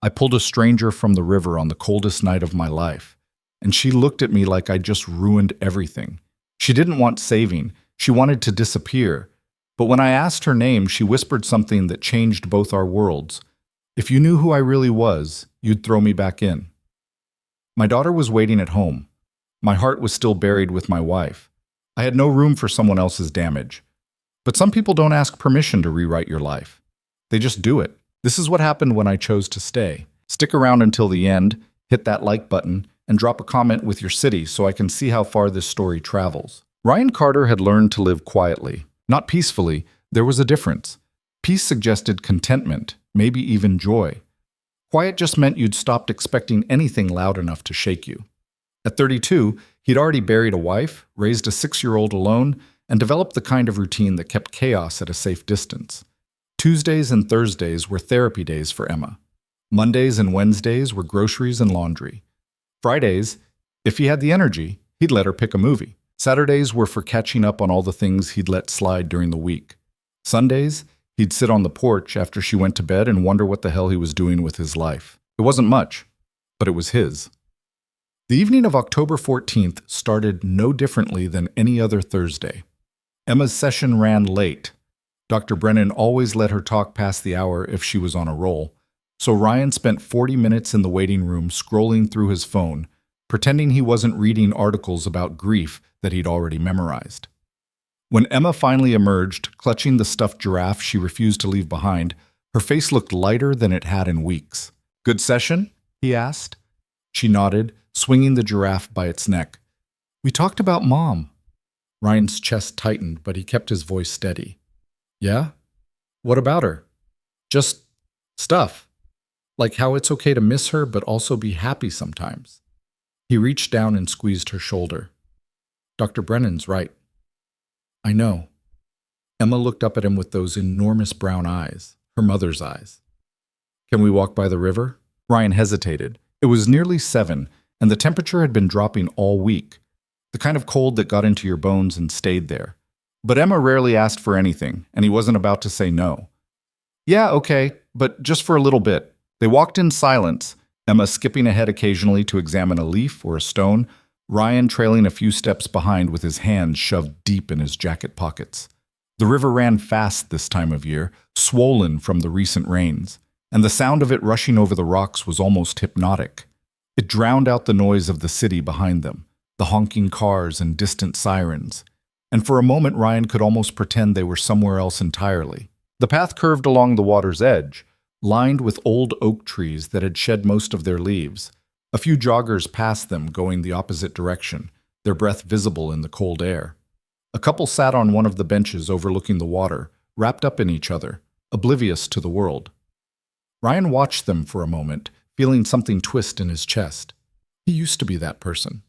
I pulled a stranger from the river on the coldest night of my life, and she looked at me like I'd just ruined everything. She didn't want saving, she wanted to disappear. But when I asked her name, she whispered something that changed both our worlds. If you knew who I really was, you'd throw me back in. My daughter was waiting at home. My heart was still buried with my wife. I had no room for someone else's damage. But some people don't ask permission to rewrite your life. They just do it. This is what happened when I chose to stay. Stick around until the end, hit that like button, and drop a comment with your city so I can see how far this story travels. Ryan Carter had learned to live quietly. Not peacefully, there was a difference. Peace suggested contentment, maybe even joy. Quiet just meant you'd stopped expecting anything loud enough to shake you. At 32, he'd already buried a wife, raised a 6-year-old alone, and developed the kind of routine that kept chaos at a safe distance. Tuesdays and Thursdays were therapy days for Emma. Mondays and Wednesdays were groceries and laundry. Fridays, if he had the energy, he'd let her pick a movie. Saturdays were for catching up on all the things he'd let slide during the week. Sundays, he'd sit on the porch after she went to bed and wonder what the hell he was doing with his life. It wasn't much, but it was his. The evening of October 14th started no differently than any other Thursday. Emma's session ran late. Dr. Brennan always let her talk past the hour if she was on a roll, so Ryan spent 40 minutes in the waiting room scrolling through his phone, pretending he wasn't reading articles about grief that he'd already memorized. When Emma finally emerged, clutching the stuffed giraffe she refused to leave behind, her face looked lighter than it had in weeks. "Good session?" he asked. She nodded, swinging the giraffe by its neck. "We talked about Mom." Ryan's chest tightened, but he kept his voice steady. "Yeah? What about her?" "Just stuff. Like how it's okay to miss her but also be happy sometimes." He reached down and squeezed her shoulder. "Dr. Brennan's right." "I know." Emma looked up at him with those enormous brown eyes, her mother's eyes. "Can we walk by the river?" Ryan hesitated. It was nearly 7, and the temperature had been dropping all week. The kind of cold that got into your bones and stayed there. But Emma rarely asked for anything, and he wasn't about to say no. "Yeah, okay, but just for a little bit." They walked in silence, Emma skipping ahead occasionally to examine a leaf or a stone, Ryan trailing a few steps behind with his hands shoved deep in his jacket pockets. The river ran fast this time of year, swollen from the recent rains, and the sound of it rushing over the rocks was almost hypnotic. It drowned out the noise of the city behind them, the honking cars and distant sirens. And for a moment Ryan could almost pretend they were somewhere else entirely. The path curved along the water's edge, lined with old oak trees that had shed most of their leaves. A few joggers passed them, going the opposite direction, their breath visible in the cold air. A couple sat on one of the benches overlooking the water, wrapped up in each other, oblivious to the world. Ryan watched them for a moment, feeling something twist in his chest. He used to be that person.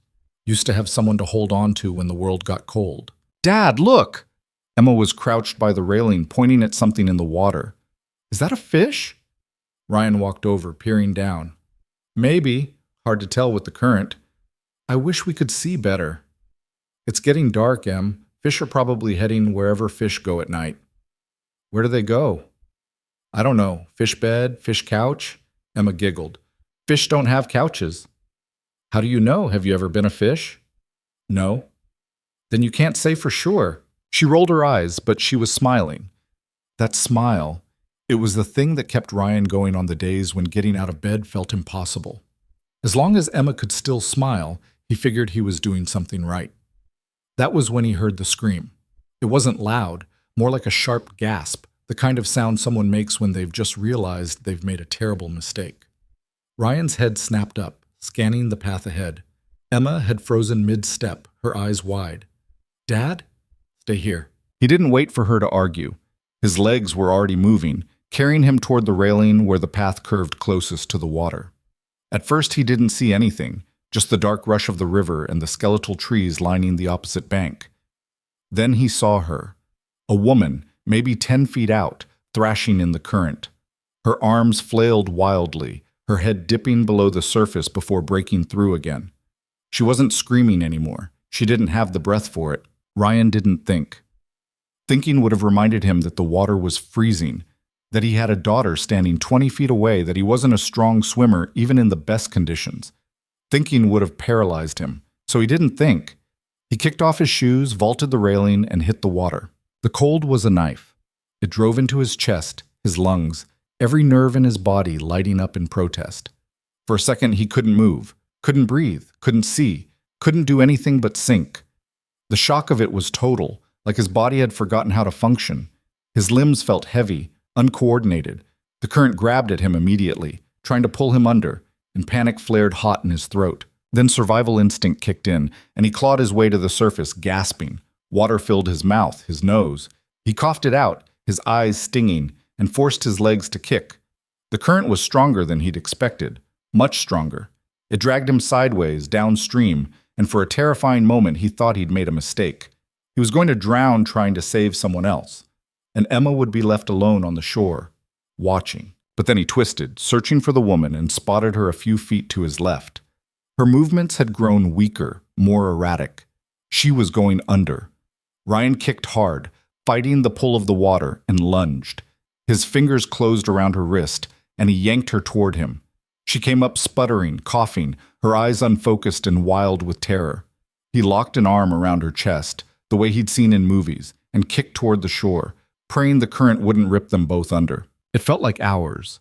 Used to have someone to hold on to when the world got cold. "Dad, look!" Emma was crouched by the railing, pointing at something in the water. "Is that a fish?" Ryan walked over, peering down. "Maybe. Hard to tell with the current. I wish we could see better." "It's getting dark, Em. Fish are probably heading wherever fish go at night." "Where do they go?" "I don't know. Fish bed, fish couch?" Emma giggled. "Fish don't have couches." "How do you know? Have you ever been a fish?" "No." "Then you can't say for sure." She rolled her eyes, but she was smiling. That smile, it was the thing that kept Ryan going on the days when getting out of bed felt impossible. As long as Emma could still smile, he figured he was doing something right. That was when he heard the scream. It wasn't loud, more like a sharp gasp, the kind of sound someone makes when they've just realized they've made a terrible mistake. Ryan's head snapped up, scanning the path ahead. Emma had frozen mid-step, her eyes wide. "Dad? Stay here." He didn't wait for her to argue. His legs were already moving, carrying him toward the railing where the path curved closest to the water. At first he didn't see anything, just the dark rush of the river and the skeletal trees lining the opposite bank. Then he saw her, a woman, maybe 10 feet out, thrashing in the current. Her arms flailed wildly, her head dipping below the surface before breaking through again. She wasn't screaming anymore. She didn't have the breath for it. Ryan didn't think. Thinking would have reminded him that the water was freezing, that he had a daughter standing 20 feet away, that he wasn't a strong swimmer even in the best conditions. Thinking would have paralyzed him, so he didn't think. He kicked off his shoes, vaulted the railing, and hit the water. The cold was a knife. It drove into his chest, his lungs, every nerve in his body lighting up in protest. For a second he couldn't move, couldn't breathe, couldn't see, couldn't do anything but sink. The shock of it was total, like his body had forgotten how to function. His limbs felt heavy, uncoordinated. The current grabbed at him immediately, trying to pull him under, and panic flared hot in his throat. Then survival instinct kicked in, and he clawed his way to the surface, gasping. Water filled his mouth, his nose. He coughed it out, his eyes stinging, and forced his legs to kick. The current was stronger than he'd expected, much stronger. It dragged him sideways, downstream, and for a terrifying moment he thought he'd made a mistake. He was going to drown trying to save someone else, and Emma would be left alone on the shore, watching. But then he twisted, searching for the woman, and spotted her a few feet to his left. Her movements had grown weaker, more erratic. She was going under. Ryan kicked hard, fighting the pull of the water, and lunged. His fingers closed around her wrist, and he yanked her toward him. She came up sputtering, coughing, her eyes unfocused and wild with terror. He locked an arm around her chest, the way he'd seen in movies, and kicked toward the shore, praying the current wouldn't rip them both under. It felt like hours.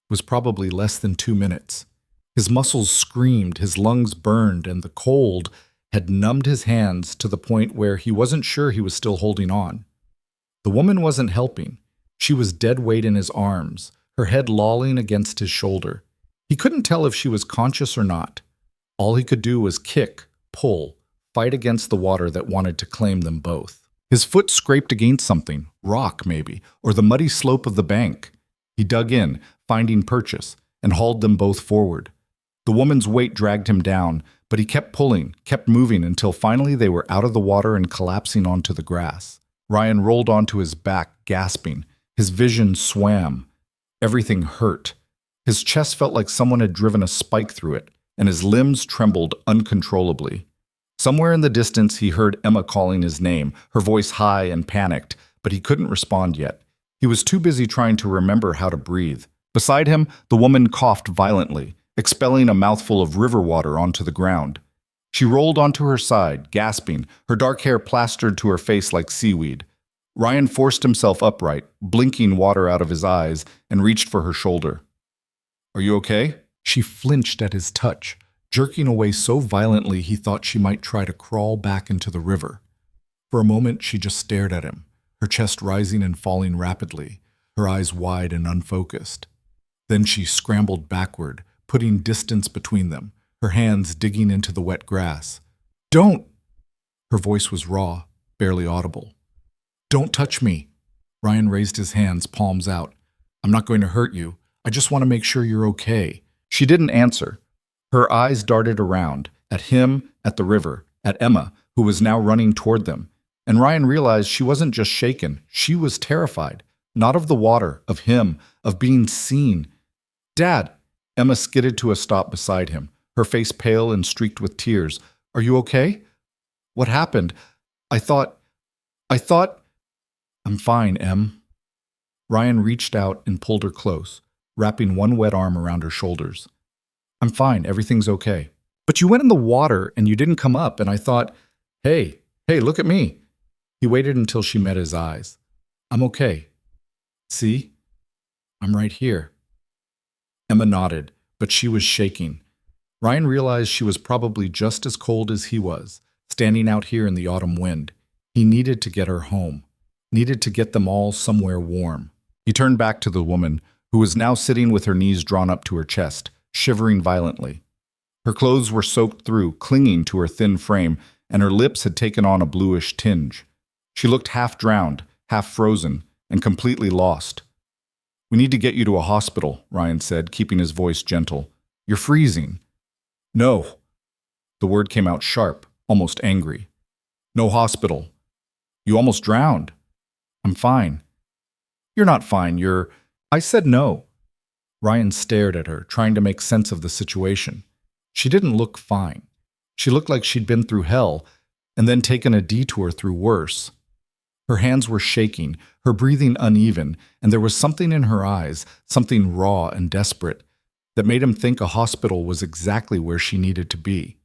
It was probably less than 2 minutes. His muscles screamed, his lungs burned, and the cold had numbed his hands to the point where he wasn't sure he was still holding on. The woman wasn't helping. She was dead weight in his arms, her head lolling against his shoulder. He couldn't tell if she was conscious or not. All he could do was kick, pull, fight against the water that wanted to claim them both. His foot scraped against something, rock maybe, or the muddy slope of the bank. He dug in, finding purchase, and hauled them both forward. The woman's weight dragged him down, but he kept pulling, kept moving until finally they were out of the water and collapsing onto the grass. Ryan rolled onto his back, gasping. His vision swam. Everything hurt. His chest felt like someone had driven a spike through it, and his limbs trembled uncontrollably. Somewhere in the distance he heard Emma calling his name, her voice high and panicked, but he couldn't respond yet. He was too busy trying to remember how to breathe. Beside him, the woman coughed violently, expelling a mouthful of river water onto the ground. She rolled onto her side, gasping, her dark hair plastered to her face like seaweed. Ryan forced himself upright, blinking water out of his eyes, and reached for her shoulder. "Are you okay?" She flinched at his touch, jerking away so violently he thought she might try to crawl back into the river. For a moment she just stared at him, her chest rising and falling rapidly, her eyes wide and unfocused. Then she scrambled backward, putting distance between them, her hands digging into the wet grass. "Don't!" Her voice was raw, barely audible. "Don't touch me." Ryan raised his hands, palms out. "I'm not going to hurt you. I just want to make sure you're okay." She didn't answer. Her eyes darted around, at him, at the river, at Emma, who was now running toward them. And Ryan realized she wasn't just shaken, she was terrified. Not of the water, of him, of being seen. "Dad!" Emma skidded to a stop beside him, her face pale and streaked with tears. "Are you okay?" "What happened? I thought... "I'm fine, Em." Ryan reached out and pulled her close, wrapping one wet arm around her shoulders. "I'm fine, everything's okay." "But you went in the water and you didn't come up, and I thought, hey, look at me." He waited until she met his eyes. "I'm okay. See? I'm right here." Emma nodded, but she was shaking. Ryan realized she was probably just as cold as he was, standing out here in the autumn wind. He needed to get her home, needed to get them all somewhere warm. He turned back to the woman, who was now sitting with her knees drawn up to her chest, shivering violently. Her clothes were soaked through, clinging to her thin frame, and her lips had taken on a bluish tinge. She looked half drowned, half frozen, and completely lost. "We need to get you to a hospital," Ryan said, keeping his voice gentle. "You're freezing." "No." The word came out sharp, almost angry. "No hospital. You almost drowned." "I'm fine." "You're not fine, you're—" "I said no." Ryan stared at her, trying to make sense of the situation. She didn't look fine. She looked like she'd been through hell, and then taken a detour through worse. Her hands were shaking, her breathing uneven, and there was something in her eyes, something raw and desperate, that made him think a hospital was exactly where she needed to be.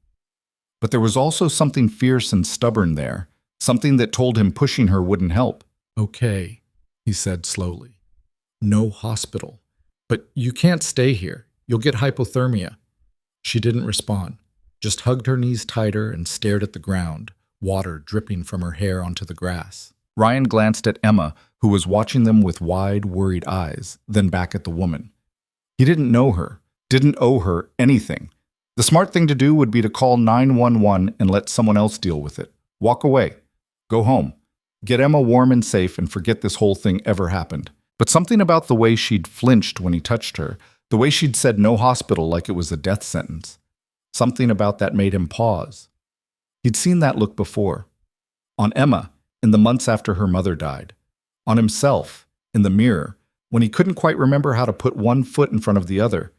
But there was also something fierce and stubborn there, something that told him pushing her wouldn't help. "Okay," he said slowly. "No hospital. But you can't stay here. You'll get hypothermia." She didn't respond, just hugged her knees tighter and stared at the ground, water dripping from her hair onto the grass. Ryan glanced at Emma, who was watching them with wide, worried eyes, then back at the woman. He didn't know her, didn't owe her anything. The smart thing to do would be to call 911 and let someone else deal with it. Walk away. Go home. Get Emma warm and safe and forget this whole thing ever happened. But something about the way she'd flinched when he touched her, the way she'd said no hospital like it was a death sentence, something about that made him pause. He'd seen that look before. On Emma, in the months after her mother died. On himself, in the mirror, when he couldn't quite remember how to put one foot in front of the other.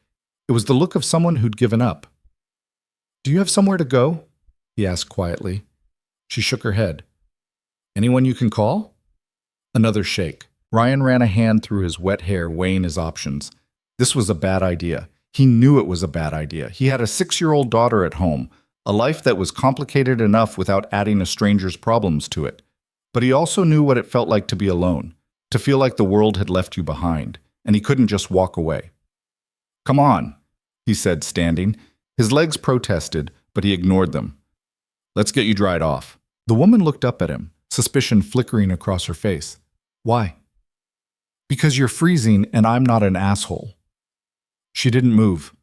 It was the look of someone who'd given up. "Do you have somewhere to go?" he asked quietly. She shook her head. "Anyone you can call?" Another shake. Ryan ran a hand through his wet hair, weighing his options. This was a bad idea. He knew it was a bad idea. He had a 6-year-old daughter at home, a life that was complicated enough without adding a stranger's problems to it. But he also knew what it felt like to be alone, to feel like the world had left you behind, and he couldn't just walk away. "Come on," he said, standing. His legs protested, but he ignored them. "Let's get you dried off." The woman looked up at him, suspicion flickering across her face. "Why?" "Because you're freezing and I'm not an asshole." She didn't move,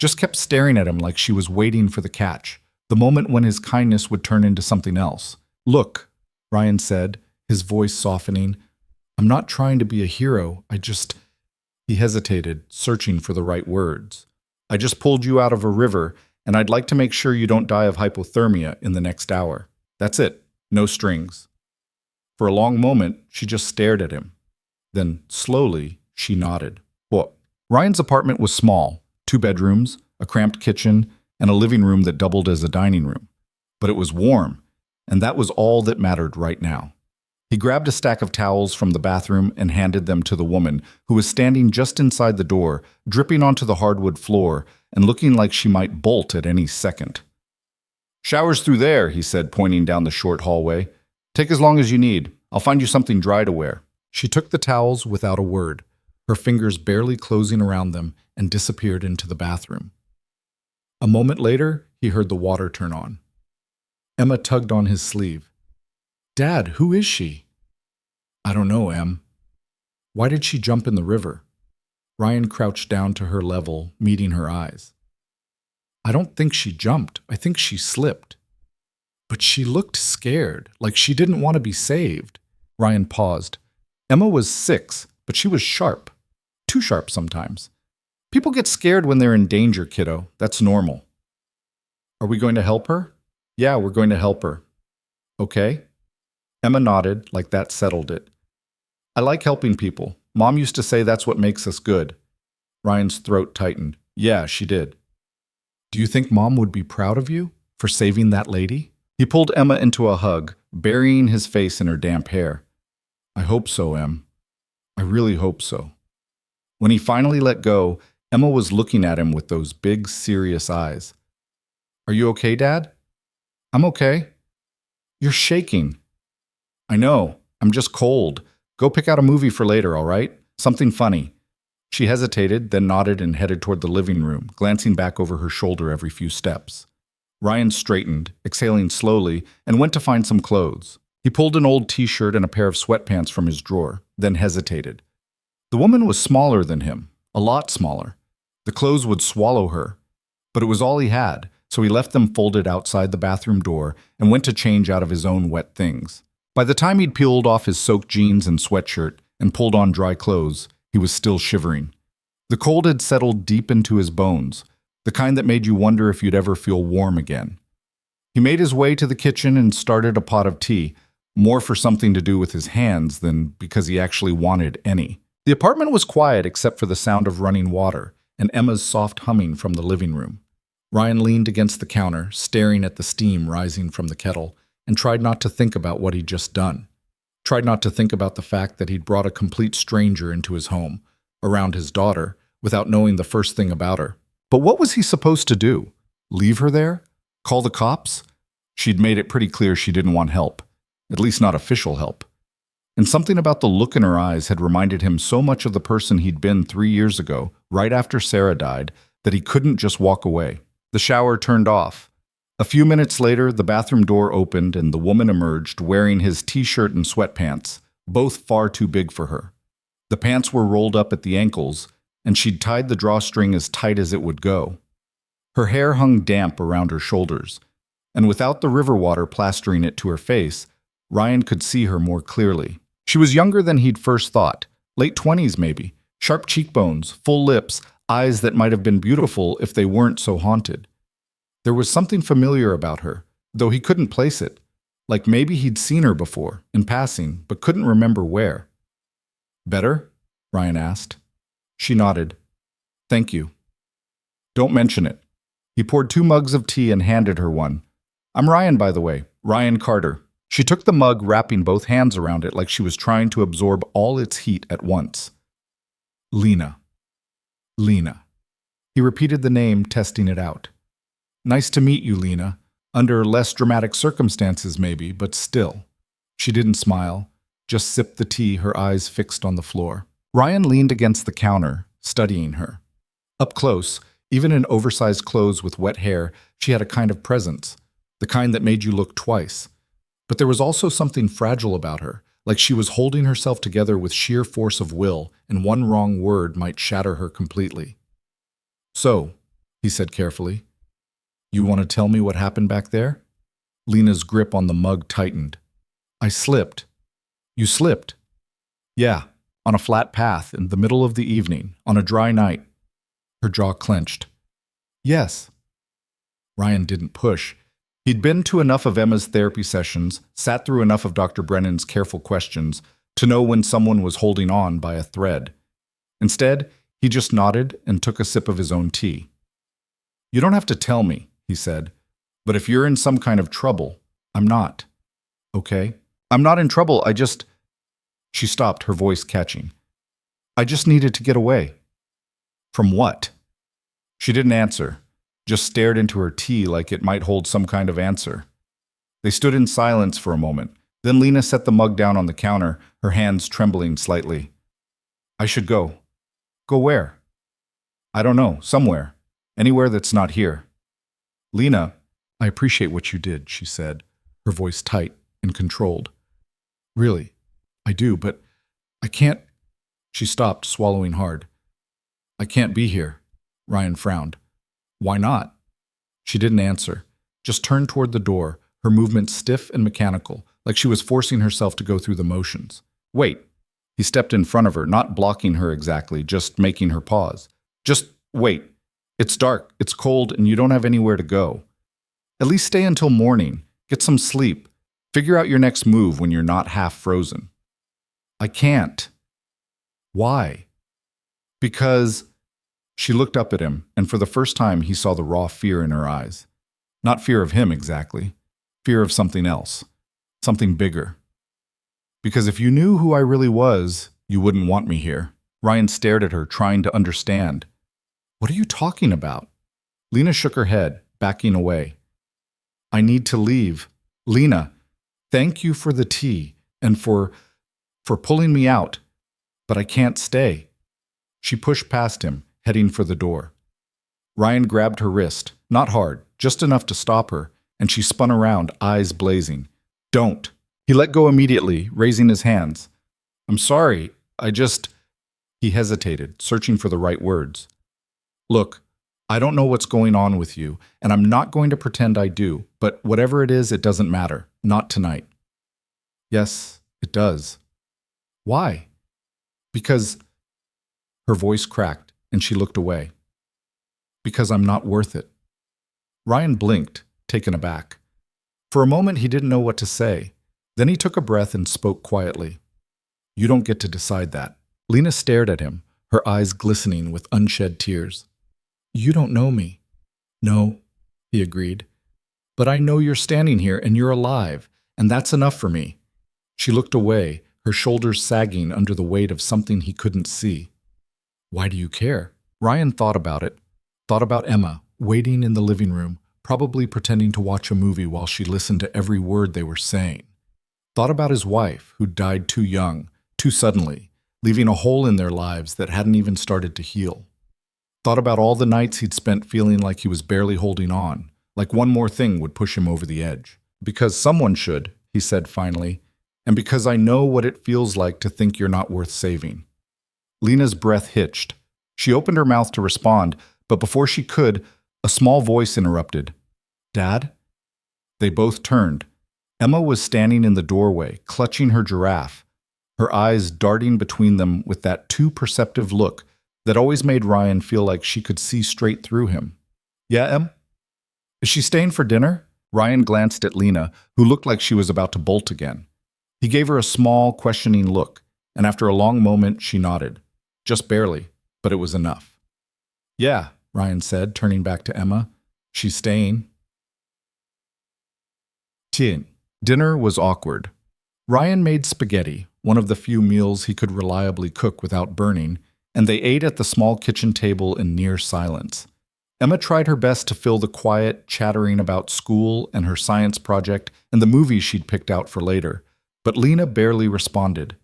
just kept staring at him like she was waiting for the catch, the moment when his kindness would turn into something else. "Look," Ryan said, his voice softening, "I'm not trying to be a hero, He hesitated, searching for the right words. "I just pulled you out of a river, and I'd like to make sure you don't die of hypothermia in the next hour. That's it, no strings." For a long moment, she just stared at him. Then, slowly, she nodded. "What?" Ryan's apartment was small, 2 bedrooms, a cramped kitchen, and a living room that doubled as a dining room. But it was warm, and that was all that mattered right now. He grabbed a stack of towels from the bathroom and handed them to the woman, who was standing just inside the door, dripping onto the hardwood floor and looking like she might bolt at any second. "Shower's through there," he said, pointing down the short hallway. "Take as long as you need. I'll find you something dry to wear." She took the towels without a word, her fingers barely closing around them, and disappeared into the bathroom. A moment later, he heard the water turn on. Emma tugged on his sleeve. "Dad, who is she?" "I don't know, Em." "Why did she jump in the river?" Ryan crouched down to her level, meeting her eyes. "I don't think she jumped. I think she slipped." "But she looked scared, like she didn't want to be saved." Ryan paused. Emma was 6, but she was sharp. Too sharp sometimes. "People get scared when they're in danger, kiddo. That's normal." "Are we going to help her?" "Yeah, we're going to help her." "Okay." Emma nodded, like that settled it. "I like helping people. Mom used to say that's what makes us good." Ryan's throat tightened. "Yeah, she did." "Do you think Mom would be proud of you for saving that lady?" He pulled Emma into a hug, burying his face in her damp hair. "I hope so, Em. I really hope so." When he finally let go, Emma was looking at him with those big, serious eyes. "Are you okay, Dad?" "I'm okay." "You're shaking." "I know. I'm just cold. Go pick out a movie for later, all right? Something funny." She hesitated, then nodded and headed toward the living room, glancing back over her shoulder every few steps. Ryan straightened, exhaling slowly, and went to find some clothes. He pulled an old t-shirt and a pair of sweatpants from his drawer, then hesitated. The woman was smaller than him, a lot smaller. The clothes would swallow her, but it was all he had, so he left them folded outside the bathroom door and went to change out of his own wet things. By the time he'd peeled off his soaked jeans and sweatshirt and pulled on dry clothes, he was still shivering. The cold had settled deep into his bones, the kind that made you wonder if you'd ever feel warm again. He made his way to the kitchen and started a pot of tea, more for something to do with his hands than because he actually wanted any. The apartment was quiet except for the sound of running water and Emma's soft humming from the living room. Ryan leaned against the counter, staring at the steam rising from the kettle, and tried not to think about what he'd just done. tried not to think about the fact that he'd brought a complete stranger into his home, around his daughter, without knowing the first thing about her. But what was he supposed to do? Leave her there? Call the cops? She'd made it pretty clear she didn't want help, at least not official help. And something about the look in her eyes had reminded him so much of the person he'd been 3 years ago, right after Sarah died, that he couldn't just walk away. The shower turned off. A few minutes later, the bathroom door opened and the woman emerged wearing his t-shirt and sweatpants, both far too big for her. The pants were rolled up at the ankles, and she'd tied the drawstring as tight as it would go. Her hair hung damp around her shoulders, and without the river water plastering it to her face, Ryan could see her more clearly. She was younger than he'd first thought, late 20s maybe, sharp cheekbones, full lips, eyes that might have been beautiful if they weren't so haunted. There was something familiar about her, though he couldn't place it, like maybe he'd seen her before, in passing, but couldn't remember where. "Better?" Ryan asked. She nodded. "Thank you." "Don't mention it." He poured 2 mugs of tea and handed her one. "I'm Ryan, by the way, Ryan Carter." She took the mug, wrapping both hands around it like she was trying to absorb all its heat at once. "Lena. Lena." He repeated the name, testing it out. "Nice to meet you, Lena. Under less dramatic circumstances, maybe, but still." She didn't smile, just sipped the tea, her eyes fixed on the floor. Ryan leaned against the counter, studying her. Up close, even in oversized clothes with wet hair, she had a kind of presence, the kind that made you look twice. But there was also something fragile about her, like she was holding herself together with sheer force of will, and one wrong word might shatter her completely. "So," he said carefully, "you want to tell me what happened back there?" Lena's grip on the mug tightened. "I slipped." "You slipped?" "Yeah, on a flat path in the middle of the evening, on a dry night." Her jaw clenched. "Yes." Ryan didn't push. He'd been to enough of Emma's therapy sessions, sat through enough of Dr. Brennan's careful questions, to know when someone was holding on by a thread. Instead, he just nodded and took a sip of his own tea. "You don't have to tell me," he said, "but if you're in some kind of trouble, I'm not. Okay? I'm not in trouble, I just—" She stopped, her voice catching. "I just needed to get away." "From what?" She didn't answer, just stared into her tea like it might hold some kind of answer. They stood in silence for a moment. Then Lena set the mug down on the counter, her hands trembling slightly. "I should go." "Go where?" "I don't know, somewhere. Anywhere that's not here." "Lena, I appreciate what you did," she said, her voice tight and controlled. "Really, I do, but I can't—" She stopped, swallowing hard. "I can't be here." Ryan frowned. "Why not?" She didn't answer, just turned toward the door, her movements stiff and mechanical, like she was forcing herself to go through the motions. "Wait." He stepped in front of her, not blocking her exactly, just making her pause. "Just wait. It's dark, it's cold, and you don't have anywhere to go. At least stay until morning. Get some sleep. Figure out your next move when you're not half frozen." "I can't." "Why?" "Because—" She looked up at him, and for the first time he saw the raw fear in her eyes. Not fear of him exactly. Fear of something else. Something bigger. "Because if you knew who I really was, you wouldn't want me here." Ryan stared at her, trying to understand. "What are you talking about?" Lena shook her head, backing away. "I need to leave. Lena, thank you for the tea and for pulling me out, but I can't stay." She pushed past him, heading for the door. Ryan grabbed her wrist, not hard, just enough to stop her, and she spun around, eyes blazing. "Don't." He let go immediately, raising his hands. "I'm sorry, I just—" He hesitated, searching for the right words. "Look, I don't know what's going on with you, and I'm not going to pretend I do, but whatever it is, it doesn't matter. Not tonight." "Yes, it does." "Why?" "Because—" Her voice cracked, and she looked away. "Because I'm not worth it." Ryan blinked, taken aback. For a moment, he didn't know what to say. Then he took a breath and spoke quietly. "You don't get to decide that." Lena stared at him, her eyes glistening with unshed tears. "You don't know me." "No," he agreed. "But I know you're standing here and you're alive, and that's enough for me." She looked away, her shoulders sagging under the weight of something he couldn't see. Why do you care? Ryan thought about it. Thought about Emma, waiting in the living room, probably pretending to watch a movie while she listened to every word they were saying. Thought about his wife, who died too young, too suddenly, leaving a hole in their lives that hadn't even started to heal. Thought about all the nights he'd spent feeling like he was barely holding on, like one more thing would push him over the edge. Because someone should, he said finally, and because I know what it feels like to think you're not worth saving. Lena's breath hitched. She opened her mouth to respond, but before she could, a small voice interrupted. Dad? They both turned. Emma was standing in the doorway, clutching her giraffe, her eyes darting between them with that too perceptive look that always made Ryan feel like she could see straight through him. Yeah, Em? Is she staying for dinner? Ryan glanced at Lena, who looked like she was about to bolt again. He gave her a small, questioning look, and after a long moment, she nodded. Just barely, but it was enough. Yeah, Ryan said, turning back to Emma. She's staying. Dinner was awkward. Ryan made spaghetti, one of the few meals he could reliably cook without burning, and they ate at the small kitchen table in near silence. Emma tried her best to fill the quiet, chattering about school and her science project and the movie she'd picked out for later, but Lena barely responded.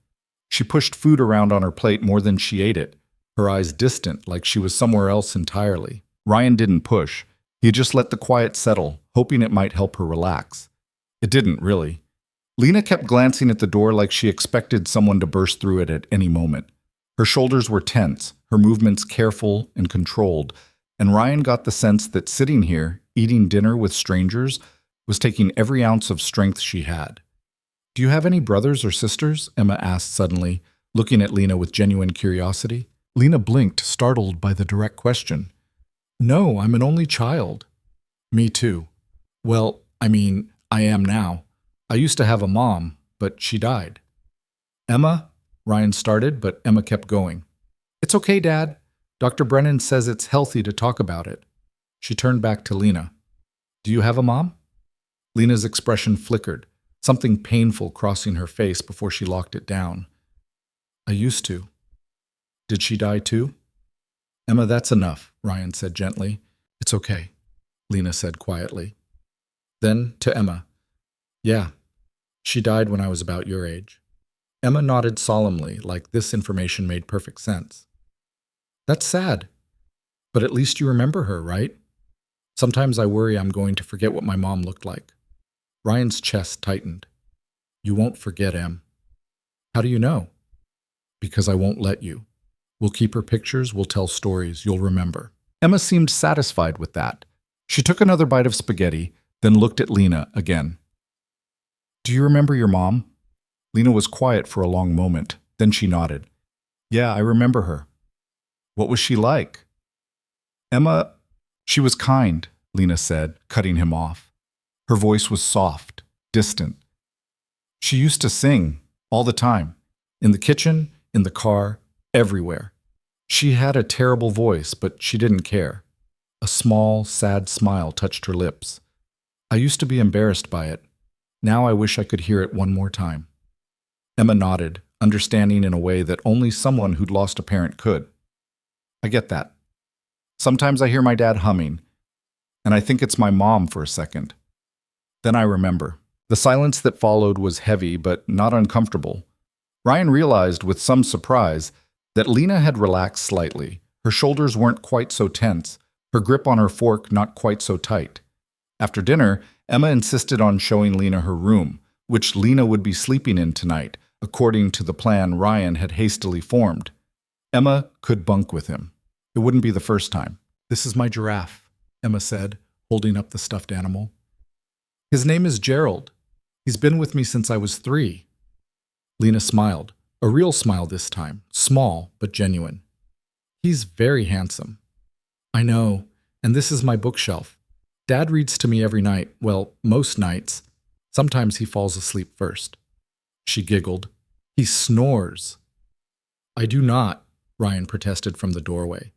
She pushed food around on her plate more than she ate it, her eyes distant like she was somewhere else entirely. Ryan didn't push. He just let the quiet settle, hoping it might help her relax. It didn't, really. Lena kept glancing at the door like she expected someone to burst through it at any moment. Her shoulders were tense, her movements careful and controlled, and Ryan got the sense that sitting here, eating dinner with strangers, was taking every ounce of strength she had. Do you have any brothers or sisters? Emma asked suddenly, looking at Lena with genuine curiosity. Lena blinked, startled by the direct question. No, I'm an only child. Me too. Well, I am now. I used to have a mom, but she died. Emma? Ryan started, but Emma kept going. It's okay, Dad. Dr. Brennan says it's healthy to talk about it. She turned back to Lena. Do you have a mom? Lena's expression flickered, something painful crossing her face before she locked it down. I used to. Did she die too? Emma, that's enough, Ryan said gently. It's okay, Lena said quietly. Then to Emma. Yeah, she died when I was about your age. Emma nodded solemnly, like this information made perfect sense. That's sad, but at least you remember her, right? Sometimes I worry I'm going to forget what my mom looked like. Ryan's chest tightened. You won't forget, Em. How do you know? Because I won't let you. We'll keep her pictures, we'll tell stories, you'll remember. Emma seemed satisfied with that. She took another bite of spaghetti, then looked at Lena again. Do you remember your mom? Lena was quiet for a long moment. Then she nodded. Yeah, I remember her. What was she like? Emma, she was kind, Lena said, cutting him off. Her voice was soft, distant. She used to sing all the time, in the kitchen, in the car, everywhere. She had a terrible voice, but she didn't care. A small, sad smile touched her lips. I used to be embarrassed by it. Now I wish I could hear it one more time. Emma nodded, understanding in a way that only someone who'd lost a parent could. I get that. Sometimes I hear my dad humming, and I think it's my mom for a second. Then I remember. The silence that followed was heavy but not uncomfortable. Ryan realized with some surprise that Lena had relaxed slightly. Her shoulders weren't quite so tense, her grip on her fork not quite so tight. After dinner, Emma insisted on showing Lena her room, which Lena would be sleeping in tonight, according to the plan Ryan had hastily formed. Emma could bunk with him. It wouldn't be the first time. This is my giraffe, Emma said, holding up the stuffed animal. His name is Gerald. He's been with me since I was 3. Lena smiled, a real smile this time, small but genuine. He's very handsome. I know, and this is my bookshelf. Dad reads to me every night, well, most nights. Sometimes he falls asleep first. She giggled. He snores. I do not, Ryan protested from the doorway.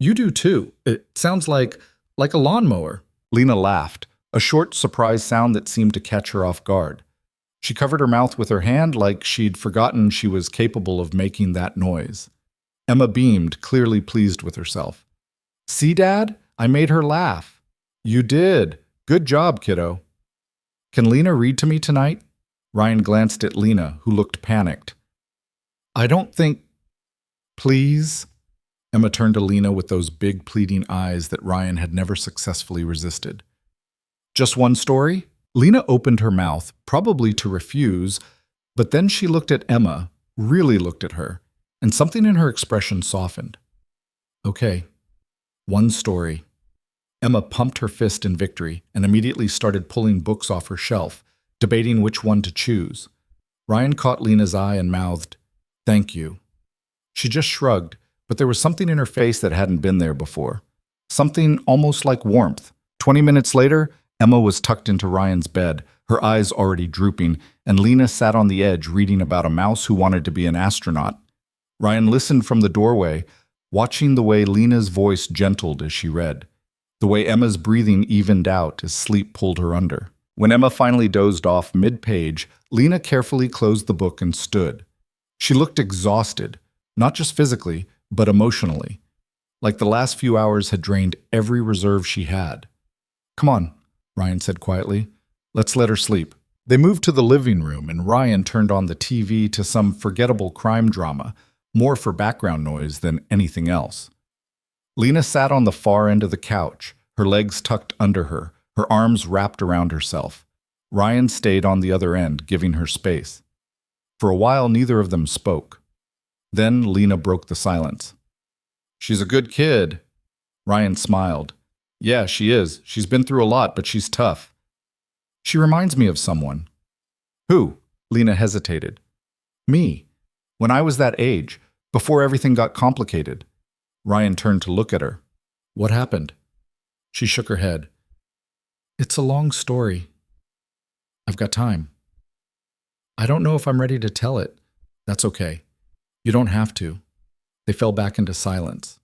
You do too. It sounds like a lawnmower. Lena laughed, a short, surprised sound that seemed to catch her off guard. She covered her mouth with her hand like she'd forgotten she was capable of making that noise. Emma beamed, clearly pleased with herself. See, Dad? I made her laugh. You did. Good job, kiddo. Can Lena read to me tonight? Ryan glanced at Lena, who looked panicked. I don't think... Please? Emma turned to Lena with those big pleading eyes that Ryan had never successfully resisted. Just one story? Lena opened her mouth, probably to refuse, but then she looked at Emma, really looked at her, and something in her expression softened. Okay, one story. Emma pumped her fist in victory and immediately started pulling books off her shelf, debating which one to choose. Ryan caught Lena's eye and mouthed, "Thank you." She just shrugged, but there was something in her face that hadn't been there before. Something almost like warmth. 20 minutes later, Emma was tucked into Ryan's bed, her eyes already drooping, and Lena sat on the edge reading about a mouse who wanted to be an astronaut. Ryan listened from the doorway, watching the way Lena's voice gentled as she read, the way Emma's breathing evened out as sleep pulled her under. When Emma finally dozed off mid-page, Lena carefully closed the book and stood. She looked exhausted, not just physically, but emotionally, like the last few hours had drained every reserve she had. Come on, Ryan said quietly. Let's let her sleep. They moved to the living room, and Ryan turned on the TV to some forgettable crime drama, more for background noise than anything else. Lena sat on the far end of the couch, her legs tucked under her, her arms wrapped around herself. Ryan stayed on the other end, giving her space. For a while, neither of them spoke. Then Lena broke the silence. She's a good kid. Ryan smiled. Yeah, she is. She's been through a lot, but she's tough. She reminds me of someone. Who? Lena hesitated. Me. When I was that age, before everything got complicated. Ryan turned to look at her. What happened? She shook her head. It's a long story. I've got time. I don't know if I'm ready to tell it. That's okay. You don't have to. They fell back into silence.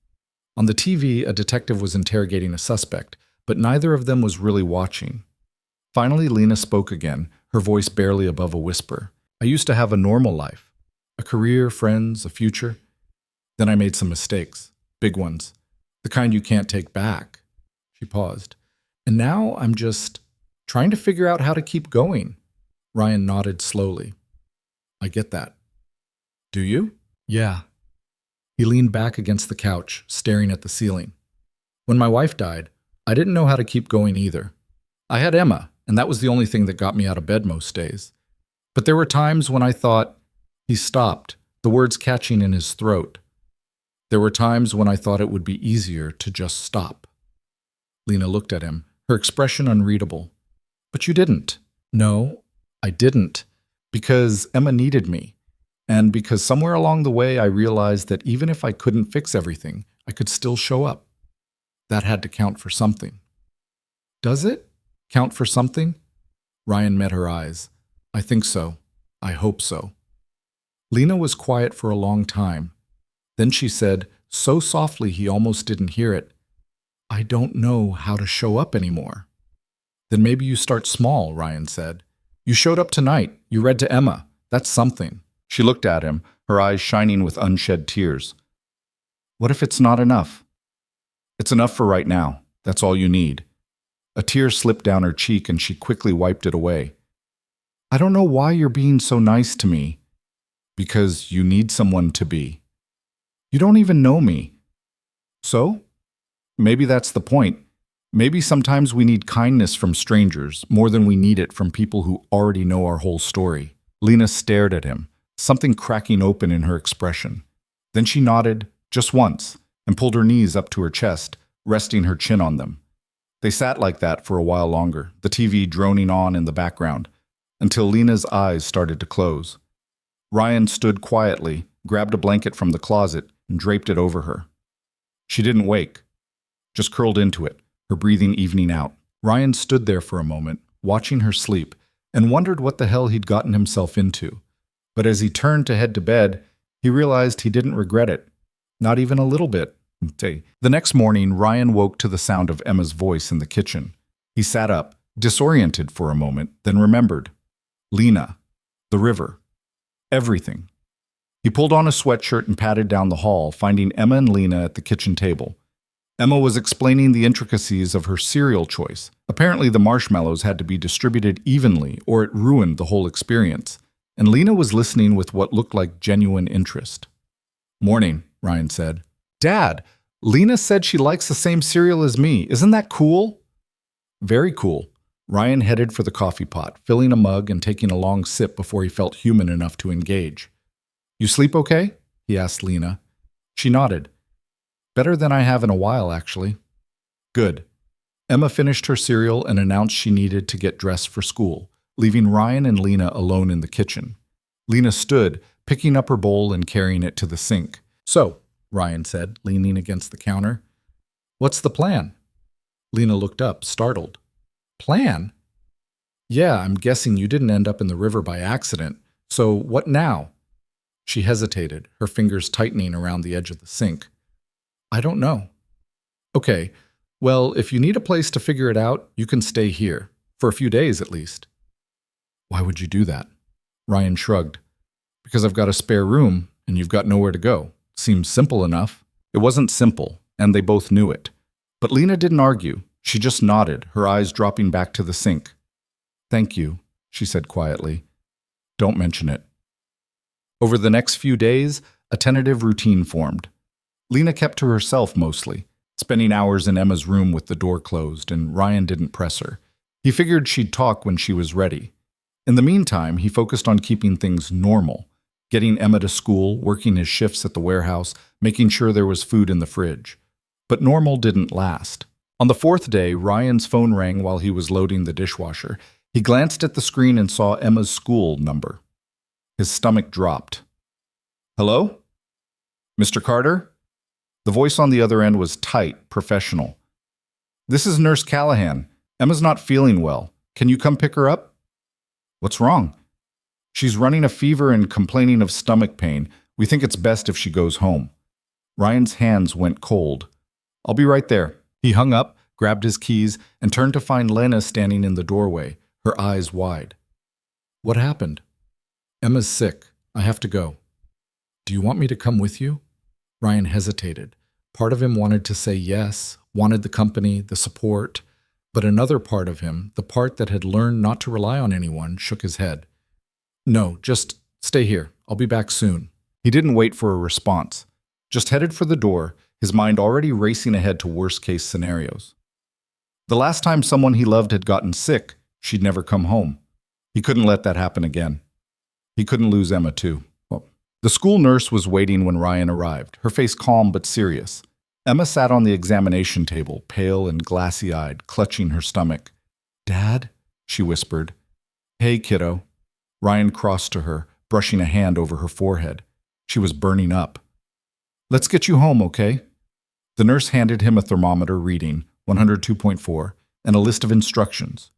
On the TV, a detective was interrogating a suspect, but neither of them was really watching. Finally, Lena spoke again, her voice barely above a whisper. I used to have a normal life. A career, friends, a future. Then I made some mistakes. Big ones. The kind you can't take back. She paused. And now I'm just trying to figure out how to keep going. Ryan nodded slowly. I get that. Do you? Yeah. He leaned back against the couch, staring at the ceiling. When my wife died, I didn't know how to keep going either. I had Emma, and that was the only thing that got me out of bed most days. But there were times when I thought... He stopped, the words catching in his throat. There were times when I thought it would be easier to just stop. Lena looked at him, her expression unreadable. But you didn't. No, I didn't. Because Emma needed me. And because somewhere along the way I realized that even if I couldn't fix everything, I could still show up. That had to count for something. Does it? Count for something? Ryan met her eyes. I think so. I hope so. Lena was quiet for a long time. Then she said, so softly he almost didn't hear it, I don't know how to show up anymore. Then maybe you start small, Ryan said. You showed up tonight. You read to Emma. That's something. She looked at him, her eyes shining with unshed tears. What if it's not enough? It's enough for right now. That's all you need. A tear slipped down her cheek and she quickly wiped it away. I don't know why you're being so nice to me. Because you need someone to be. You don't even know me. So? Maybe that's the point. Maybe sometimes we need kindness from strangers more than we need it from people who already know our whole story. Lena stared at him, something cracking open in her expression. Then she nodded, just once, and pulled her knees up to her chest, resting her chin on them. They sat like that for a while longer, the TV droning on in the background, until Lena's eyes started to close. Ryan stood quietly, grabbed a blanket from the closet, and draped it over her. She didn't wake, just curled into it, her breathing evening out. Ryan stood there for a moment, watching her sleep, and wondered what the hell he'd gotten himself into. But as he turned to head to bed, he realized he didn't regret it. Not even a little bit. The next morning, Ryan woke to the sound of Emma's voice in the kitchen. He sat up, disoriented for a moment, then remembered. Lena. the river, everything. He pulled on a sweatshirt and padded down the hall, finding Emma and Lena at the kitchen table. Emma was explaining the intricacies of her cereal choice. Apparently, the marshmallows had to be distributed evenly, or it ruined the whole experience. And Lena was listening with what looked like genuine interest. "Morning," Ryan said. "Dad, Lena said she likes the same cereal as me. Isn't that cool?" "Very cool." Ryan headed for the coffee pot, filling a mug and taking a long sip before he felt human enough to engage. "You sleep okay?" he asked Lena. She nodded. "Better than I have in a while, actually." "Good." Emma finished her cereal and announced she needed to get dressed for school, leaving Ryan and Lena alone in the kitchen. Lena stood, picking up her bowl and carrying it to the sink. "So," Ryan said, leaning against the counter, "what's the plan?" Lena looked up, startled. "Plan?" "Yeah, I'm guessing you didn't end up in the river by accident. So what now?" She hesitated, her fingers tightening around the edge of the sink. "I don't know." "Okay, well, if you need a place to figure it out, you can stay here, for a few days at least." "Why would you do that?" Ryan shrugged. "Because I've got a spare room, and you've got nowhere to go. Seems simple enough." It wasn't simple, and they both knew it. But Lena didn't argue. She just nodded, her eyes dropping back to the sink. "Thank you," she said quietly. "Don't mention it." Over the next few days, a tentative routine formed. Lena kept to herself mostly, spending hours in Emma's room with the door closed, and Ryan didn't press her. He figured she'd talk when she was ready. In the meantime, he focused on keeping things normal, getting Emma to school, working his shifts at the warehouse, making sure there was food in the fridge. But normal didn't last. On the fourth day, Ryan's phone rang while he was loading the dishwasher. He glanced at the screen and saw Emma's school number. His stomach dropped. "Hello? Mr. Carter?" The voice on the other end was tight, professional. "This is Nurse Callahan. Emma's not feeling well. Can you come pick her up?" "What's wrong?" "She's running a fever and complaining of stomach pain. We think it's best if she goes home." Ryan's hands went cold. "I'll be right there." He hung up, grabbed his keys, and turned to find Lena standing in the doorway, her eyes wide. "What happened?" "Emma's sick. I have to go." "Do you want me to come with you?" Ryan hesitated. Part of him wanted to say yes, wanted the company, the support, but another part of him, the part that had learned not to rely on anyone, shook his head. "No, just stay here. I'll be back soon." He didn't wait for a response, just headed for the door, his mind already racing ahead to worst-case scenarios. The last time someone he loved had gotten sick, she'd never come home. He couldn't let that happen again. He couldn't lose Emma, too. The school nurse was waiting when Ryan arrived, her face calm but serious. Emma sat on the examination table, pale and glassy-eyed, clutching her stomach. "Dad?" she whispered. "Hey, kiddo." Ryan crossed to her, brushing a hand over her forehead. She was burning up. "Let's get you home, okay?" The nurse handed him a thermometer reading, 102.4, and a list of instructions.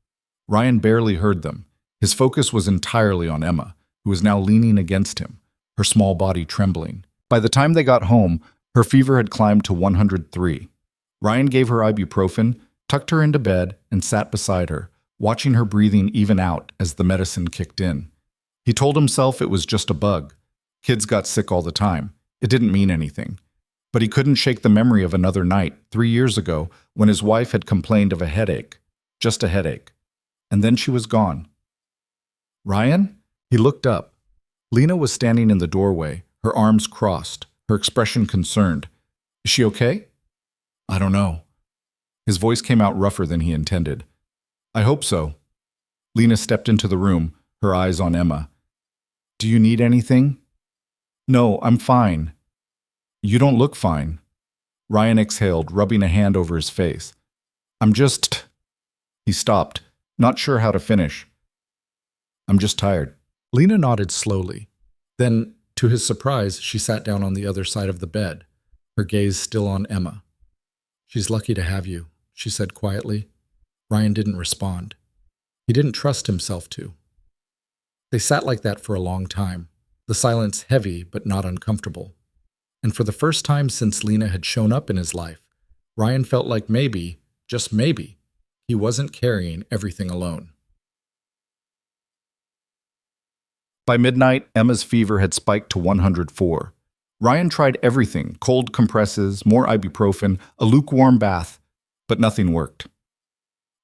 Ryan barely heard them. His focus was entirely on Emma, who was now leaning against him, her small body trembling. By the time they got home, her fever had climbed to 103. Ryan gave her ibuprofen, tucked her into bed, and sat beside her, watching her breathing even out as the medicine kicked in. He told himself it was just a bug. Kids got sick all the time. It didn't mean anything. But he couldn't shake the memory of another night, 3 years ago, when his wife had complained of a headache. Just a headache. And then she was gone. "Ryan?" He looked up. Lena was standing in the doorway, her arms crossed, her expression concerned. "Is she okay?" "I don't know." His voice came out rougher than he intended. "I hope so." Lena stepped into the room, her eyes on Emma. "Do you need anything?" "No, I'm fine." "You don't look fine." Ryan exhaled, rubbing a hand over his face. "I'm just—" He stopped, not sure how to finish. "I'm just tired." Lena nodded slowly. Then, to his surprise, she sat down on the other side of the bed, her gaze still on Emma. "She's lucky to have you," she said quietly. Ryan didn't respond. He didn't trust himself to. They sat like that for a long time, the silence heavy but not uncomfortable. And for the first time since Lena had shown up in his life, Ryan felt like maybe, just maybe, he wasn't carrying everything alone. By midnight, Emma's fever had spiked to 104. Ryan tried everything, cold compresses, more ibuprofen, a lukewarm bath, but nothing worked.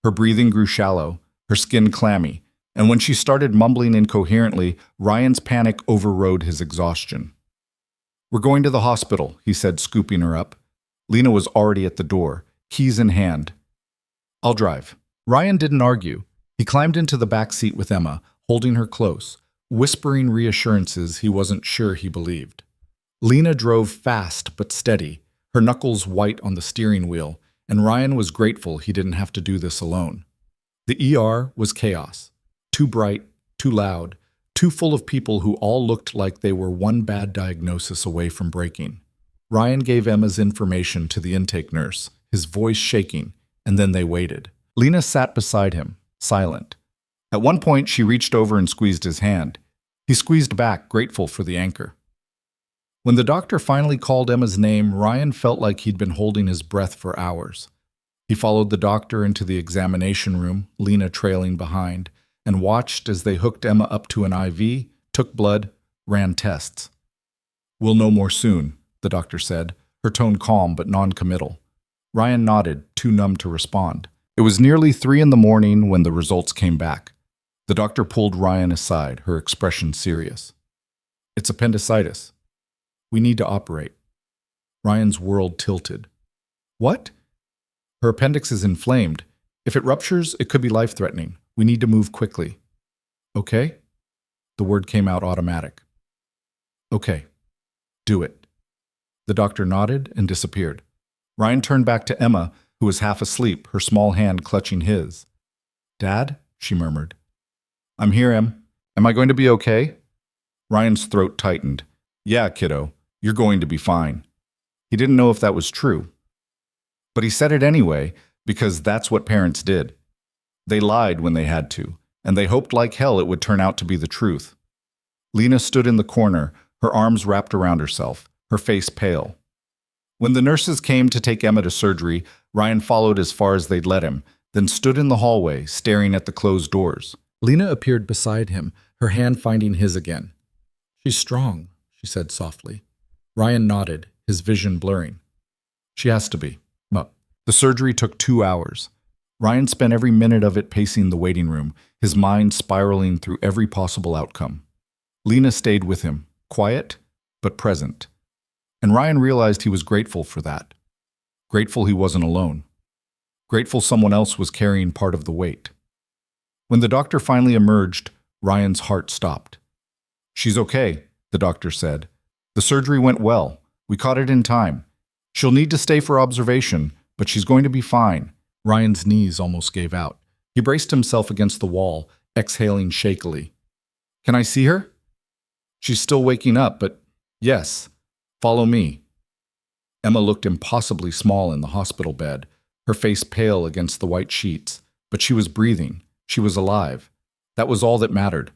Her breathing grew shallow, her skin clammy, and when she started mumbling incoherently, Ryan's panic overrode his exhaustion. "We're going to the hospital," he said, scooping her up. Lena was already at the door, keys in hand. "I'll drive." Ryan didn't argue. He climbed into the back seat with Emma, holding her close, whispering reassurances he wasn't sure he believed. Lena drove fast but steady, her knuckles white on the steering wheel, and Ryan was grateful he didn't have to do this alone. The ER was chaos. Too bright, too loud, too full of people who all looked like they were one bad diagnosis away from breaking. Ryan gave Emma's information to the intake nurse, his voice shaking, and then they waited. Lena sat beside him, silent. At one point, she reached over and squeezed his hand. He squeezed back, grateful for the anchor. When the doctor finally called Emma's name, Ryan felt like he'd been holding his breath for hours. He followed the doctor into the examination room, Lena trailing behind, and watched as they hooked Emma up to an IV, took blood, ran tests. "We'll know more soon," the doctor said, her tone calm but non-committal. Ryan nodded, too numb to respond. It was nearly 3 a.m. when the results came back. The doctor pulled Ryan aside, her expression serious. "It's appendicitis. We need to operate." Ryan's world tilted. "What?" "Her appendix is inflamed. If it ruptures, it could be life-threatening. We need to move quickly." "Okay?" The word came out automatic. "Okay. Do it." The doctor nodded and disappeared. Ryan turned back to Emma, who was half asleep, her small hand clutching his. "Dad?" she murmured. "I'm here, Em. Am I going to be okay?" Ryan's throat tightened. "Yeah, kiddo. You're going to be fine." He didn't know if that was true. But he said it anyway, because that's what parents did. They lied when they had to, and they hoped like hell it would turn out to be the truth. Lena stood in the corner, her arms wrapped around herself, her face pale. When the nurses came to take Emma to surgery, Ryan followed as far as they'd let him, then stood in the hallway, staring at the closed doors. Lena appeared beside him, her hand finding his again. "She's strong," she said softly. Ryan nodded, his vision blurring. "She has to be." The surgery took 2 hours. Ryan spent every minute of it pacing the waiting room, his mind spiraling through every possible outcome. Lena stayed with him, quiet but present. And Ryan realized he was grateful for that. Grateful he wasn't alone. Grateful someone else was carrying part of the weight. When the doctor finally emerged, Ryan's heart stopped. "She's okay," the doctor said. "The surgery went well. We caught it in time. She'll need to stay for observation, but she's going to be fine." Ryan's knees almost gave out. He braced himself against the wall, exhaling shakily. "Can I see her?" "She's still waking up, but yes. Follow me." Emma looked impossibly small in the hospital bed, her face pale against the white sheets, but she was breathing. She was alive. That was all that mattered.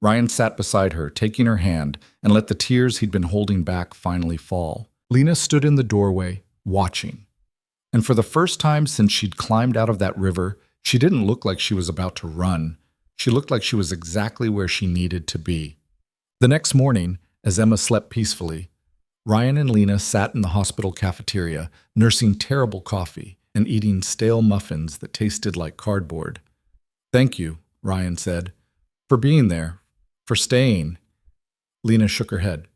Ryan sat beside her, taking her hand, and let the tears he'd been holding back finally fall. Lena stood in the doorway, watching. And for the first time since she'd climbed out of that river, she didn't look like she was about to run. She looked like she was exactly where she needed to be. The next morning, as Emma slept peacefully, Ryan and Lena sat in the hospital cafeteria, nursing terrible coffee and eating stale muffins that tasted like cardboard. "Thank you," Ryan said, "for being there, for staying." Lena shook her head.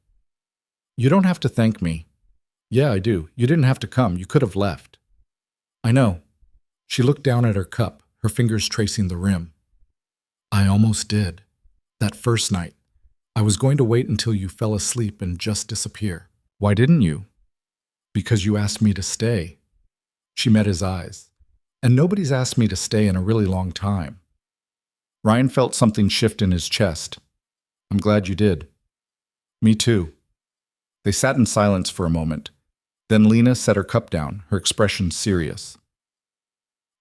"You don't have to thank me." "Yeah, I do. You didn't have to come. You could have left." "I know." She looked down at her cup, her fingers tracing the rim. "I almost did. That first night. I was going to wait until you fell asleep and just disappear." "Why didn't you?" "Because you asked me to stay." She met his eyes. "And nobody's asked me to stay in a really long time." Ryan felt something shift in his chest. "I'm glad you did." "Me too." They sat in silence for a moment. Then Lena set her cup down, her expression serious.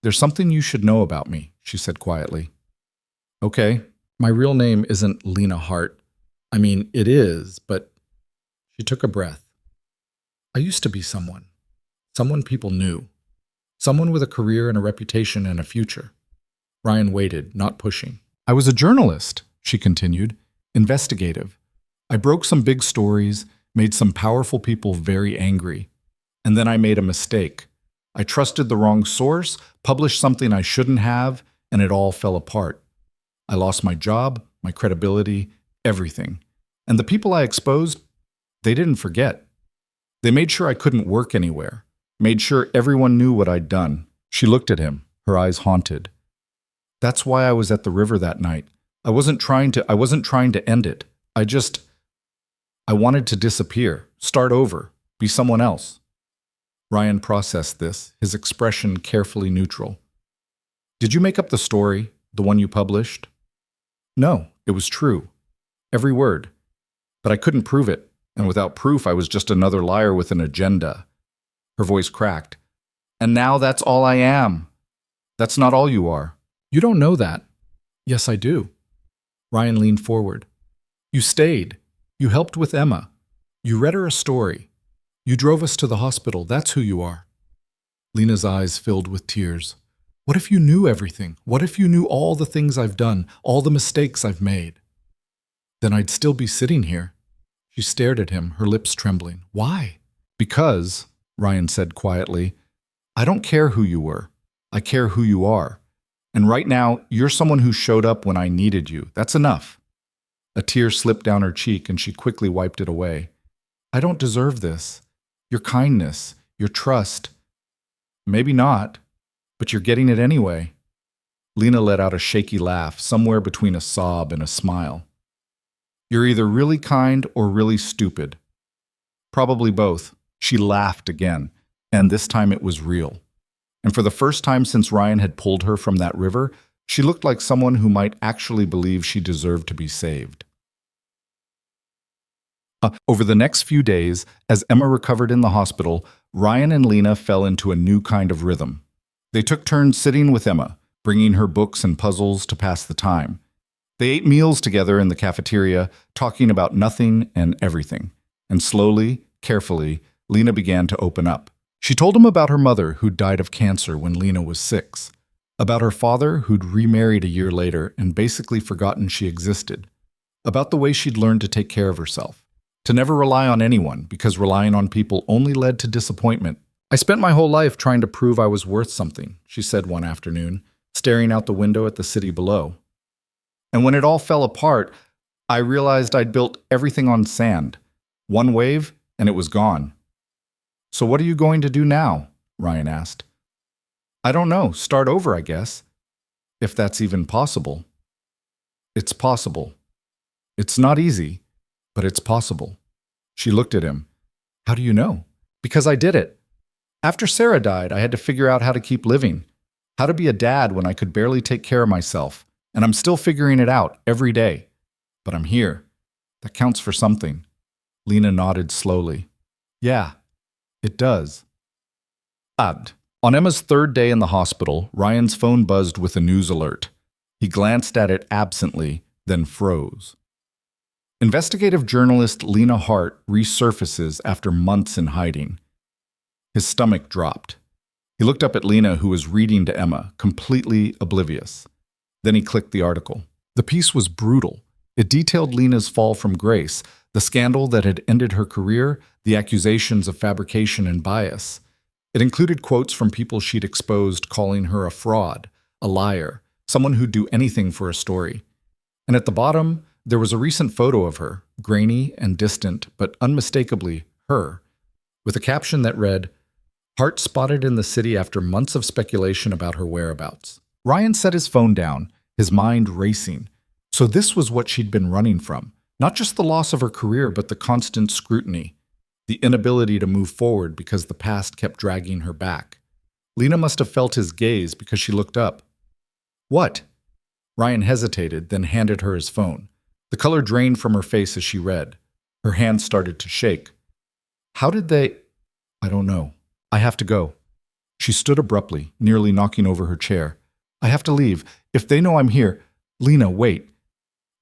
"There's something you should know about me," she said quietly. "Okay, my real name isn't Lena Hart. I mean, it is, but..." She took a breath. "I used to be someone. Someone people knew. Someone with a career and a reputation and a future." Ryan waited, not pushing. "I was a journalist," she continued. investigative. I broke some big stories, made some powerful people very angry. And then I made a mistake. I trusted the wrong source, published something I shouldn't have, and it all fell apart. I lost my job, my credibility, everything. And the people I exposed, they didn't forget. They made sure I couldn't work anywhere, made sure everyone knew what I'd done. She looked at him, her eyes haunted. That's why I was at the river that night. I wasn't trying to end it. I wanted to disappear, start over, be someone else. Ryan processed this, his expression carefully neutral. Did you make up the story, the one you published? No, it was true. Every word. But I couldn't prove it, and without proof I was just another liar with an agenda. Her voice cracked. And now that's all I am. That's not all you are. You don't know that. Yes, I do. Ryan leaned forward. You stayed. You helped with Emma. You read her a story. You drove us to the hospital. That's who you are. Lena's eyes filled with tears. What if you knew everything? What if you knew all the things I've done, all the mistakes I've made? Then I'd still be sitting here. She stared at him, her lips trembling. Why? Because, Ryan said quietly, I don't care who you were. I care who you are. And right now, you're someone who showed up when I needed you. That's enough. A tear slipped down her cheek and she quickly wiped it away. I don't deserve this. Your kindness, your trust. Maybe not, but you're getting it anyway. Lena let out a shaky laugh, somewhere between a sob and a smile. You're either really kind or really stupid. Probably both. She laughed again, and this time it was real. And for the first time since Ryan had pulled her from that river, she looked like someone who might actually believe she deserved to be saved. Over the next few days, as Emma recovered in the hospital, Ryan and Lena fell into a new kind of rhythm. They took turns sitting with Emma, bringing her books and puzzles to pass the time. They ate meals together in the cafeteria, talking about nothing and everything. And slowly, carefully, Lena began to open up. She told him about her mother, who'd died of cancer when Lena was 6, about her father, who'd remarried a year later and basically forgotten she existed, about the way she'd learned to take care of herself, to never rely on anyone because relying on people only led to disappointment. I spent my whole life trying to prove I was worth something, she said one afternoon, staring out the window at the city below. And when it all fell apart, I realized I'd built everything on sand. One wave, and it was gone. So what are you going to do now? Ryan asked. I don't know. Start over, I guess. If that's even possible. It's possible. It's not easy, but it's possible. She looked at him. How do you know? Because I did it. After Sarah died, I had to figure out how to keep living, how to be a dad when I could barely take care of myself. And I'm still figuring it out every day. But I'm here. That counts for something. Lena nodded slowly. Yeah, it does. On Emma's 3rd day in the hospital, Ryan's phone buzzed with a news alert. He glanced at it absently, then froze. Investigative journalist Lena Hart resurfaces after months in hiding. His stomach dropped. He looked up at Lena, who was reading to Emma, completely oblivious. Then he clicked the article. The piece was brutal. It detailed Lena's fall from grace, the scandal that had ended her career, the accusations of fabrication and bias. It included quotes from people she'd exposed calling her a fraud, a liar, someone who'd do anything for a story. And at the bottom, there was a recent photo of her, grainy and distant, but unmistakably her, with a caption that read, Hart spotted in the city after months of speculation about her whereabouts. Ryan set his phone down, his mind racing. So this was what she'd been running from. Not just the loss of her career, but the constant scrutiny. The inability to move forward because the past kept dragging her back. Lena must have felt his gaze because she looked up. What? Ryan hesitated, then handed her his phone. The color drained from her face as she read. Her hands started to shake. How did they... I don't know. I have to go. She stood abruptly, nearly knocking over her chair. I have to leave. If they know I'm here... Lena, wait.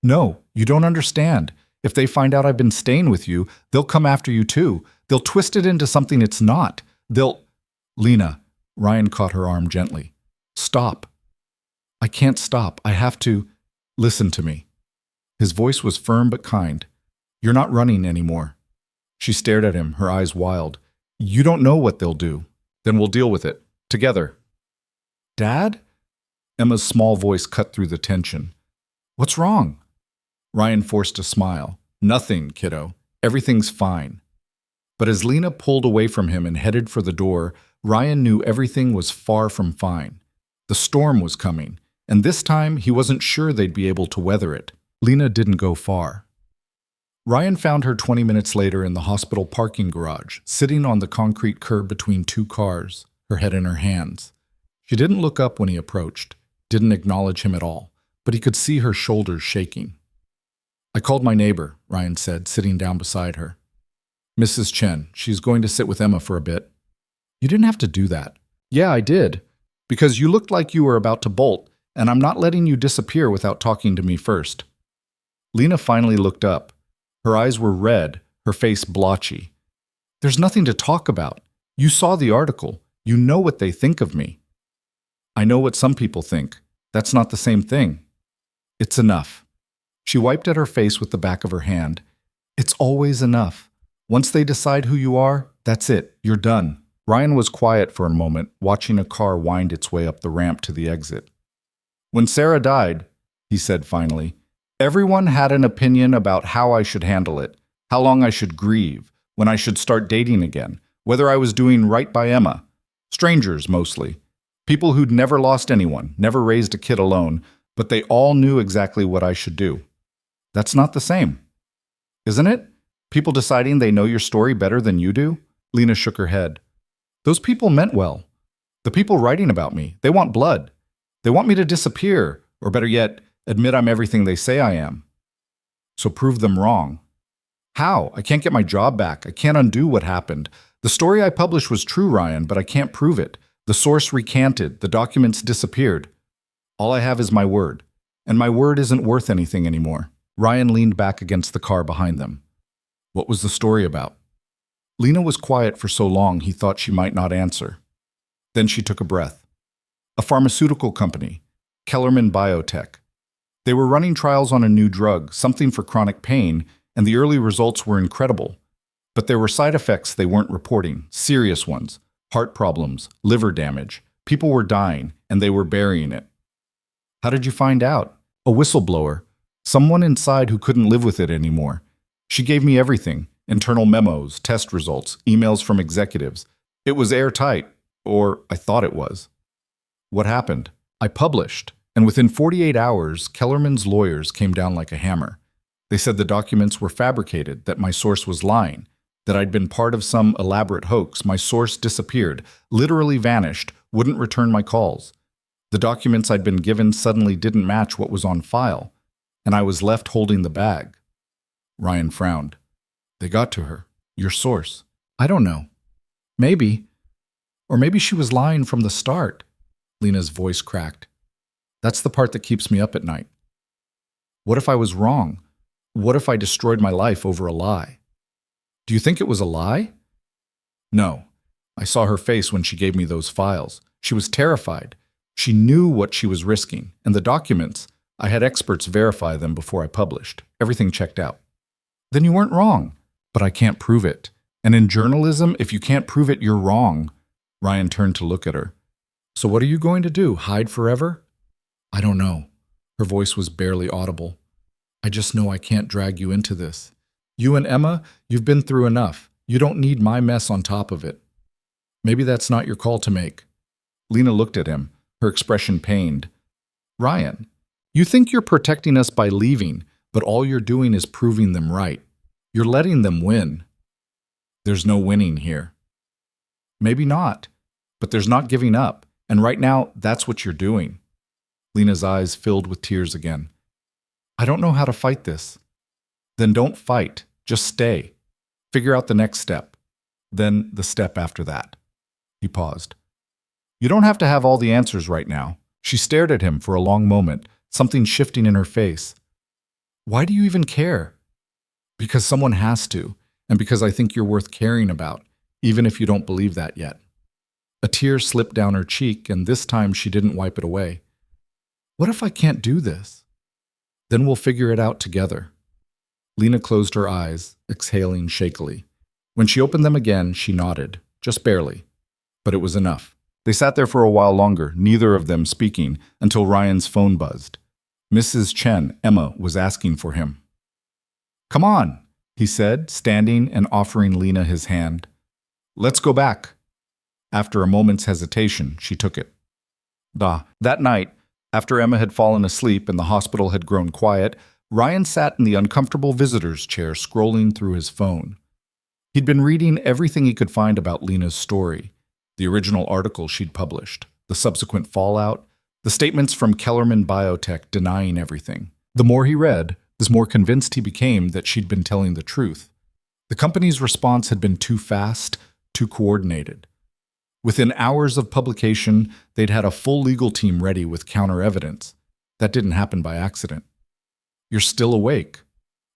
No, you don't understand. If they find out I've been staying with you, they'll come after you too. They'll twist it into something it's not. They'll... Lena, Ryan caught her arm gently. Stop. I can't stop. I have to... Listen to me. His voice was firm but kind. "You're not running anymore." She stared at him, her eyes wild. "You don't know what they'll do. Then we'll deal with it. Together." "Dad?" Emma's small voice cut through the tension. "What's wrong?" Ryan forced a smile. "Nothing, kiddo. Everything's fine." But as Lena pulled away from him and headed for the door, Ryan knew everything was far from fine. The storm was coming, and this time he wasn't sure they'd be able to weather it. Lena didn't go far. Ryan found her 20 minutes later in the hospital parking garage, sitting on the concrete curb between two cars, her head in her hands. She didn't look up when he approached, didn't acknowledge him at all, but he could see her shoulders shaking. "I called my neighbor," Ryan said, sitting down beside her. "Mrs. Chen. She's going to sit with Emma for a bit." "You didn't have to do that." "Yeah, I did. Because you looked like you were about to bolt, and I'm not letting you disappear without talking to me first." Lena finally looked up. Her eyes were red, her face blotchy. "There's nothing to talk about. You saw the article. You know what they think of me." "I know what some people think. That's not the same thing." "It's enough." She wiped at her face with the back of her hand. "It's always enough. Once they decide who you are, that's it. You're done." Ryan was quiet for a moment, watching a car wind its way up the ramp to the exit. "When Sarah died," he said finally, "everyone had an opinion about how I should handle it, how long I should grieve, when I should start dating again, whether I was doing right by Emma. Strangers, mostly. People who'd never lost anyone, never raised a kid alone, but they all knew exactly what I should do. That's not the same. Isn't it? People deciding they know your story better than you do?" Lena shook her head. "Those people meant well. The people writing about me, they want blood. They want me to disappear, or better yet, admit I'm everything they say I am. So prove them wrong. How? I can't get my job back. I can't undo what happened. The story I published was true, Ryan, but I can't prove it. The source recanted. The documents disappeared. All I have is my word. And my word isn't worth anything anymore." Ryan leaned back against the car behind them. "What was the story about?" Lena was quiet for so long he thought she might not answer. Then she took a breath. "A pharmaceutical company, Kellerman Biotech. They were running trials on a new drug, something for chronic pain, and the early results were incredible. But there were side effects they weren't reporting, serious ones, heart problems, liver damage. People were dying, and they were burying it." "How did you find out?" "A whistleblower. Someone inside who couldn't live with it anymore. She gave me everything, internal memos, test results, emails from executives. It was airtight, or I thought it was." "What happened?" "I published, and within 48 hours, Kellerman's lawyers came down like a hammer. They said the documents were fabricated, that my source was lying, that I'd been part of some elaborate hoax. My source disappeared, literally vanished, wouldn't return my calls. The documents I'd been given suddenly didn't match what was on file, and I was left holding the bag." Ryan frowned. "They got to her. Your source." "I don't know. Maybe. Or maybe she was lying from the start." Lena's voice cracked. "That's the part that keeps me up at night. What if I was wrong? What if I destroyed my life over a lie?" "Do you think it was a lie?" "No. I saw her face when she gave me those files. She was terrified. She knew what she was risking. And the documents, I had experts verify them before I published. Everything checked out." "Then you weren't wrong." "But I can't prove it. And in journalism, if you can't prove it, you're wrong." Ryan turned to look at her. "So what are you going to do? Hide forever?" "I don't know." Her voice was barely audible. "I just know I can't drag you into this. You and Emma, you've been through enough. You don't need my mess on top of it." "Maybe that's not your call to make." Lena looked at him, her expression pained. "Ryan, you think you're protecting us by leaving, but all you're doing is proving them right. You're letting them win." "There's no winning here." "Maybe not, but there's not giving up, and right now, that's what you're doing." Lena's eyes filled with tears again. "I don't know how to fight this." "Then don't fight. Just stay. Figure out the next step. Then the step after that." He paused. "You don't have to have all the answers right now." She stared at him for a long moment, something shifting in her face. "Why do you even care?" "Because someone has to, and because I think you're worth caring about, even if you don't believe that yet." A tear slipped down her cheek, and this time she didn't wipe it away. "What if I can't do this?" Then we'll figure it out together. Lena closed her eyes, exhaling shakily. When she opened them again, she nodded, just barely. But it was enough. They sat there for a while longer, neither of them speaking, until Ryan's phone buzzed. Mrs. Chen, Emma, was asking for him. "Come on," he said, standing and offering Lena his hand. "Let's go back." After a moment's hesitation, she took it. That night, after Emma had fallen asleep and the hospital had grown quiet, Ryan sat in the uncomfortable visitor's chair scrolling through his phone. He'd been reading everything he could find about Lena's story, the original article she'd published, the subsequent fallout, the statements from Kellerman Biotech denying everything. The more he read, the more convinced he became that she'd been telling the truth. The company's response had been too fast, too coordinated. Within hours of publication, they'd had a full legal team ready with counter-evidence. That didn't happen by accident. "You're still awake."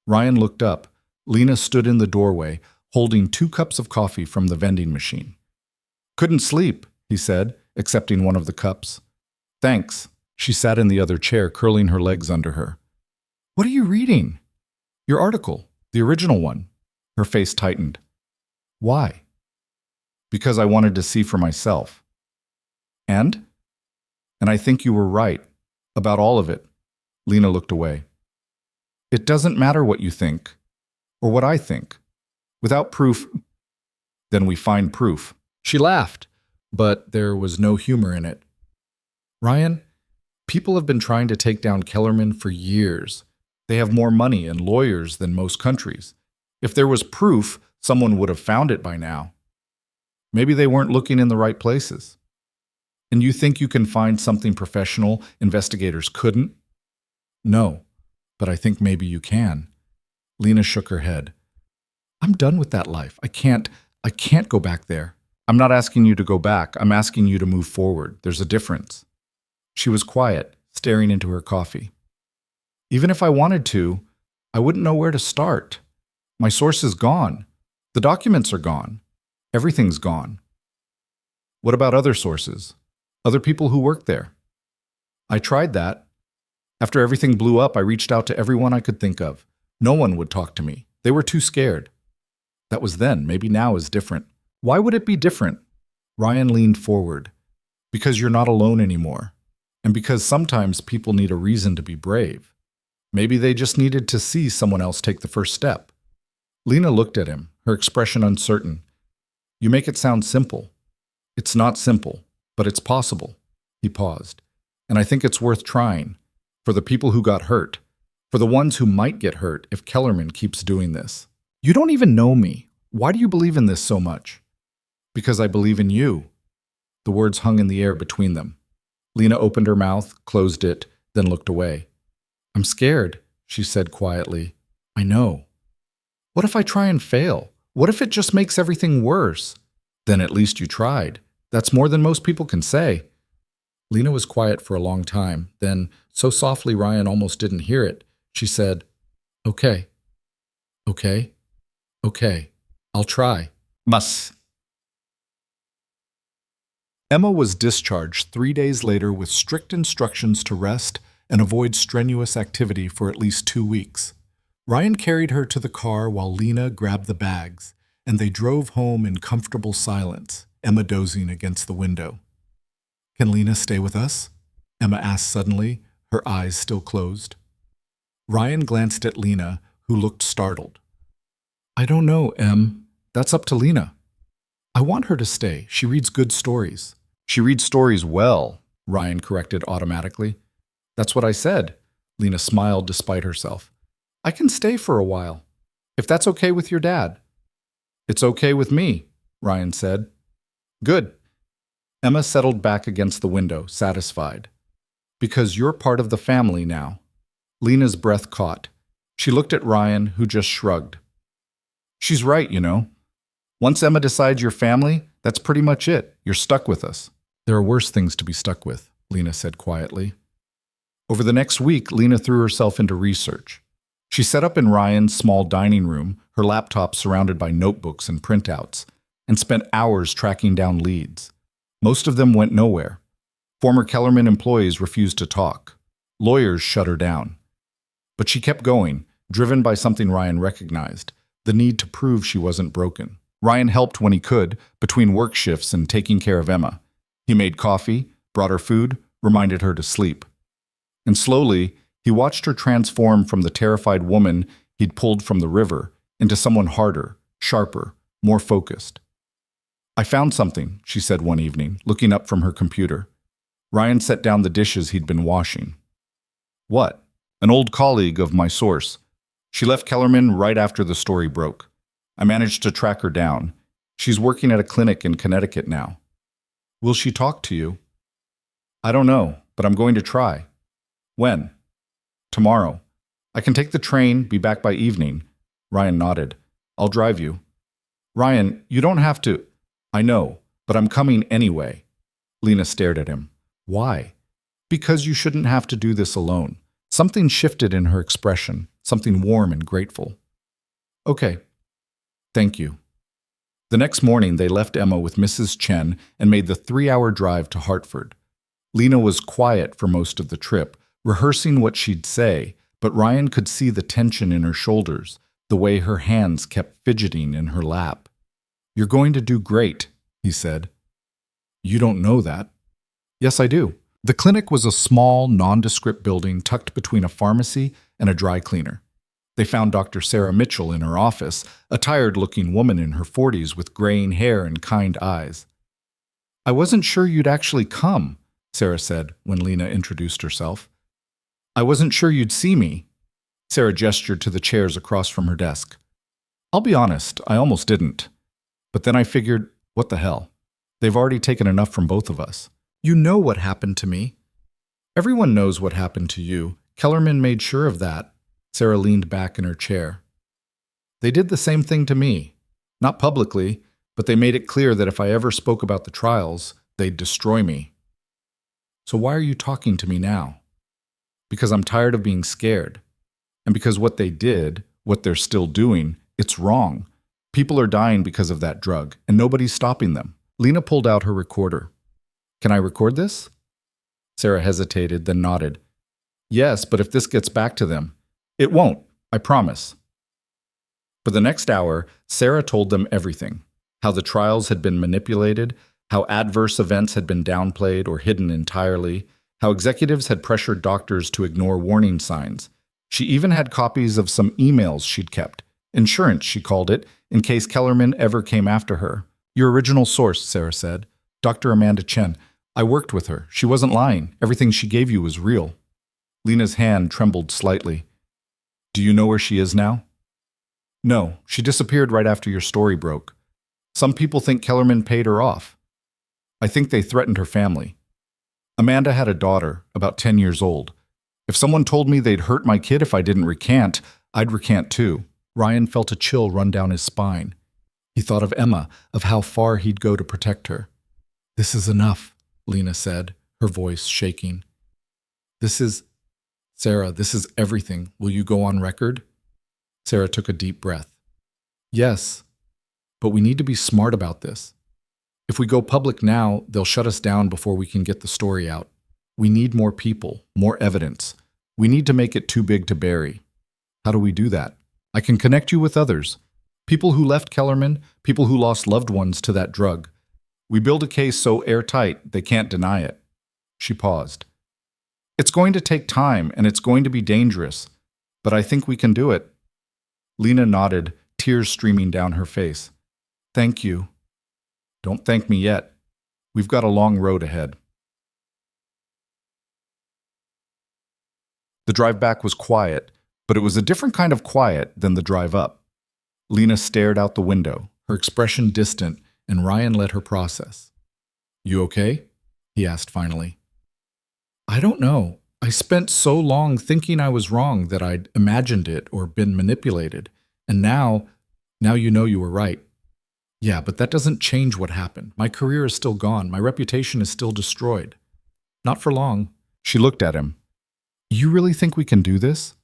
Ryan looked up. Lena stood in the doorway, holding 2 cups of coffee from the vending machine. "Couldn't sleep," he said, accepting one of the cups. "Thanks." She sat in the other chair, curling her legs under her. "What are you reading?" "Your article, the original one." Her face tightened. "Why?" "Because I wanted to see for myself." And I think you were right. About all of it." Lena looked away. "It doesn't matter what you think, or what I think. Without proof, then we find proof." She laughed, but there was no humor in it. "Ryan, people have been trying to take down Kellerman for years. They have more money and lawyers than most countries. If there was proof, someone would have found it by now. Maybe they weren't looking in the right places. And you think you can find something professional investigators couldn't?" "No, but I think maybe you can." Lena shook her head. "I'm done with that life. I can't go back there." "I'm not asking you to go back. I'm asking you to move forward. There's a difference." She was quiet, staring into her coffee. "Even if I wanted to, I wouldn't know where to start. My source is gone. The documents are gone. Everything's gone." "What about other sources? Other people who work there?" "I tried that. After everything blew up, I reached out to everyone I could think of. No one would talk to me. They were too scared." "That was then. Maybe now is different." "Why would it be different?" Ryan leaned forward. "Because you're not alone anymore. And because sometimes people need a reason to be brave. Maybe they just needed to see someone else take the first step." Lena looked at him, her expression uncertain. "You make it sound simple." "It's not simple, but it's possible." He paused. "And I think it's worth trying. For the people who got hurt. For the ones who might get hurt if Kellerman keeps doing this." "You don't even know me. Why do you believe in this so much?" "Because I believe in you." The words hung in the air between them. Lena opened her mouth, closed it, then looked away. "I'm scared," she said quietly. "I know." "What if I try and fail? What if it just makes everything worse?" "Then at least you tried. That's more than most people can say." Lena was quiet for a long time. Then, so softly Ryan almost didn't hear it, she said, "Okay. Okay. Okay. I'll try." Mas. Emma was discharged 3 days later with strict instructions to rest and avoid strenuous activity for at least 2 weeks. Ryan carried her to the car while Lena grabbed the bags, and they drove home in comfortable silence, Emma dozing against the window. "Can Lena stay with us?" Emma asked suddenly, her eyes still closed. Ryan glanced at Lena, who looked startled. "I don't know, Em. That's up to Lena. I want her to stay. She reads good stories." "She reads stories well," Ryan corrected automatically. "That's what I said." Lena smiled despite herself. "I can stay for a while, if that's okay with your dad." "It's okay with me," Ryan said. "Good." Emma settled back against the window, satisfied. "Because you're part of the family now." Lena's breath caught. She looked at Ryan, who just shrugged. "She's right, you know. Once Emma decides you're family, that's pretty much it. You're stuck with us." "There are worse things to be stuck with," Lena said quietly. Over the next week, Lena threw herself into research. She set up in Ryan's small dining room, her laptop surrounded by notebooks and printouts, and spent hours tracking down leads. Most of them went nowhere. Former Kellerman employees refused to talk. Lawyers shut her down. But she kept going, driven by something Ryan recognized, the need to prove she wasn't broken. Ryan helped when he could, between work shifts and taking care of Emma. He made coffee, brought her food, reminded her to sleep. And slowly, he watched her transform from the terrified woman he'd pulled from the river into someone harder, sharper, more focused. "I found something," she said one evening, looking up from her computer. Ryan set down the dishes he'd been washing. "What?" "An old colleague of my source. She left Kellerman right after the story broke. I managed to track her down. She's working at a clinic in Connecticut now." "Will she talk to you?" "I don't know, but I'm going to try." "When?" "Tomorrow. I can take the train, be back by evening." Ryan nodded. "I'll drive you." "Ryan, you don't have to." "I know, but I'm coming anyway." Lena stared at him. "Why?" "Because you shouldn't have to do this alone." Something shifted in her expression, something warm and grateful. "Okay. Thank you." The next morning, they left Emma with Mrs. Chen and made the 3-hour drive to Hartford. Lena was quiet for most of the trip, rehearsing what she'd say, but Ryan could see the tension in her shoulders, the way her hands kept fidgeting in her lap. "You're going to do great," he said. "You don't know that." "Yes, I do." The clinic was a small, nondescript building tucked between a pharmacy and a dry cleaner. They found Dr. Sarah Mitchell in her office, a tired-looking woman in her 40s with graying hair and kind eyes. "I wasn't sure you'd actually come," Sarah said when Lena introduced herself. "I wasn't sure you'd see me." Sarah gestured to the chairs across from her desk. "I'll be honest, I almost didn't. But then I figured, what the hell? They've already taken enough from both of us. You know what happened to me." "Everyone knows what happened to you. Kellerman made sure of that." Sarah leaned back in her chair. "They did the same thing to me. Not publicly, but they made it clear that if I ever spoke about the trials, they'd destroy me." "So why are you talking to me now?" "Because I'm tired of being scared. And because what they did, what they're still doing, it's wrong. People are dying because of that drug, and nobody's stopping them." Lena pulled out her recorder. "Can I record this?" Sarah hesitated, then nodded. "Yes, but if this gets back to them." "It won't, I promise." For the next hour, Sarah told them everything. How the trials had been manipulated, how adverse events had been downplayed or hidden entirely, how executives had pressured doctors to ignore warning signs. She even had copies of some emails she'd kept. Insurance, she called it, in case Kellerman ever came after her. "Your original source," Sarah said. "Dr. Amanda Chen. I worked with her. She wasn't lying. Everything she gave you was real." Lena's hand trembled slightly. "Do you know where she is now?" "No, she disappeared right after your story broke. Some people think Kellerman paid her off. I think they threatened her family. Amanda had a daughter, about 10 years old. If someone told me they'd hurt my kid if I didn't recant, I'd recant too." Ryan felt a chill run down his spine. He thought of Emma, of how far he'd go to protect her. "This is enough," Lena said, her voice shaking. Sarah, this is everything. Will you go on record?" Sarah took a deep breath. "Yes, but we need to be smart about this. If we go public now, they'll shut us down before we can get the story out. We need more people, more evidence. We need to make it too big to bury." "How do we do that?" "I can connect you with others. People who left Kellerman, people who lost loved ones to that drug. We build a case so airtight they can't deny it." She paused. "It's going to take time, and it's going to be dangerous, but I think we can do it." Lena nodded, tears streaming down her face. "Thank you." "Don't thank me yet. We've got a long road ahead." The drive back was quiet, but it was a different kind of quiet than the drive up. Lena stared out the window, her expression distant, and Ryan let her process. "You okay?" he asked finally. "I don't know. I spent so long thinking I was wrong that I'd imagined it or been manipulated. And now you know you were right." "Yeah, but that doesn't change what happened. My career is still gone. My reputation is still destroyed." "Not for long." She looked at him. "You really think we can do this?"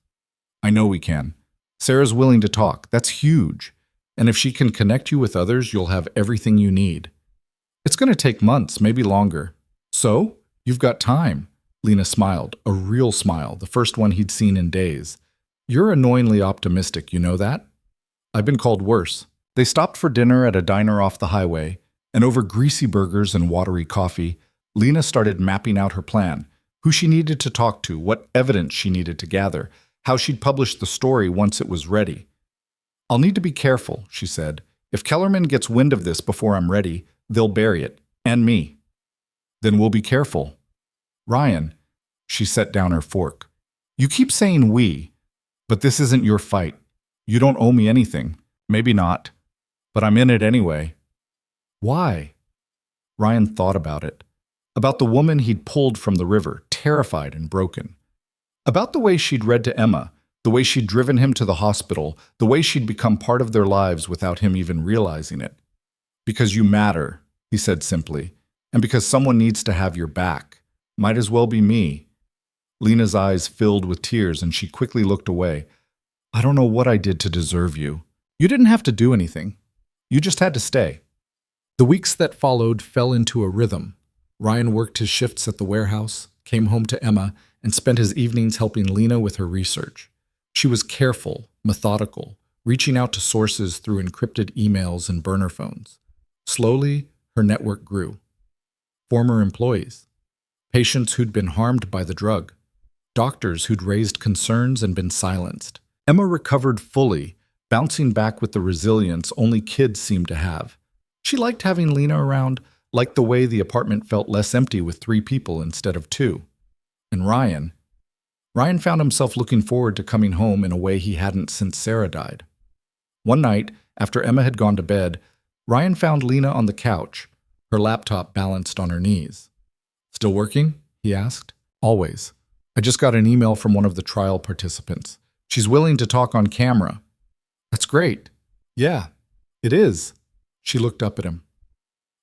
"I know we can. Sarah's willing to talk. That's huge. And if she can connect you with others, you'll have everything you need. It's going to take months, maybe longer." "So? You've got time." Lena smiled, a real smile, the first one he'd seen in days. You're annoyingly optimistic, you know that? I've been called worse. They stopped for dinner at a diner off the highway, and over greasy burgers and watery coffee, Lena started mapping out her plan, who she needed to talk to, what evidence she needed to gather, how she'd publish the story once it was ready. I'll need to be careful, she said. If Kellerman gets wind of this before I'm ready, they'll bury it, and me. Then we'll be careful. Ryan, she set down her fork. You keep saying we, but this isn't your fight. You don't owe me anything. Maybe not. But I'm in it anyway. Why? Ryan thought about it. About the woman he'd pulled from the river, terrified and broken. About the way she'd read to Emma, the way she'd driven him to the hospital, the way she'd become part of their lives without him even realizing it. Because you matter, he said simply, and because someone needs to have your back. Might as well be me. Lena's eyes filled with tears and she quickly looked away. I don't know what I did to deserve you. You didn't have to do anything. You just had to stay. The weeks that followed fell into a rhythm. Ryan worked his shifts at the warehouse, came home to Emma, and spent his evenings helping Lena with her research. She was careful, methodical, reaching out to sources through encrypted emails and burner phones. Slowly, her network grew. Former employees, patients who'd been harmed by the drug, doctors who'd raised concerns and been silenced. Emma recovered fully, bouncing back with the resilience only kids seemed to have. She liked having Lena around, liked the way the apartment felt less empty with 3 people instead of 2. And Ryan found himself looking forward to coming home in a way he hadn't since Sarah died. One night, after Emma had gone to bed, Ryan found Lena on the couch, her laptop balanced on her knees. Still working? He asked. Always. I just got an email from one of the trial participants. She's willing to talk on camera. That's great. Yeah, it is. She looked up at him.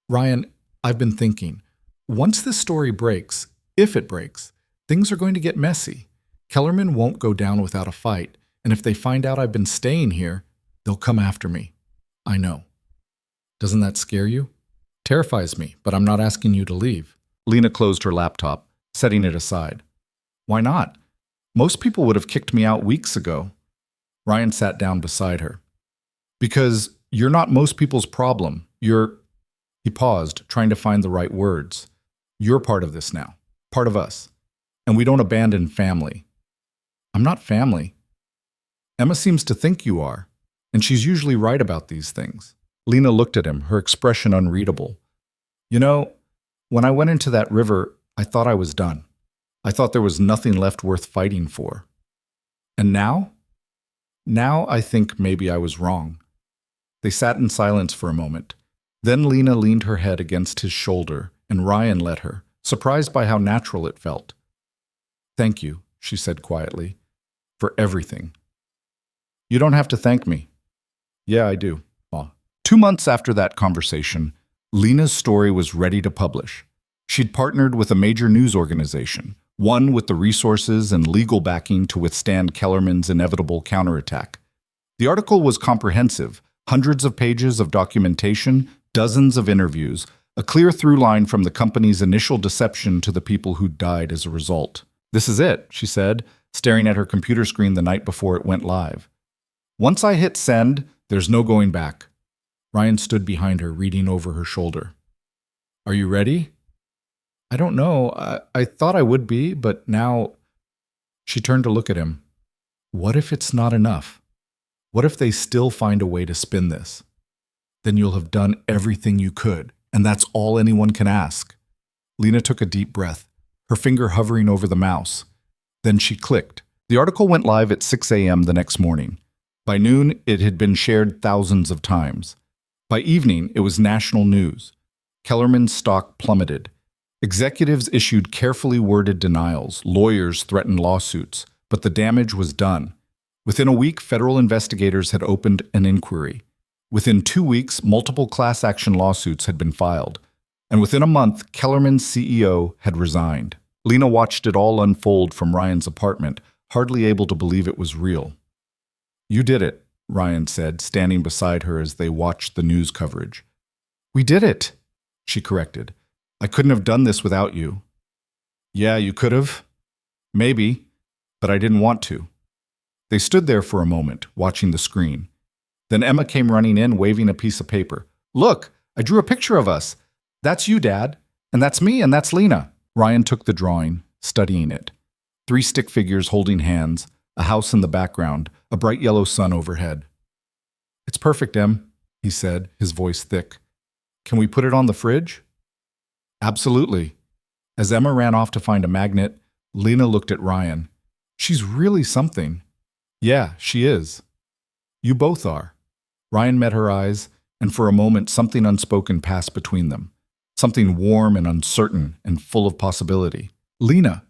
Ryan, I've been thinking. Once this story breaks, if it breaks, things are going to get messy. Kellerman won't go down without a fight, and if they find out I've been staying here, they'll come after me. I know. Doesn't that scare you? Terrifies me, but I'm not asking you to leave. Lena closed her laptop, setting it aside. Why not? Most people would have kicked me out weeks ago. Ryan sat down beside her. Because you're not most people's problem. He paused, trying to find the right words. You're part of this now. Part of us. And we don't abandon family. I'm not family. Emma seems to think you are, and she's usually right about these things. Lena looked at him, her expression unreadable. You know, when I went into that river, I thought I was done. I thought there was nothing left worth fighting for. And now? Now I think maybe I was wrong. They sat in silence for a moment. Then Lena leaned her head against his shoulder, and Ryan let her, surprised by how natural it felt. Thank you, she said quietly, for everything. You don't have to thank me. Yeah, I do. 2 months after that conversation, Lena's story was ready to publish. She'd partnered with a major news organization, one with the resources and legal backing to withstand Kellerman's inevitable counterattack. The article was comprehensive, hundreds of pages of documentation, dozens of interviews, a clear through line from the company's initial deception to the people who died as a result. This is it, she said, staring at her computer screen the night before it went live. Once I hit send, there's no going back. Ryan stood behind her, reading over her shoulder. Are you ready? I don't know. I thought I would be, but now... She turned to look at him. What if it's not enough? What if they still find a way to spin this? Then you'll have done everything you could, and that's all anyone can ask. Lena took a deep breath, her finger hovering over the mouse. Then she clicked. The article went live at 6 a.m. the next morning. By noon, it had been shared thousands of times. By evening, it was national news. Kellerman's stock plummeted. Executives issued carefully worded denials, lawyers threatened lawsuits, but the damage was done. Within a week, federal investigators had opened an inquiry. Within 2 weeks, multiple class action lawsuits had been filed. And within a month, Kellerman's CEO had resigned. Lena watched it all unfold from Ryan's apartment, hardly able to believe it was real. You did it, Ryan said, standing beside her as they watched the news coverage. We did it, she corrected. I couldn't have done this without you. Yeah, you could have. Maybe, but I didn't want to. They stood there for a moment, watching the screen. Then Emma came running in, waving a piece of paper. "Look, I drew a picture of us. That's you, Dad. And that's me, and that's Lena." Ryan took the drawing, studying it. 3 stick figures holding hands, a house in the background, a bright yellow sun overhead. "It's perfect, Em," he said, his voice thick. "Can we put it on the fridge?" "Absolutely." As Emma ran off to find a magnet, Lena looked at Ryan. "She's really something." "Yeah, she is. You both are." Ryan met her eyes, and for a moment something unspoken passed between them. Something warm and uncertain and full of possibility. "Lena,"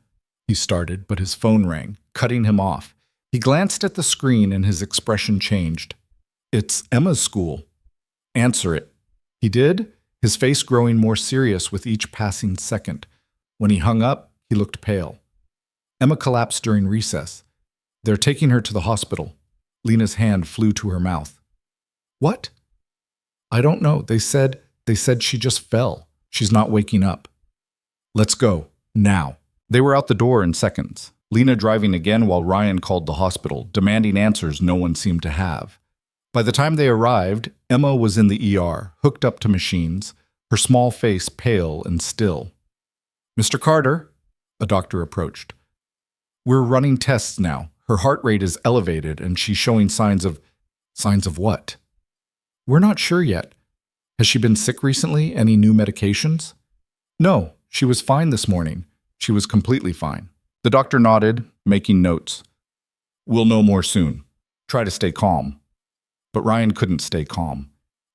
he started, but his phone rang, cutting him off. He glanced at the screen and his expression changed. "It's Emma's school." "Answer it." He did, his face growing more serious with each passing second. When he hung up, he looked pale. Emma collapsed during recess. "They're taking her to the hospital." Lena's hand flew to her mouth. "What?" "I don't know. They said she just fell. She's not waking up." "Let's go. Now." They were out the door in seconds, Lena driving again while Ryan called the hospital, demanding answers no one seemed to have. By the time they arrived, Emma was in the ER, hooked up to machines, her small face pale and still. "Mr. Carter," a doctor approached. "We're running tests now. Her heart rate is elevated and she's showing signs of..." "Signs of what?" "We're not sure yet. Has she been sick recently? Any new medications?" "No, she was fine this morning. She was completely fine." The doctor nodded, making notes. "We'll know more soon. Try to stay calm." But Ryan couldn't stay calm.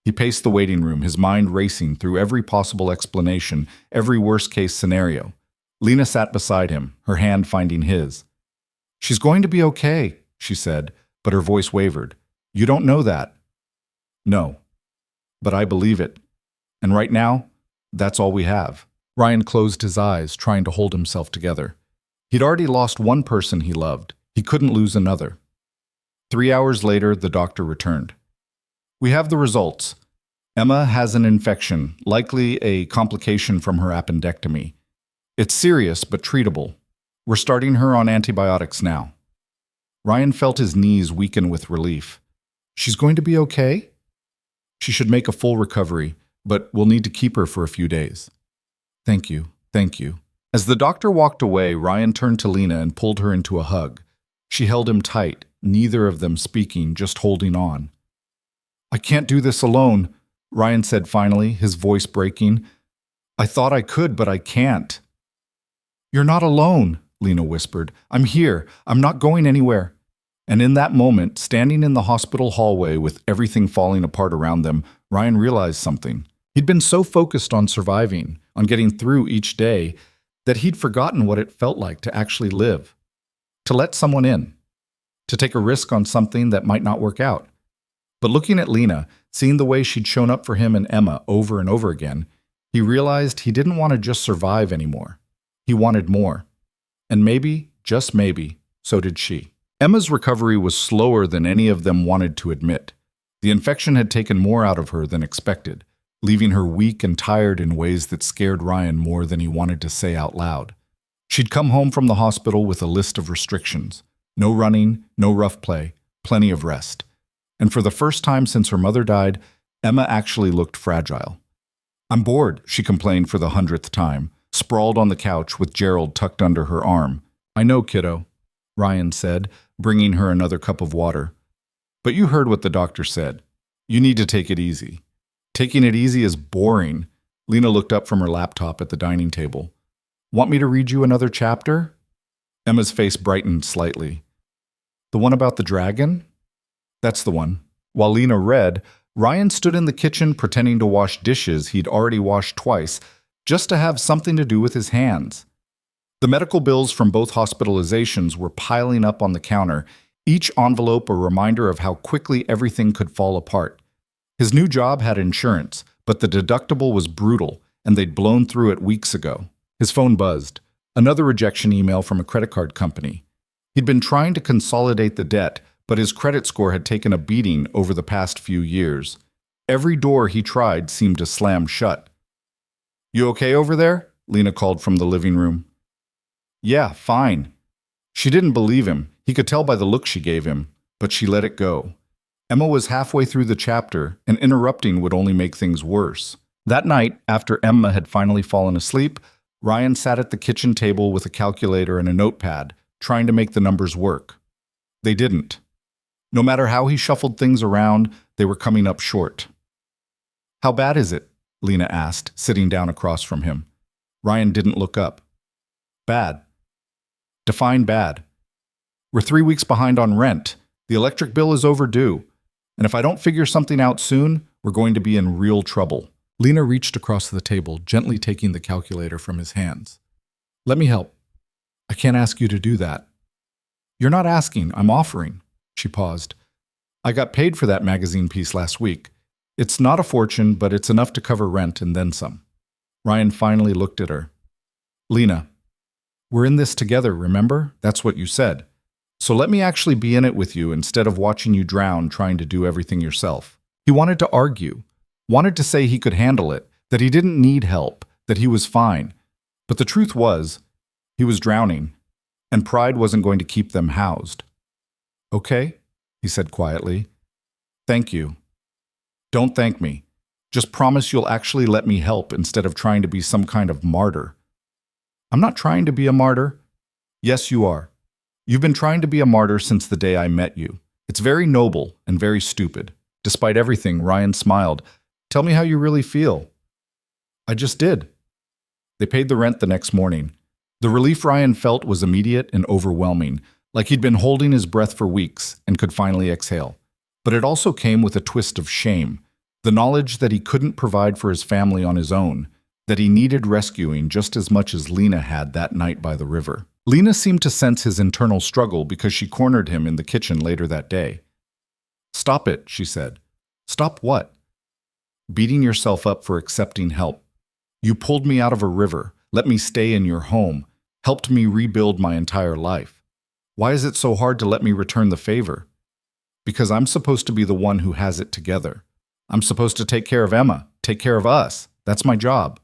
He paced the waiting room, his mind racing through every possible explanation, every worst-case scenario. Lena sat beside him, her hand finding his. "She's going to be okay," she said, but her voice wavered. "You don't know that." "No. But I believe it. And right now, that's all we have." Ryan closed his eyes, trying to hold himself together. He'd already lost one person he loved. He couldn't lose another. 3 hours later, the doctor returned. "We have the results. Emma has an infection, likely a complication from her appendectomy. It's serious, but treatable. We're starting her on antibiotics now." Ryan felt his knees weaken with relief. "She's going to be okay?" "She should make a full recovery, but we'll need to keep her for a few days." "Thank you, thank you." As the doctor walked away, Ryan turned to Lena and pulled her into a hug. She held him tight, neither of them speaking, just holding on. "I can't do this alone," Ryan said finally, his voice breaking. "I thought I could, but I can't." "You're not alone," Lena whispered. "I'm here. I'm not going anywhere." And in that moment, standing in the hospital hallway with everything falling apart around them, Ryan realized something. He'd been so focused on surviving, on getting through each day, that he'd forgotten what it felt like to actually live. To let someone in. To take a risk on something that might not work out. But looking at Lena, seeing the way she'd shown up for him and Emma over and over again, he realized he didn't want to just survive anymore. He wanted more. And maybe, just maybe, so did she. Emma's recovery was slower than any of them wanted to admit. The infection had taken more out of her than expected, leaving her weak and tired in ways that scared Ryan more than he wanted to say out loud. She'd come home from the hospital with a list of restrictions. No running, no rough play, plenty of rest. And for the first time since her mother died, Emma actually looked fragile. "I'm bored," she complained for the 100th time, sprawled on the couch with Gerald tucked under her arm. "I know, kiddo," Ryan said, bringing her another cup of water. "But you heard what the doctor said. You need to take it easy." "Taking it easy is boring." Lena looked up from her laptop at the dining table. "Want me to read you another chapter?" Emma's face brightened slightly. "The one about the dragon?" "That's the one." While Lena read, Ryan stood in the kitchen pretending to wash dishes he'd already washed twice, just to have something to do with his hands. The medical bills from both hospitalizations were piling up on the counter, each envelope a reminder of how quickly everything could fall apart. His new job had insurance, but the deductible was brutal, and they'd blown through it weeks ago. His phone buzzed. Another rejection email from a credit card company. He'd been trying to consolidate the debt, but his credit score had taken a beating over the past few years. Every door he tried seemed to slam shut. "You okay over there?" Lena called from the living room. "Yeah, fine." She didn't believe him. He could tell by the look she gave him, but she let it go. Emma was halfway through the chapter, and interrupting would only make things worse. That night, after Emma had finally fallen asleep, Ryan sat at the kitchen table with a calculator and a notepad, trying to make the numbers work. They didn't. No matter how he shuffled things around, they were coming up short. "How bad is it?" Lena asked, sitting down across from him. Ryan didn't look up. "Bad." "Define bad." "We're 3 weeks behind on rent. The electric bill is overdue. And if I don't figure something out soon, we're going to be in real trouble." Lena reached across the table, gently taking the calculator from his hands. "Let me help." "I can't ask you to do that." "You're not asking, I'm offering." She paused. "I got paid for that magazine piece last week. It's not a fortune, but it's enough to cover rent and then some." Ryan finally looked at her. "Lena, we're in this together, remember? That's what you said. So let me actually be in it with you instead of watching you drown trying to do everything yourself." He wanted to argue, wanted to say he could handle it, that he didn't need help, that he was fine. But the truth was, he was drowning, and pride wasn't going to keep them housed. "Okay," he said quietly. "Thank you. Don't thank me. Just promise you'll actually let me help instead of trying to be some kind of martyr." "I'm not trying to be a martyr." "Yes, you are. You've been trying to be a martyr since the day I met you. It's very noble and very stupid." Despite everything, Ryan smiled. "Tell me how you really feel." "I just did." They paid the rent the next morning. The relief Ryan felt was immediate and overwhelming, like he'd been holding his breath for weeks and could finally exhale. But it also came with a twist of shame, the knowledge that he couldn't provide for his family on his own, that he needed rescuing just as much as Lena had that night by the river. Lena seemed to sense his internal struggle because she cornered him in the kitchen later that day. "Stop it," she said. "Stop what?" "Beating yourself up for accepting help. You pulled me out of a river, let me stay in your home, helped me rebuild my entire life. Why is it so hard to let me return the favor?" "Because I'm supposed to be the one who has it together. I'm supposed to take care of Emma, take care of us. That's my job."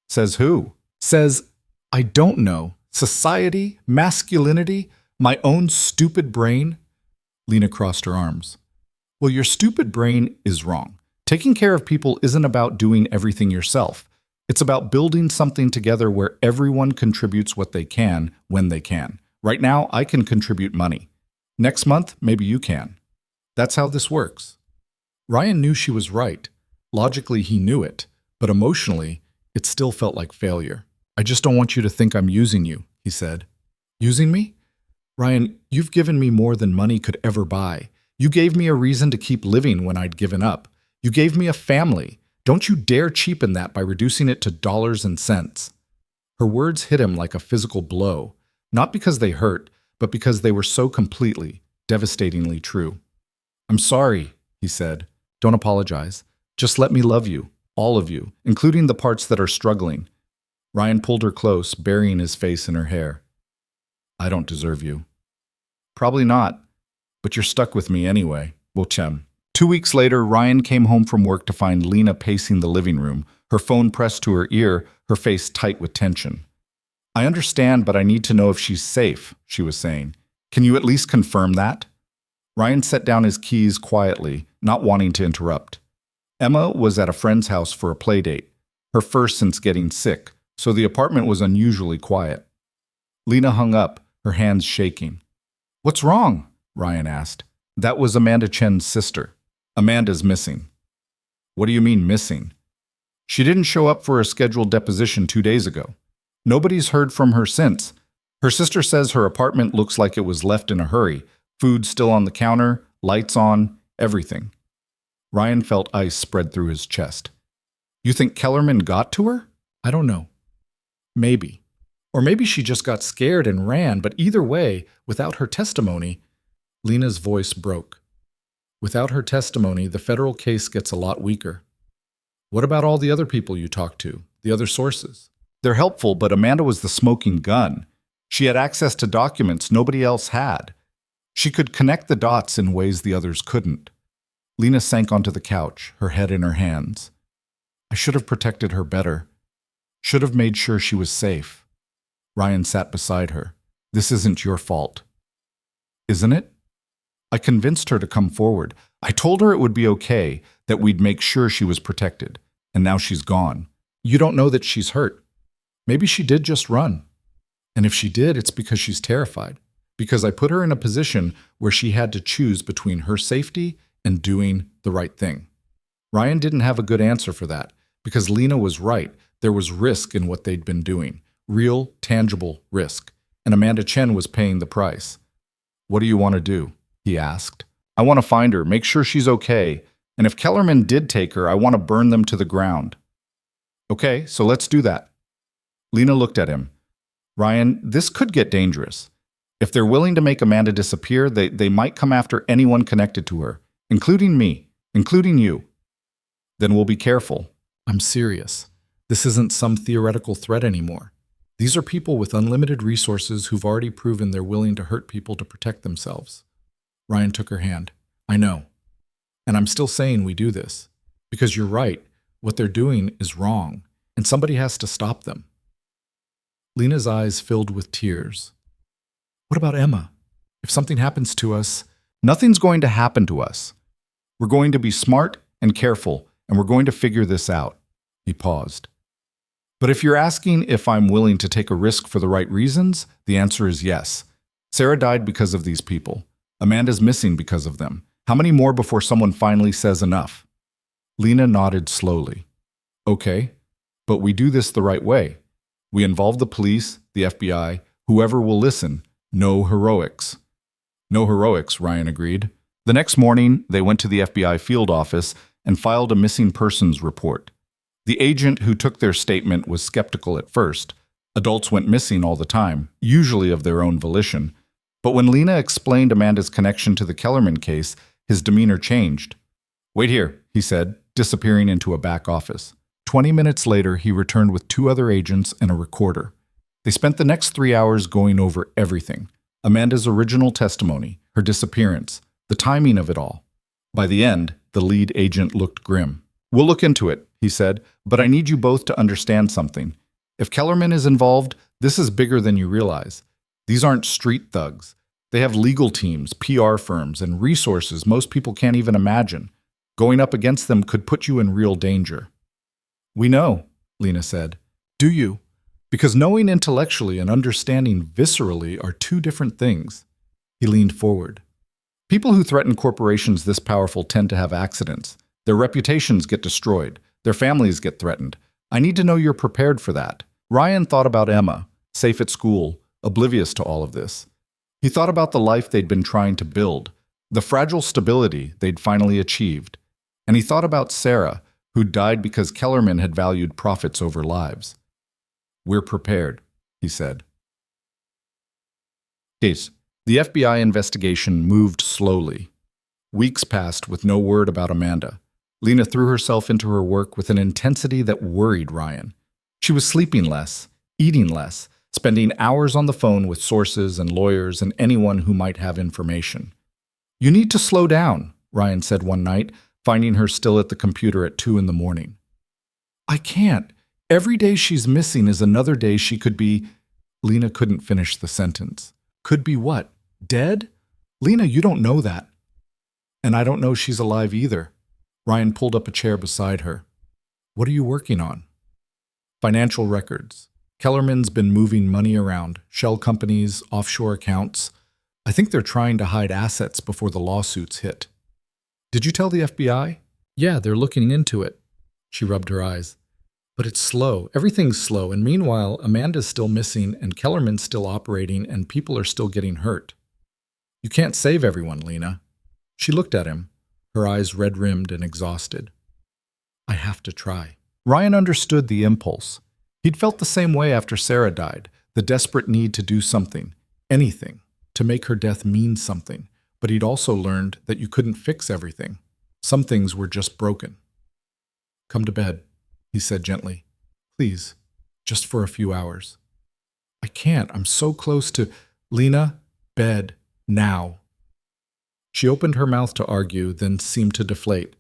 "Says who?" "Says, I don't know. Society, masculinity, my own stupid brain." Lena crossed her arms. "Well, your stupid brain is wrong. Taking care of people isn't about doing everything yourself. It's about building something together where everyone contributes what they can when they can. Right now, I can contribute money. Next month, maybe you can. That's how this works." Ryan knew she was right. Logically, he knew it. But emotionally, it still felt like failure. "I just don't want you to think I'm using you," he said. "Using me? Ryan, you've given me more than money could ever buy. You gave me a reason to keep living when I'd given up. You gave me a family. Don't you dare cheapen that by reducing it to dollars and cents." Her words hit him like a physical blow, not because they hurt, but because they were so completely, devastatingly true. "I'm sorry," he said. "Don't apologize. Just let me love you, all of you, including the parts that are struggling." Ryan pulled her close, burying his face in her hair. "I don't deserve you." "Probably not, but you're stuck with me anyway. Bochem." 2 weeks later, Ryan came home from work to find Lena pacing the living room, her phone pressed to her ear, her face tight with tension. "I understand, but I need to know if she's safe," she was saying. "Can you at least confirm that?" Ryan set down his keys quietly, not wanting to interrupt. Emma was at a friend's house for a play date, her first since getting sick, so the apartment was unusually quiet. Lena hung up, her hands shaking. "What's wrong?" Ryan asked. That was Amanda Chen's sister. "Amanda's missing." "What do you mean missing?" "She didn't show up for a scheduled deposition 2 days ago. Nobody's heard from her since. Her sister says her apartment looks like it was left in a hurry. Food still on the counter, lights on, everything." Ryan felt ice spread through his chest. "You think Kellerman got to her?" "I don't know. Maybe. Or maybe she just got scared and ran, but either way, without her testimony..." Lena's voice broke. "Without her testimony, the federal case gets a lot weaker." "What about all the other people you talked to, the other sources?" "They're helpful, but Amanda was the smoking gun. She had access to documents nobody else had. She could connect the dots in ways the others couldn't." Lena sank onto the couch, her head in her hands. "I should have protected her better. Should have made sure she was safe." Ryan sat beside her. This isn't your fault. Isn't it? I convinced her to come forward. I told her it would be okay, that we'd make sure she was protected. And now she's gone. You don't know that she's hurt. Maybe she did just run. And if she did, it's because she's terrified. Because I put her in a position where she had to choose between her safety and doing the right thing. Ryan didn't have a good answer for that, because Lena was right. There was risk in what they'd been doing. Real, tangible risk. And Amanda Chen was paying the price. What do you want to do? He asked. I want to find her, make sure she's okay. And if Kellerman did take her, I want to burn them to the ground. Okay, so let's do that. Lena looked at him. Ryan, this could get dangerous. If they're willing to make Amanda disappear, they might come after anyone connected to her, including me, including you. Then we'll be careful. I'm serious. This isn't some theoretical threat anymore. These are people with unlimited resources who've already proven they're willing to hurt people to protect themselves. Ryan took her hand. I know. And I'm still saying we do this. Because you're right, what they're doing is wrong, and somebody has to stop them. Lena's eyes filled with tears. What about Emma? If something happens to us, nothing's going to happen to us. We're going to be smart and careful, and we're going to figure this out. He paused. But if you're asking if I'm willing to take a risk for the right reasons, the answer is yes. Sarah died because of these people. Amanda's missing because of them. How many more before someone finally says enough? Lena nodded slowly. Okay, but we do this the right way. We involve the police, the FBI, whoever will listen. No heroics. No heroics, Ryan agreed. The next morning, they went to the FBI field office and filed a missing persons report. The agent who took their statement was skeptical at first. Adults went missing all the time, usually of their own volition. But when Lena explained Amanda's connection to the Kellerman case, his demeanor changed. Wait here, he said, disappearing into a back office. 20 minutes later, he returned with 2 other agents and a recorder. They spent the next 3 hours going over everything. Amanda's original testimony, her disappearance, the timing of it all. By the end, the lead agent looked grim. We'll look into it, he said, but I need you both to understand something. If Kellerman is involved, this is bigger than you realize. These aren't street thugs. They have legal teams, PR firms, and resources most people can't even imagine. Going up against them could put you in real danger. We know, Lena said. Do you? Because knowing intellectually and understanding viscerally are 2 different things. He leaned forward. People who threaten corporations this powerful tend to have accidents. Their reputations get destroyed. Their families get threatened. I need to know you're prepared for that. Ryan thought about Emma, safe at school, oblivious to all of this. He thought about the life they'd been trying to build, the fragile stability they'd finally achieved. And he thought about Sarah, who died because Kellerman had valued profits over lives. We're prepared, he said. Case. The FBI investigation moved slowly. Weeks passed with no word about Amanda. Lena threw herself into her work with an intensity that worried Ryan. She was sleeping less, eating less, spending hours on the phone with sources and lawyers and anyone who might have information. You need to slow down, Ryan said one night, finding her still at the computer at 2 a.m. I can't. Every day she's missing is another day she could be… Lena couldn't finish the sentence. Could be what? Dead? Lena, you don't know that. And I don't know she's alive either. Ryan pulled up a chair beside her. What are you working on? Financial records. Kellerman's been moving money around, shell companies, offshore accounts. I think they're trying to hide assets before the lawsuits hit. Did you tell the FBI? Yeah, they're looking into it. She rubbed her eyes. But it's slow. Everything's slow. And meanwhile, Amanda's still missing and Kellerman's still operating and people are still getting hurt. You can't save everyone, Lena. She looked at him, her eyes red-rimmed and exhausted. I have to try. Ryan understood the impulse. He'd felt the same way after Sarah died, the desperate need to do something, anything, to make her death mean something. But he'd also learned that you couldn't fix everything. Some things were just broken. Come to bed, he said gently. Please, just for a few hours. I can't. I'm so close to… Lena, bed, now. She opened her mouth to argue, then seemed to deflate.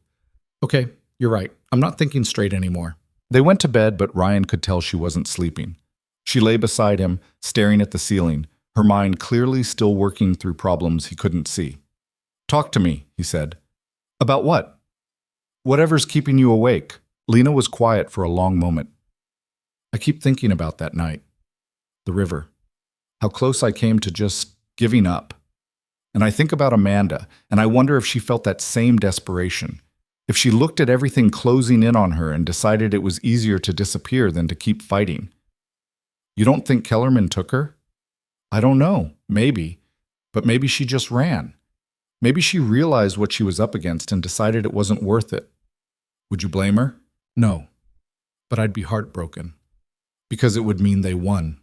Okay, you're right. I'm not thinking straight anymore. They went to bed, but Ryan could tell she wasn't sleeping. She lay beside him, staring at the ceiling, her mind clearly still working through problems he couldn't see. "Talk to me," he said. "About what?" "Whatever's keeping you awake." Lena was quiet for a long moment. "I keep thinking about that night. The river. How close I came to just giving up. And I think about Amanda, and I wonder if she felt that same desperation. If she looked at everything closing in on her and decided it was easier to disappear than to keep fighting. You don't think Kellerman took her? I don't know. Maybe. But maybe she just ran. Maybe she realized what she was up against and decided it wasn't worth it. Would you blame her? No. But I'd be heartbroken. Because it would mean they won.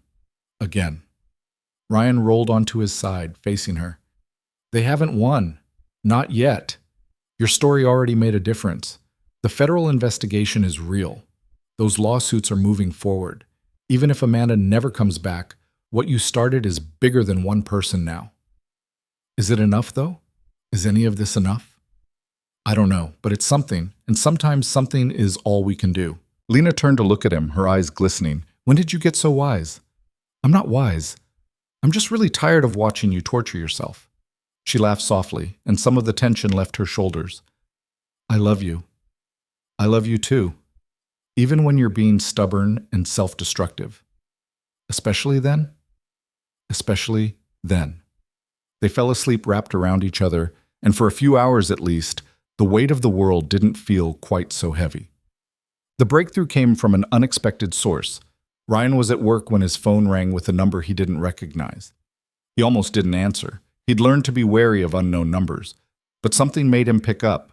Again." Ryan rolled onto his side, facing her. "They haven't won. Not yet. Your story already made a difference. The federal investigation is real. Those lawsuits are moving forward. Even if Amanda never comes back, what you started is bigger than one person now." "Is it enough, though? Is any of this enough?" "I don't know, but it's something, and sometimes something is all we can do." Lena turned to look at him, her eyes glistening. "When did you get so wise?" "I'm not wise. I'm just really tired of watching you torture yourself." She laughed softly, and some of the tension left her shoulders. "I love you. I love you too. Even when you're being stubborn and self-destructive. Especially then? Especially then." They fell asleep wrapped around each other, and for a few hours at least, the weight of the world didn't feel quite so heavy. The breakthrough came from an unexpected source. Ryan was at work when his phone rang with a number he didn't recognize. He almost didn't answer. He'd learned to be wary of unknown numbers, but something made him pick up.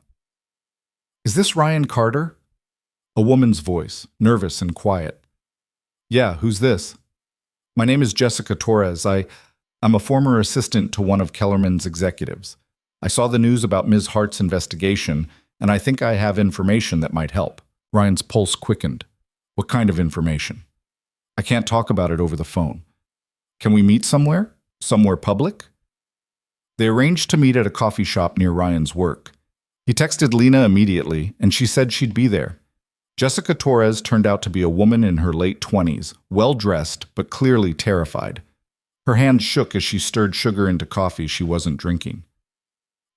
"Is this Ryan Carter?" A woman's voice, nervous and quiet. "Yeah, who's this?" "My name is Jessica Torres. I'm a former assistant to one of Kellerman's executives. I saw the news about Ms. Hart's investigation, and I think I have information that might help." Ryan's pulse quickened. "What kind of information?" "I can't talk about it over the phone." "Can we meet somewhere? Somewhere public?" They arranged to meet at a coffee shop near Ryan's work. He texted Lena immediately, and she said she'd be there. Jessica Torres turned out to be a woman in her late 20s, well-dressed but clearly terrified. Her hand shook as she stirred sugar into coffee she wasn't drinking.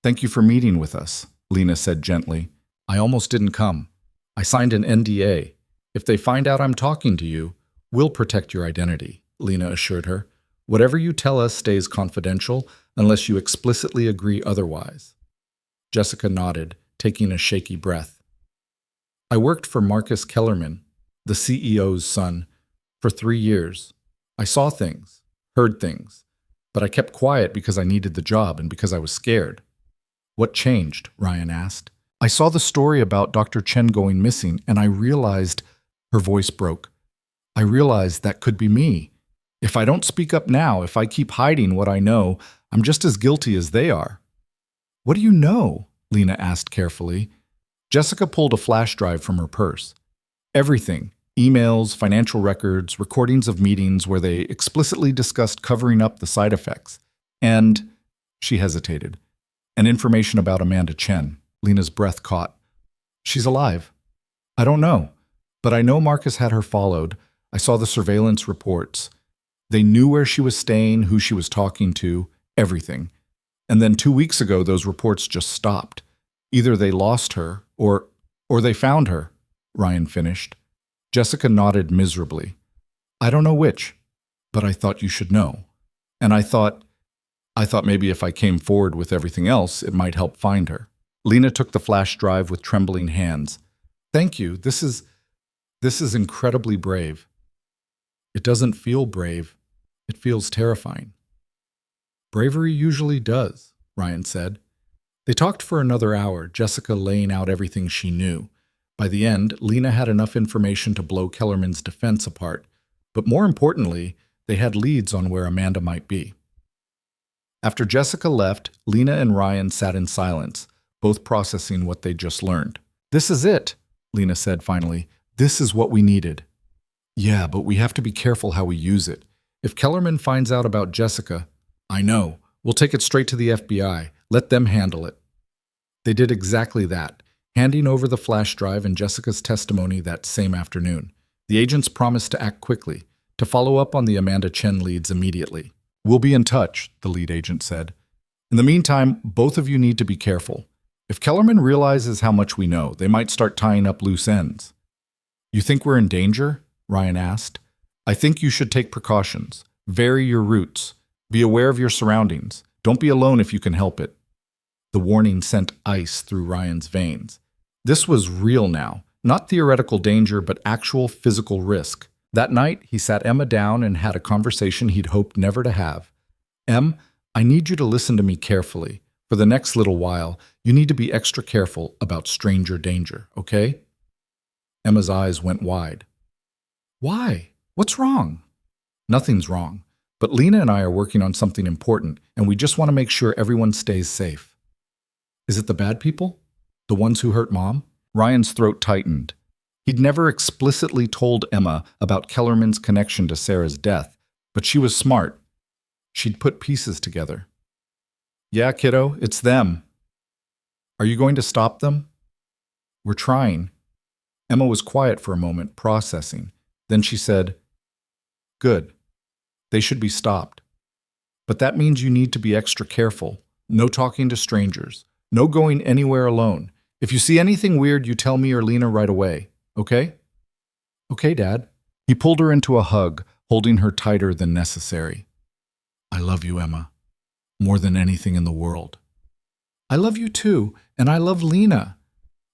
"Thank you for meeting with us," Lena said gently. "I almost didn't come. I signed an NDA. If they find out I'm talking to you, we'll protect your identity," Lena assured her. "Whatever you tell us stays confidential unless you explicitly agree otherwise." Jessica nodded, taking a shaky breath. "I worked for Marcus Kellerman, the CEO's son, for 3 years. I saw things, heard things, but I kept quiet because I needed the job and because I was scared." "What changed?" Ryan asked. "I saw the story about Dr. Chen going missing, and I realized," her voice broke, "I realized that could be me. If I don't speak up now, if I keep hiding what I know, I'm just as guilty as they are." "What do you know?" Lena asked carefully. Jessica pulled a flash drive from her purse. "Everything. Emails, financial records, recordings of meetings where they explicitly discussed covering up the side effects. And," she hesitated, "and information about Amanda Chen." Lena's breath caught. "She's alive." "I don't know. But I know Marcus had her followed. I saw the surveillance reports. They knew where she was staying, who she was talking to, everything. And then 2 weeks ago, those reports just stopped. Either they lost her, or they found her," Ryan finished. Jessica nodded miserably. "I don't know which, but I thought you should know. And I thought maybe if I came forward with everything else, it might help find her." Lena took the flash drive with trembling hands. "Thank you. This is incredibly brave." "It doesn't feel brave. It feels terrifying." "Bravery usually does," Ryan said. They talked for another hour, Jessica laying out everything she knew. By the end, Lena had enough information to blow Kellerman's defense apart, but more importantly, they had leads on where Amanda might be. After Jessica left, Lena and Ryan sat in silence, both processing what they'd just learned. "This is it," Lena said finally. "This is what we needed." "Yeah, but we have to be careful how we use it. If Kellerman finds out about Jessica..." "I know. We'll take it straight to the FBI. Let them handle it." They did exactly that, handing over the flash drive and Jessica's testimony that same afternoon. The agents promised to act quickly, to follow up on the Amanda Chen leads immediately. We'll be in touch, the lead agent said. In the meantime, both of you need to be careful. If Kellerman realizes how much we know, they might start tying up loose ends. You think we're in danger? Ryan asked. I think you should take precautions. Vary your routes. Be aware of your surroundings. Don't be alone if you can help it. The warning sent ice through Ryan's veins. This was real now. Not theoretical danger, but actual physical risk. That night, he sat Emma down and had a conversation he'd hoped never to have. Em, I need you to listen to me carefully. For the next little while, you need to be extra careful about stranger danger, okay? Emma's eyes went wide. Why? What's wrong? Nothing's wrong. But Lena and I are working on something important, and we just want to make sure everyone stays safe. Is it the bad people? The ones who hurt Mom? Ryan's throat tightened. He'd never explicitly told Emma about Kellerman's connection to Sarah's death, but she was smart. She'd put pieces together. Yeah, kiddo, it's them. Are you going to stop them? We're trying. Emma was quiet for a moment, processing. Then she said, Good. They should be stopped. But that means you need to be extra careful. No talking to strangers. No going anywhere alone. If you see anything weird, you tell me or Lena right away. Okay? Okay, Dad. He pulled her into a hug, holding her tighter than necessary. I love you, Emma. More than anything in the world. I love you too, and I love Lena.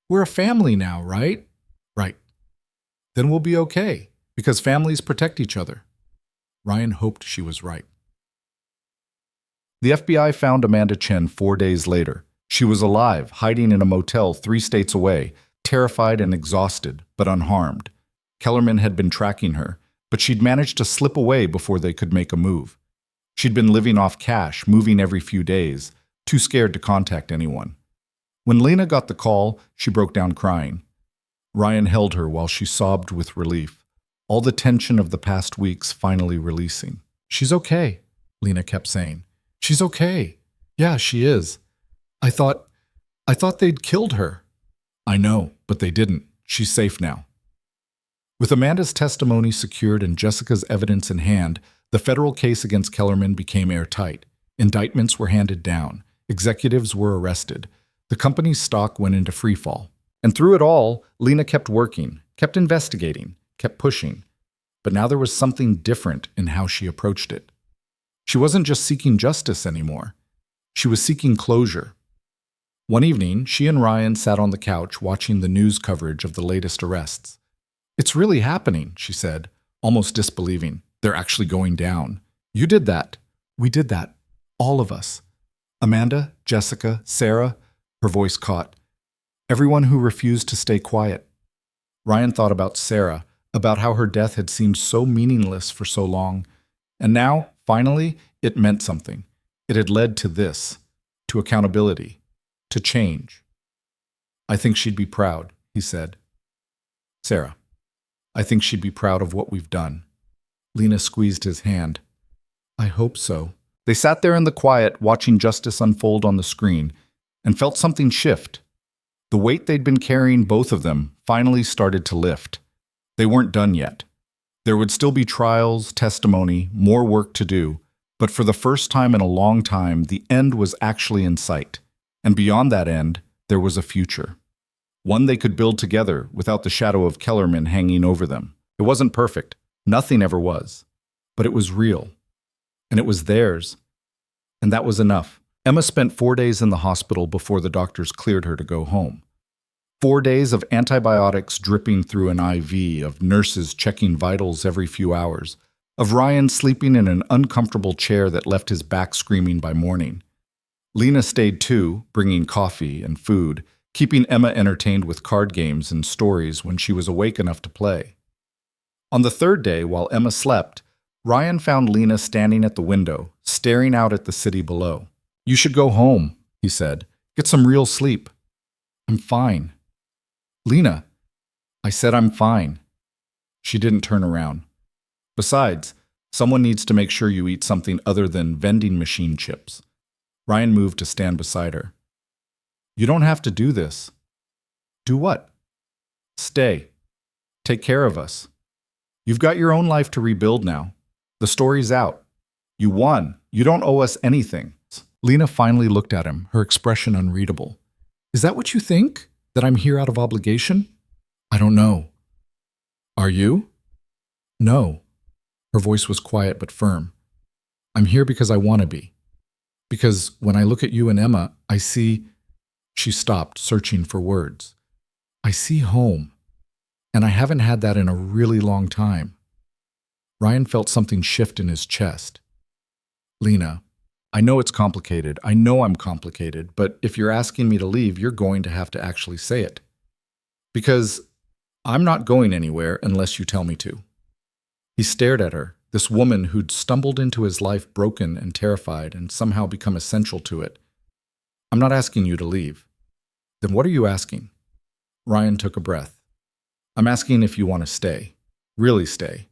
We're a family now, right? Right. Then we'll be okay, because families protect each other. Ryan hoped she was right. The FBI found Amanda Chen 4 days later. She was alive, hiding in a motel 3 states away, terrified and exhausted, but unharmed. Kellerman had been tracking her, but she'd managed to slip away before they could make a move. She'd been living off cash, moving every few days, too scared to contact anyone. When Lena got the call, she broke down crying. Ryan held her while she sobbed with relief, all the tension of the past weeks finally releasing. She's okay, Lena kept saying. She's okay. Yeah, she is. I thought they'd killed her. I know, but they didn't. She's safe now. With Amanda's testimony secured and Jessica's evidence in hand, the federal case against Kellerman became airtight. Indictments were handed down. Executives were arrested. The company's stock went into freefall. And through it all, Lena kept working, kept investigating, kept pushing. But now there was something different in how she approached it. She wasn't just seeking justice anymore. She was seeking closure. One evening, she and Ryan sat on the couch watching the news coverage of the latest arrests. It's really happening, she said, almost disbelieving. They're actually going down. You did that. We did that. All of us. Amanda, Jessica, Sarah, her voice caught. Everyone who refused to stay quiet. Ryan thought about Sarah, about how her death had seemed so meaningless for so long. And now, finally, it meant something. It had led to this, to accountability, to change. I think she'd be proud, he said. Sarah, I think she'd be proud of what we've done. Lena squeezed his hand. I hope so. They sat there in the quiet, watching justice unfold on the screen, and felt something shift. The weight they'd been carrying, both of them, finally started to lift. They weren't done yet. There would still be trials, testimony, more work to do, but for the first time in a long time, the end was actually in sight. And beyond that end, there was a future. One they could build together without the shadow of Kellerman hanging over them. It wasn't perfect. Nothing ever was. But it was real. And it was theirs. And that was enough. Emma spent 4 days in the hospital before the doctors cleared her to go home. 4 days of antibiotics dripping through an IV, of nurses checking vitals every few hours, of Ryan sleeping in an uncomfortable chair that left his back screaming by morning. Lena stayed too, bringing coffee and food, keeping Emma entertained with card games and stories when she was awake enough to play. On the 3rd day, while Emma slept, Ryan found Lena standing at the window, staring out at the city below. You should go home, he said. Get some real sleep. I'm fine. Lena, I said I'm fine. She didn't turn around. Besides, someone needs to make sure you eat something other than vending machine chips. Ryan moved to stand beside her. You don't have to do this. Do what? Stay. Take care of us. You've got your own life to rebuild now. The story's out. You won. You don't owe us anything. Lena finally looked at him, her expression unreadable. Is that what you think? That I'm here out of obligation? I don't know. Are you? No. Her voice was quiet but firm. I'm here because I want to be. Because when I look at you and Emma, I see... She stopped, searching for words. I see home. And I haven't had that in a really long time. Ryan felt something shift in his chest. Lena, I know it's complicated. I know I'm complicated, but if you're asking me to leave, you're going to have to actually say it. Because I'm not going anywhere unless you tell me to. He stared at her, this woman who'd stumbled into his life broken and terrified and somehow become essential to it. I'm not asking you to leave. Then what are you asking? Ryan took a breath. I'm asking if you want to stay. Really stay.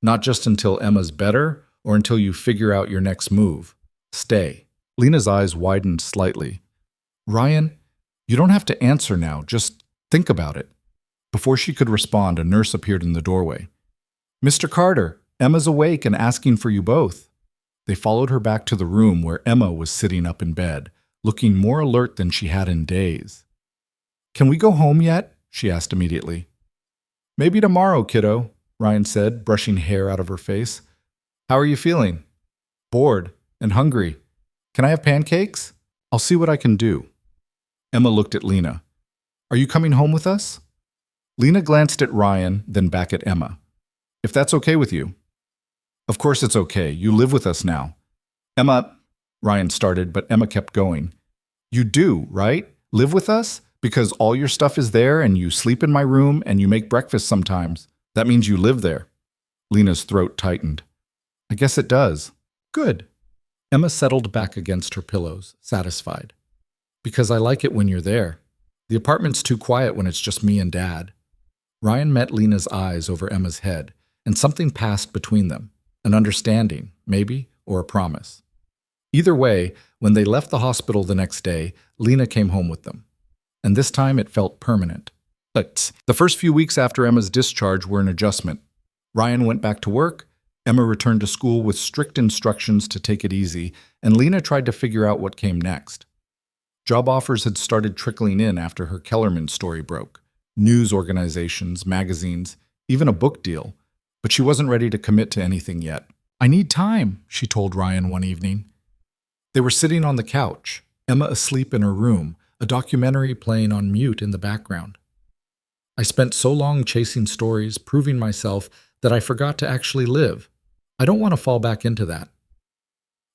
Not just until Emma's better or until you figure out your next move. Stay. Lena's eyes widened slightly. Ryan, you don't have to answer now. Just think about it. Before she could respond, a nurse appeared in the doorway. Mr. Carter, Emma's awake and asking for you both. They followed her back to the room where Emma was sitting up in bed, looking more alert than she had in days. Can we go home yet? She asked immediately. Maybe tomorrow, kiddo, Ryan said, brushing hair out of her face. How are you feeling? Bored and hungry. Can I have pancakes? I'll see what I can do. Emma looked at Lena. Are you coming home with us? Lena glanced at Ryan, then back at Emma. If that's okay with you. Of course it's okay. You live with us now. Emma, Ryan started, but Emma kept going. You do, right? Live with us? Because all your stuff is there and you sleep in my room and you make breakfast sometimes. That means you live there. Lena's throat tightened. I guess it does. Good. Emma settled back against her pillows, satisfied. Because I like it when you're there. The apartment's too quiet when it's just me and Dad. Ryan met Lena's eyes over Emma's head, and something passed between them. An understanding, maybe, or a promise. Either way, when they left the hospital the next day, Lena came home with them. And this time it felt permanent. But the first few weeks after Emma's discharge were an adjustment. Ryan went back to work, Emma returned to school with strict instructions to take it easy, and Lena tried to figure out what came next. Job offers had started trickling in after her Kellerman story broke. News organizations, magazines, even a book deal. But she wasn't ready to commit to anything yet. I need time, she told Ryan one evening. They were sitting on the couch, Emma asleep in her room, a documentary playing on mute in the background. I spent so long chasing stories, proving myself, that I forgot to actually live. I don't want to fall back into that.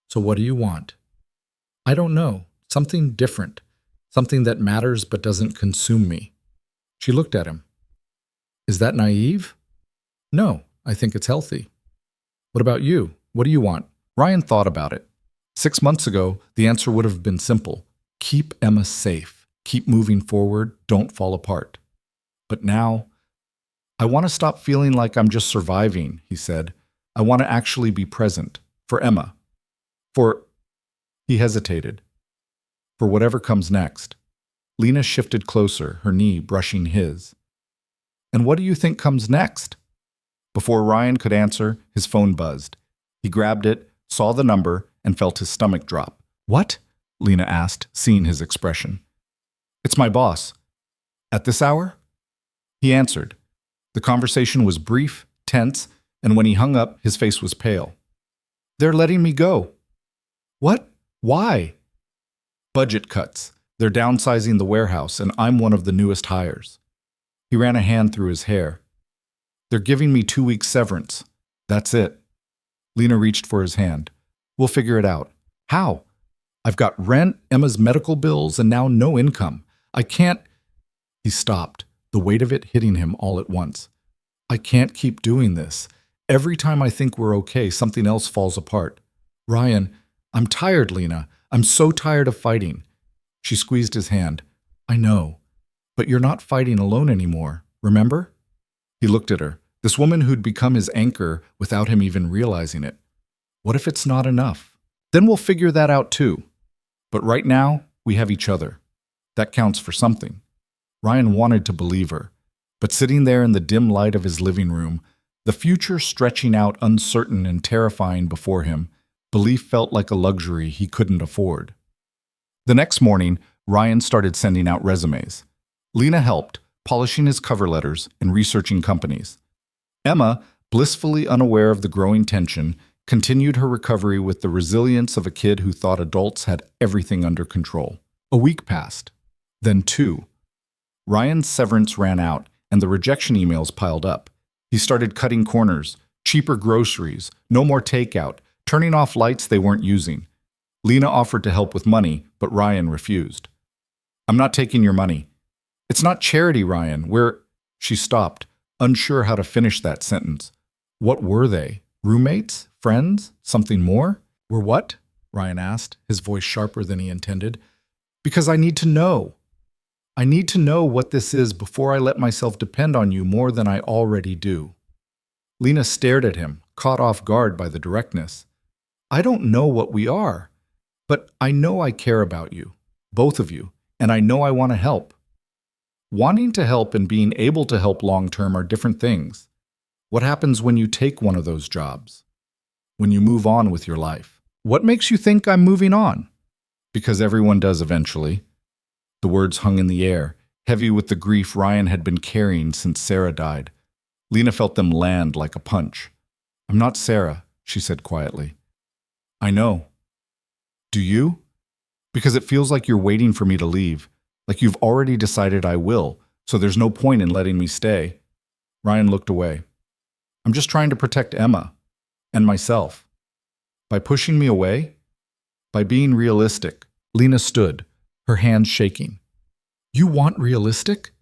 So what do you want? I don't know. Something different. Something that matters but doesn't consume me. She looked at him. Is that naive? No, I think it's healthy. What about you? What do you want? Ryan thought about it. 6 months ago, the answer would have been simple. Keep Emma safe. Keep moving forward. Don't fall apart. But now, I want to stop feeling like I'm just surviving, he said. I want to actually be present. For Emma. He hesitated. For whatever comes next. Lena shifted closer, her knee brushing his. And what do you think comes next? Before Ryan could answer, his phone buzzed. He grabbed it, saw the number, and felt his stomach drop. What? Lena asked, seeing his expression. It's my boss. At this hour? He answered. The conversation was brief, tense, and when he hung up, his face was pale. They're letting me go. What? Why? Budget cuts. They're downsizing the warehouse, and I'm one of the newest hires. He ran a hand through his hair. They're giving me 2 weeks severance. That's it. Lena reached for his hand. We'll figure it out. How? I've got rent, Emma's medical bills, and now no income. I can't... He stopped, the weight of it hitting him all at once. I can't keep doing this. Every time I think we're okay, something else falls apart. Ryan, I'm tired, Lena. I'm so tired of fighting. She squeezed his hand. I know. But you're not fighting alone anymore, remember? He looked at her, this woman who'd become his anchor without him even realizing it. What if it's not enough? Then we'll figure that out too. But right now, we have each other. That counts for something. Ryan wanted to believe her. But sitting there in the dim light of his living room, the future stretching out uncertain and terrifying before him, Belief felt like a luxury he couldn't afford. The next morning, Ryan started sending out resumes. Lena helped, polishing his cover letters and researching companies. Emma, blissfully unaware of the growing tension, continued her recovery with the resilience of a kid who thought adults had everything under control. A week passed. Then 2. Ryan's severance ran out, and the rejection emails piled up. He started cutting corners, cheaper groceries, no more takeout, turning off lights they weren't using. Lena offered to help with money, but Ryan refused. "I'm not taking your money." "It's not charity, Ryan. She stopped, unsure how to finish that sentence. What were they? Roommates? Friends? Something more? "Were what?" Ryan asked, his voice sharper than he intended. "Because I need to know. I need to know what this is before I let myself depend on you more than I already do." Lena stared at him, caught off guard by the directness. "I don't know what we are, but I know I care about you, both of you, and I know I want to help." Wanting to help and being able to help long-term are different things. What happens when you take one of those jobs? When you move on with your life? "What makes you think I'm moving on?" "Because everyone does eventually." The words hung in the air, heavy with the grief Ryan had been carrying since Sarah died. Lena felt them land like a punch. "I'm not Sarah," she said quietly. "I know." "Do you?" "Because it feels like you're waiting for me to leave, like you've already decided I will, so there's no point in letting me stay." Ryan looked away. "I'm just trying to protect Emma and myself." "By pushing me away?" "By being realistic." Lena stood, her hands shaking. "You want realistic?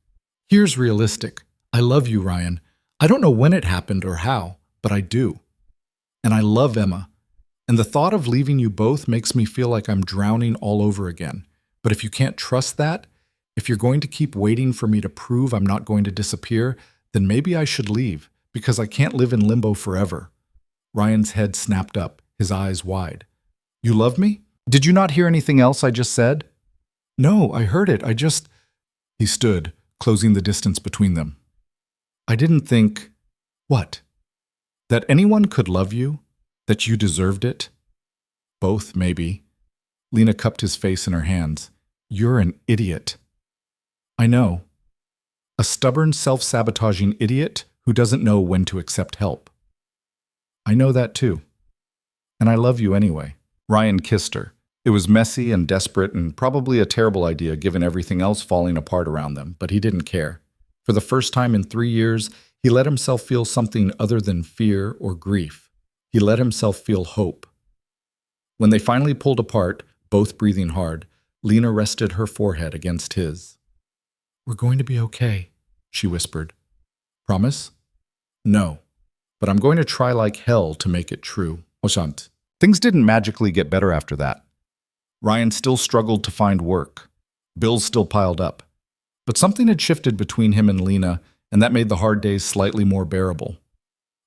Here's realistic. I love you, Ryan. I don't know when it happened or how, but I do. And I love Emma. And the thought of leaving you both makes me feel like I'm drowning all over again. But if you can't trust that, if you're going to keep waiting for me to prove I'm not going to disappear, then maybe I should leave, because I can't live in limbo forever." Ryan's head snapped up, his eyes wide. "You love me? Did you not hear anything else I just said?" "No, I heard it. He stood, closing the distance between them. "I didn't think—" "What?" "That anyone could love you? That you deserved it?" "Both, maybe." Lena cupped his face in her hands. "You're an idiot." "I know. A stubborn, self-sabotaging idiot who doesn't know when to accept help." "I know that too. And I love you anyway." Ryan kissed her. It was messy and desperate and probably a terrible idea given everything else falling apart around them, but he didn't care. For the first time in 3 years, he let himself feel something other than fear or grief. He let himself feel hope. When they finally pulled apart, both breathing hard, Lena rested her forehead against his. "We're going to be okay," she whispered. "Promise?" "No, but I'm going to try like hell to make it true." Oshant. Things didn't magically get better after that. Ryan still struggled to find work. Bills still piled up. But something had shifted between him and Lena, and that made the hard days slightly more bearable.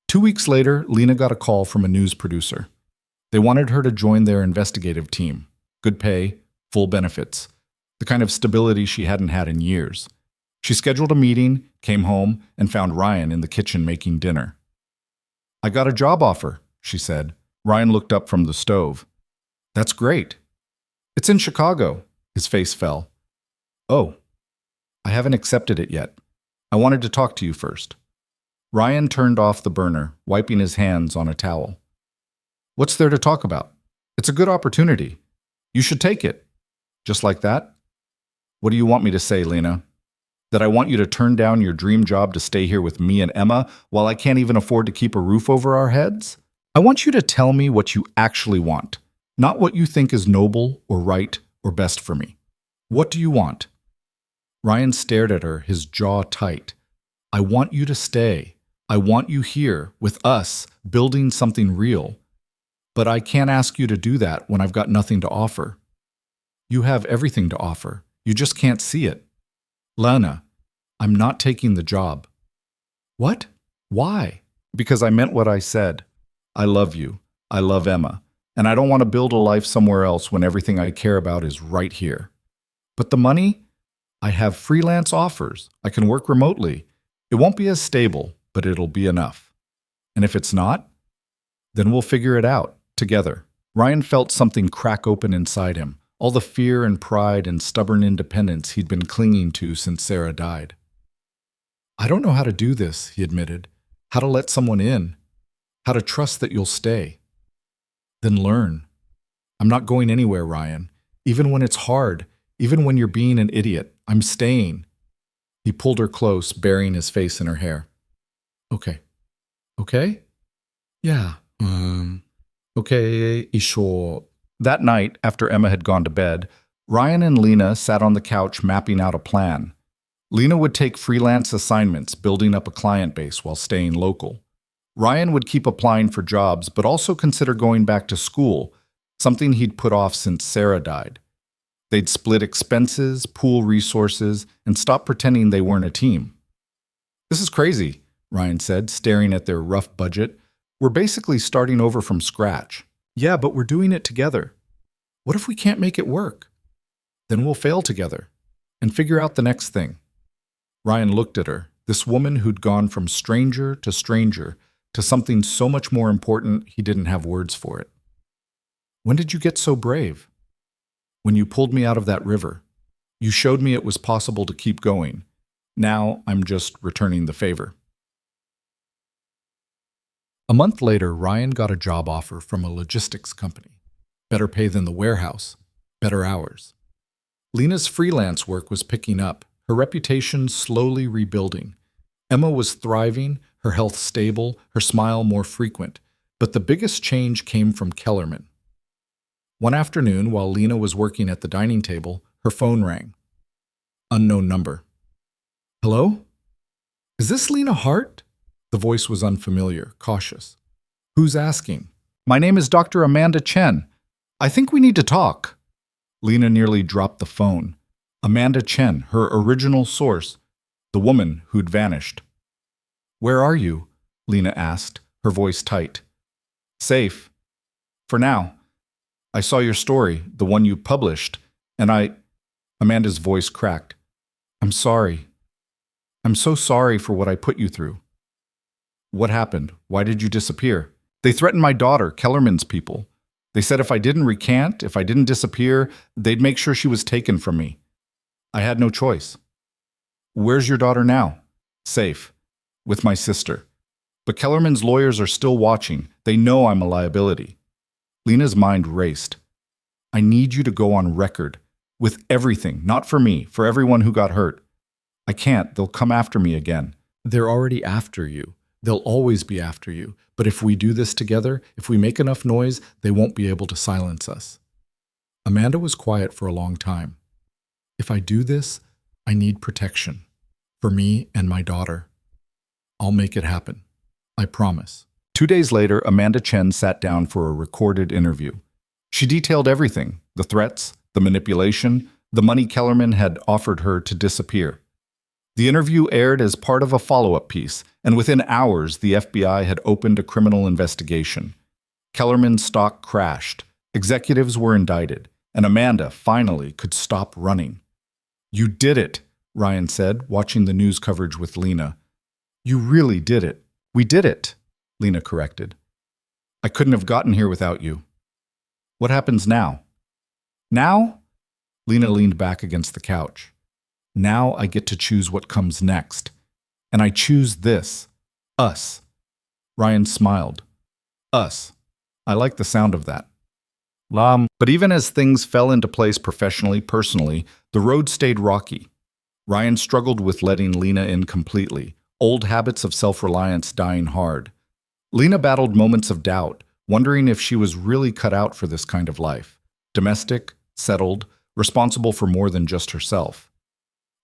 2 weeks later, Lena got a call from a news producer. They wanted her to join their investigative team. Good pay, full benefits, the kind of stability she hadn't had in years. She scheduled a meeting, came home, and found Ryan in the kitchen making dinner. "I got a job offer," she said. Ryan looked up from the stove. "That's great." "It's in Chicago." His face fell. "Oh, I haven't accepted it yet. I wanted to talk to you first." Ryan turned off the burner, wiping his hands on a towel. "What's there to talk about? It's a good opportunity. You should take it." "Just like that?" "What do you want me to say, Lena? That I want you to turn down your dream job to stay here with me and Emma while I can't even afford to keep a roof over our heads? I want you to tell me what you actually want, not what you think is noble or right or best for me. What do you want?" Ryan stared at her, his jaw tight. "I want you to stay. I want you here, with us, building something real. But I can't ask you to do that when I've got nothing to offer." "You have everything to offer. You just can't see it." "Lena, I'm not taking the job." "What? Why?" "Because I meant what I said. I love you. I love Emma. And I don't want to build a life somewhere else when everything I care about is right here." "But the money? I have freelance offers. I can work remotely. It won't be as stable, but it'll be enough. And if it's not, then we'll figure it out together." Ryan felt something crack open inside him, all the fear and pride and stubborn independence he'd been clinging to since Sarah died. I don't know how to do this, he admitted. How to let someone in. How to trust that you'll stay. Then learn. I'm not going anywhere, Ryan. Even when it's hard, even when you're being an idiot, I'm staying. He pulled her close, burying his face in her hair. Okay. Okay? Yeah. Okay, sure. That night, after Emma had gone to bed, Ryan and Lena sat on the couch mapping out a plan. Lena would take freelance assignments, building up a client base while staying local. Ryan would keep applying for jobs, but also consider going back to school, something he'd put off since Sarah died. They'd split expenses, pool resources, and stop pretending they weren't a team. This is crazy, Ryan said, staring at their rough budget. We're basically starting over from scratch. Yeah, but we're doing it together. What if we can't make it work? Then we'll fail together and figure out the next thing. Ryan looked at her, this woman who'd gone from stranger to something so much more important he didn't have words for it. When did you get so brave? When you pulled me out of that river. You showed me it was possible to keep going. Now I'm just returning the favor. A month later, Ryan got a job offer from a logistics company. Better pay than the warehouse, better hours. Lena's freelance work was picking up, her reputation slowly rebuilding. Emma was thriving, her health stable, her smile more frequent. But the biggest change came from Kellerman. One afternoon, while Lena was working at the dining table, her phone rang. Unknown number. Hello? Is this Lena Hart? The voice was unfamiliar, cautious. Who's asking? My name is Dr. Amanda Chen. I think we need to talk. Lena nearly dropped the phone. Amanda Chen, her original source, the woman who'd vanished. Where are you? Lena asked, her voice tight. Safe. For now. I saw your story, the one you published, and Amanda's voice cracked. I'm sorry. I'm so sorry for what I put you through. What happened? Why did you disappear? They threatened my daughter, Kellerman's people. They said if I didn't recant, if I didn't disappear, they'd make sure she was taken from me. I had no choice. Where's your daughter now? Safe. With my sister. But Kellerman's lawyers are still watching. They know I'm a liability. Lena's mind raced. I need you to go on record. With everything, not for me, for everyone who got hurt. I can't. They'll come after me again. They're already after you. They'll always be after you. But if we do this together, if we make enough noise, they won't be able to silence us. Amanda was quiet for a long time. If I do this, I need protection. For me and my daughter. I'll make it happen. I promise. 2 days later, Amanda Chen sat down for a recorded interview. She detailed everything, the threats, the manipulation, the money Kellerman had offered her to disappear. The interview aired as part of a follow-up piece, and within hours, the FBI had opened a criminal investigation. Kellerman's stock crashed, executives were indicted, and Amanda finally could stop running. You did it, Ryan said, watching the news coverage with Lena. You really did it. We did it, Lena corrected. I couldn't have gotten here without you. What happens now? Now? Lena leaned back against the couch. Now I get to choose what comes next. And I choose this. Us. Ryan smiled. Us. I like the sound of that. But even as things fell into place professionally, personally, the road stayed rocky. Ryan struggled with letting Lena in completely, old habits of self-reliance dying hard. Lena battled moments of doubt, wondering if she was really cut out for this kind of life. Domestic, settled, responsible for more than just herself.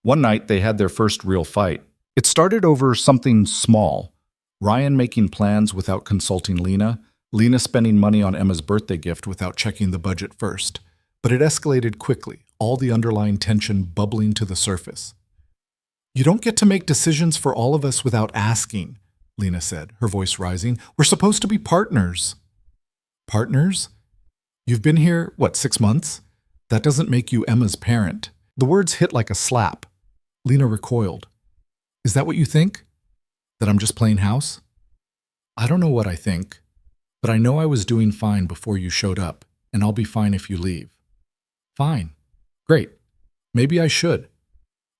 One night, they had their first real fight. It started over something small. Ryan making plans without consulting Lena, Lena spending money on Emma's birthday gift without checking the budget first. But it escalated quickly, all the underlying tension bubbling to the surface. You don't get to make decisions for all of us without asking, Lena said, her voice rising. We're supposed to be partners. Partners? You've been here, 6 months? That doesn't make you Emma's parent. The words hit like a slap. Lena recoiled. Is that what you think? That I'm just playing house? I don't know what I think, But I know I was doing fine before you showed up, and I'll be fine if you leave. Fine. Great. Maybe I should.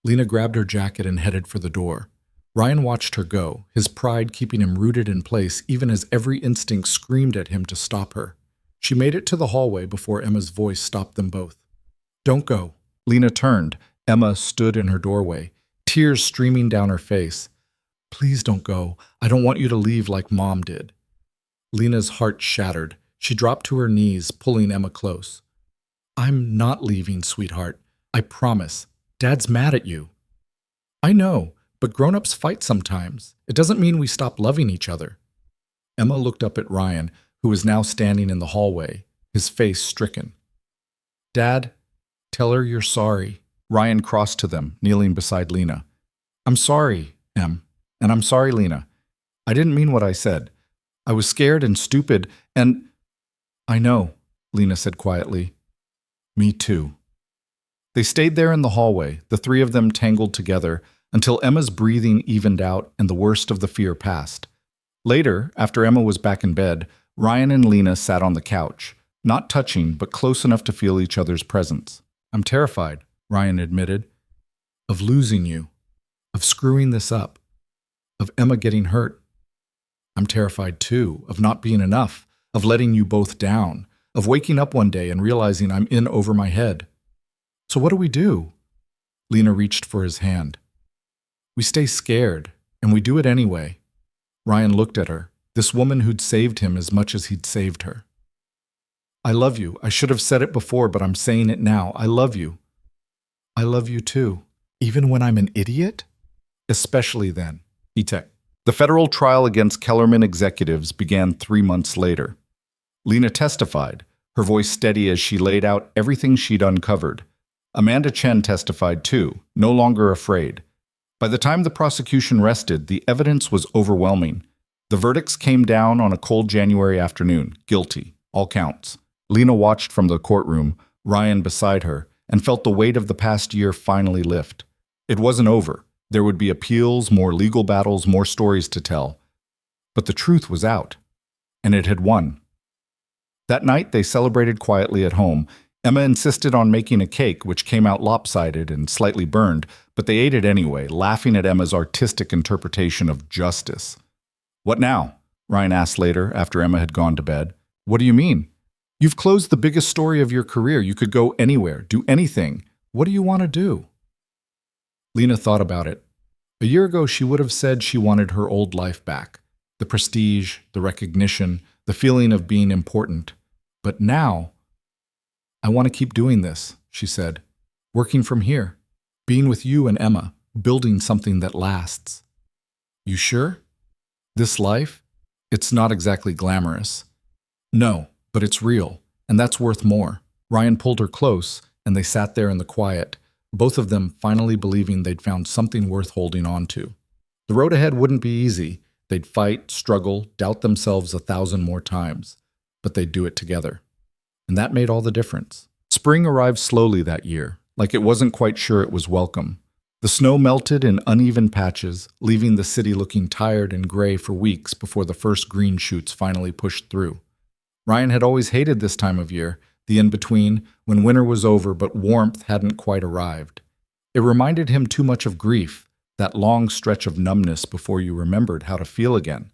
Lena grabbed her jacket and headed for the door. Ryan watched her go, his pride keeping him rooted in place even as every instinct screamed at him to stop her. She made it to the hallway before Emma's voice stopped them both. Don't go. Lena turned. Emma stood in her doorway, tears streaming down her face. Please don't go. I don't want you to leave like Mom did. Lena's heart shattered. She dropped to her knees, pulling Emma close. I'm not leaving, sweetheart. I promise. Dad's mad at you. I know, but grown-ups fight sometimes. It doesn't mean we stop loving each other. Emma looked up at Ryan, who was now standing in the hallway, his face stricken. Dad, tell her you're sorry. Ryan crossed to them, kneeling beside Lena. I'm sorry, Em, and I'm sorry, Lena. I didn't mean what I said. I was scared and stupid, and... I know, Lena said quietly. Me too. They stayed there in the hallway, the three of them tangled together, until Emma's breathing evened out and the worst of the fear passed. Later, after Emma was back in bed, Ryan and Lena sat on the couch, not touching but close enough to feel each other's presence. I'm terrified, Ryan admitted, of losing you, of screwing this up, of Emma getting hurt. I'm terrified too, of not being enough, of letting you both down, of waking up one day and realizing I'm in over my head. So what do we do? Lena reached for his hand. We stay scared, and we do it anyway. Ryan looked at her, this woman who'd saved him as much as he'd saved her. I love you. I should have said it before, but I'm saying it now. I love you. I love you too. Even when I'm an idiot? Especially then. The federal trial against Kellerman executives began 3 months later. Lena testified, her voice steady as she laid out everything she'd uncovered. Amanda Chen testified too, no longer afraid. By the time the prosecution rested, the evidence was overwhelming. The verdicts came down on a cold January afternoon, guilty, all counts. Lena watched from the courtroom, Ryan beside her, and felt the weight of the past year finally lift. It wasn't over. There would be appeals, more legal battles, more stories to tell. But the truth was out, and it had won. That night, they celebrated quietly at home. Emma insisted on making a cake, which came out lopsided and slightly burned, but they ate it anyway, laughing at Emma's artistic interpretation of justice. What now? Ryan asked later, after Emma had gone to bed. What do you mean? You've closed the biggest story of your career. You could go anywhere, do anything. What do you want to do? Lena thought about it. A year ago, she would have said she wanted her old life back. The prestige, the recognition, the feeling of being important. But now, I want to keep doing this, she said. Working from here. Being with you and Emma. Building something that lasts. You sure? This life? It's not exactly glamorous. No, but it's real, and that's worth more. Ryan pulled her close, and they sat there in the quiet, both of them finally believing they'd found something worth holding on to. The road ahead wouldn't be easy. They'd fight, struggle, doubt themselves 1,000 more times, but they'd do it together. And that made all the difference. Spring arrived slowly that year, like it wasn't quite sure it was welcome. The snow melted in uneven patches, leaving the city looking tired and gray for weeks before the first green shoots finally pushed through. Ryan had always hated this time of year, the in-between, when winter was over but warmth hadn't quite arrived. It reminded him too much of grief, that long stretch of numbness before you remembered how to feel again.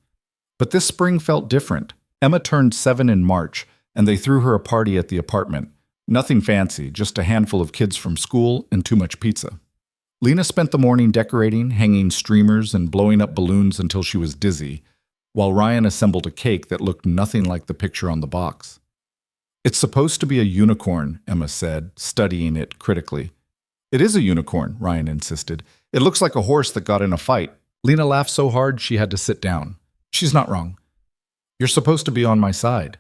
But this spring felt different. Emma turned 7 in March, and they threw her a party at the apartment. Nothing fancy, just a handful of kids from school and too much pizza. Lena spent the morning decorating, hanging streamers, and blowing up balloons until she was dizzy, while Ryan assembled a cake that looked nothing like the picture on the box. It's supposed to be a unicorn, Emma said, studying it critically. It is a unicorn, Ryan insisted. It looks like a horse that got in a fight. Lena laughed so hard she had to sit down. She's not wrong. You're supposed to be on my side.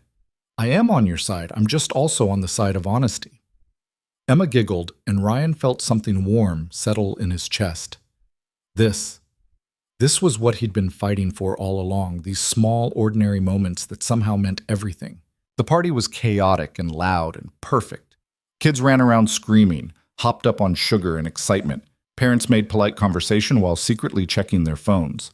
I am on your side. I'm just also on the side of honesty. Emma giggled, and Ryan felt something warm settle in his chest. This was what he'd been fighting for all along, these small, ordinary moments that somehow meant everything. The party was chaotic and loud and perfect. Kids ran around screaming, hopped up on sugar and excitement. Parents made polite conversation while secretly checking their phones.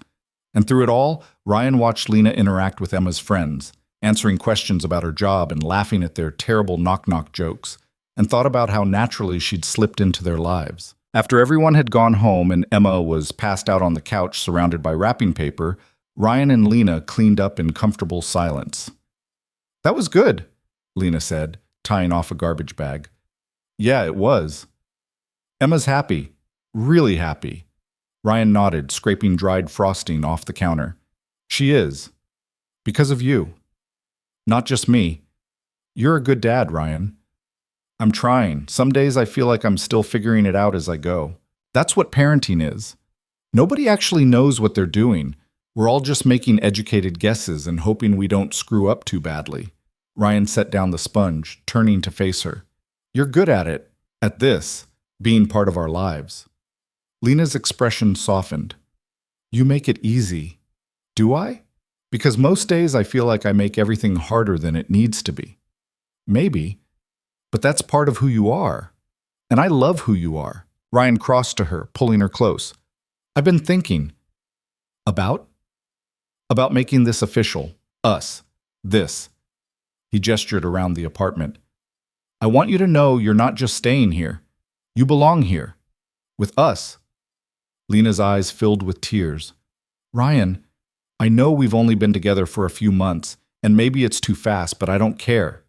And through it all, Ryan watched Lena interact with Emma's friends. answering questions about her job and laughing at their terrible knock-knock jokes, and thought about how naturally she'd slipped into their lives. After everyone had gone home and Emma was passed out on the couch surrounded by wrapping paper, Ryan and Lena cleaned up in comfortable silence. "That was good," Lena said, tying off a garbage bag. "Yeah, it was." "Emma's happy. Really happy." Ryan nodded, scraping dried frosting off the counter. "She is. Because of you. Not just me. You're a good dad, Ryan." "I'm trying. Some days I feel like I'm still figuring it out as I go." That's what parenting is. Nobody actually knows what they're doing. We're all just making educated guesses and hoping we don't screw up too badly. Ryan set down the sponge, turning to face her. "You're good at it. At this. Being part of our lives." Lena's expression softened. "You make it easy." "Do I? Because most days I feel like I make everything harder than it needs to be." "Maybe. But that's part of who you are. And I love who you are." Ryan crossed to her, pulling her close. "I've been thinking." "About?" "About making this official. Us. This." He gestured around the apartment. "I want you to know you're not just staying here. You belong here. With us." Lena's eyes filled with tears. "Ryan, I know we've only been together for a few months, and maybe it's too fast, but I don't care.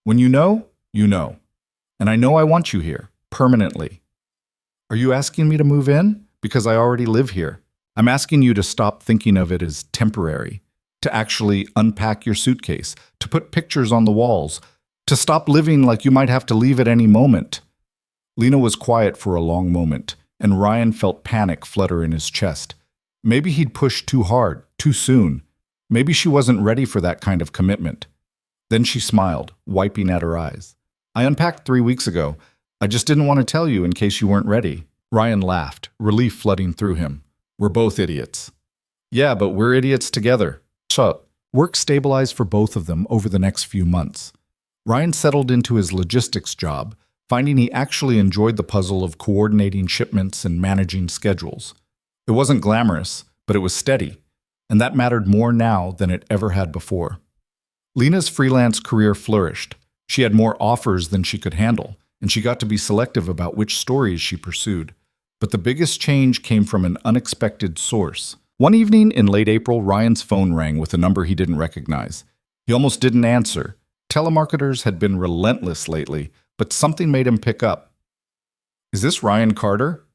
When you know, you know. And I know I want you here, permanently." "Are you asking me to move in? Because I already live here." "I'm asking you to stop thinking of it as temporary, to actually unpack your suitcase, to put pictures on the walls, to stop living like you might have to leave at any moment." Lena was quiet for a long moment, and Ryan felt panic flutter in his chest. Maybe he'd pushed too hard, too soon. Maybe she wasn't ready for that kind of commitment. Then she smiled, wiping at her eyes. "I unpacked 3 weeks ago. I just didn't want to tell you in case you weren't ready." Ryan laughed, relief flooding through him. "We're both idiots." "Yeah, but we're idiots together." So, work stabilized for both of them over the next few months. Ryan settled into his logistics job, finding he actually enjoyed the puzzle of coordinating shipments and managing schedules. It wasn't glamorous, but it was steady, and that mattered more now than it ever had before. Lena's freelance career flourished. She had more offers than she could handle, and she got to be selective about which stories she pursued. But the biggest change came from an unexpected source. One evening in late April, Ryan's phone rang with a number he didn't recognize. He almost didn't answer. Telemarketers had been relentless lately, but something made him pick up. "Is this Ryan Carter?"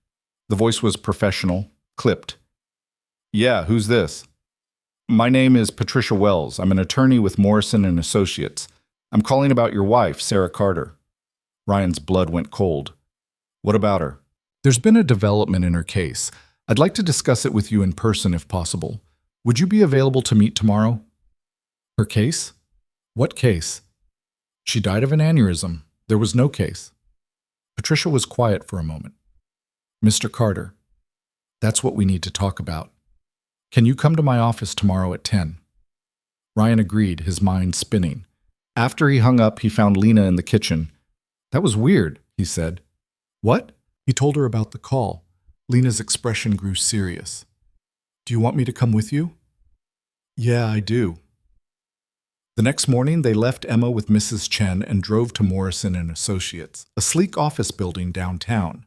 The voice was professional, clipped. "Yeah, who's this?" "My name is Patricia Wells. I'm an attorney with Morrison and Associates. I'm calling about your wife, Sarah Carter." Ryan's blood went cold. "What about her?" "There's been a development in her case. I'd like to discuss it with you in person if possible. Would you be available to meet tomorrow?" "Her case? What case?" "She died of an aneurysm. There was no case." Patricia was quiet for a moment. "Mr. Carter, that's what we need to talk about. Can you come to my office tomorrow at 10? Ryan agreed, his mind spinning. After he hung up, he found Lena in the kitchen. "That was weird," he said. "What?" He told her about the call. Lena's expression grew serious. "Do you want me to come with you?" "Yeah, I do." The next morning, they left Emma with Mrs. Chen and drove to Morrison and Associates, a sleek office building downtown.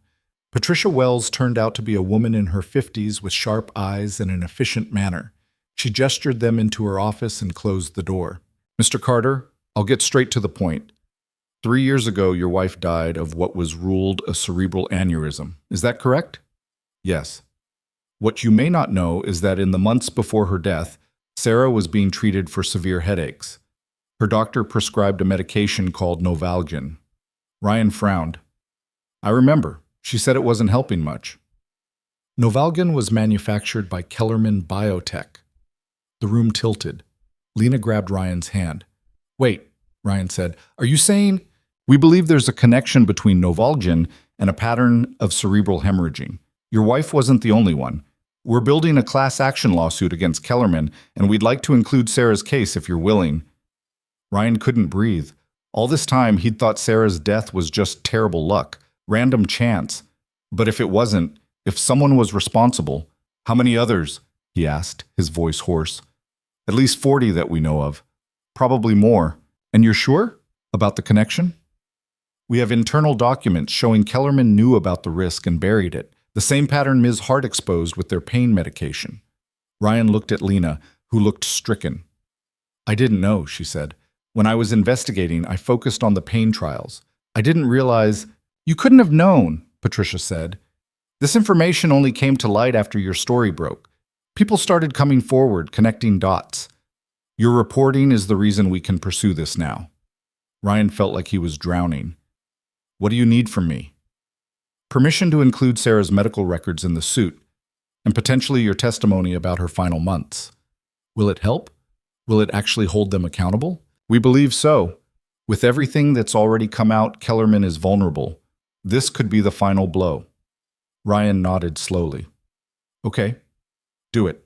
Patricia Wells turned out to be a woman in her 50s with sharp eyes and an efficient manner. She gestured them into her office and closed the door. "Mr. Carter, I'll get straight to the point. 3 years ago, your wife died of what was ruled a cerebral aneurysm. Is that correct?" "Yes." "What you may not know is that in the months before her death, Sarah was being treated for severe headaches. Her doctor prescribed a medication called Novalgin." Ryan frowned. "I remember. She said it wasn't helping much." Novalgin was manufactured by Kellerman Biotech. The room tilted. Lena grabbed Ryan's hand. "Wait," Ryan said. "Are you saying—" "We believe there's a connection between Novalgin and a pattern of cerebral hemorrhaging. Your wife wasn't the only one. We're building a class action lawsuit against Kellerman, and we'd like to include Sarah's case if you're willing." Ryan couldn't breathe. All this time, he'd thought Sarah's death was just terrible luck, random chance. But if it wasn't, if someone was responsible, how many others? He asked, his voice hoarse. "At least 40 that we know of." Probably more. And you're sure? About the connection? We have internal documents showing Kellerman knew about the risk and buried it, the same pattern Ms. Hart exposed with their pain medication. Ryan looked at Lena, who looked stricken. I didn't know, she said. When I was investigating, I focused on the pain trials. I didn't realize— You couldn't have known, Patricia said. This information only came to light after your story broke. People started coming forward, connecting dots. Your reporting is the reason we can pursue this now. Ryan felt like he was drowning. What do you need from me? Permission to include Sarah's medical records in the suit, and potentially your testimony about her final months. Will it help? Will it actually hold them accountable? We believe so. With everything that's already come out, Kellerman is vulnerable. This could be the final blow. Ryan nodded slowly. Okay, do it.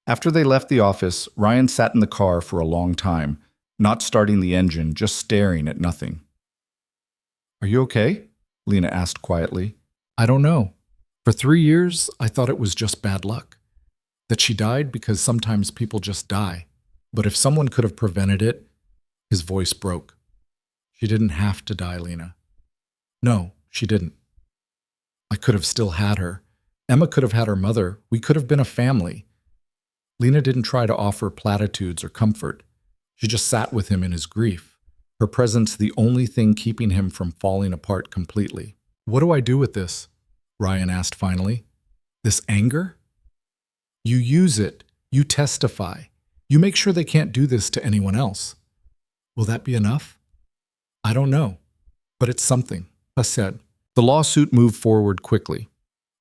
After they left the office, Ryan sat in the car for a long time, not starting the engine, just staring at nothing. Are you okay? Lena asked quietly. I don't know. For 3 years, I thought it was just bad luck. That she died because sometimes people just die. But if someone could have prevented it— His voice broke. She didn't have to die, Lena. No, she didn't. I could have still had her. Emma could have had her mother. We could have been a family. Lena didn't try to offer platitudes or comfort. She just sat with him in his grief, her presence the only thing keeping him from falling apart completely. What do I do with this? Ryan asked finally. This anger? You use it. You testify. You make sure they can't do this to anyone else. Will that be enough? I don't know, but it's something, I said. The lawsuit moved forward quickly.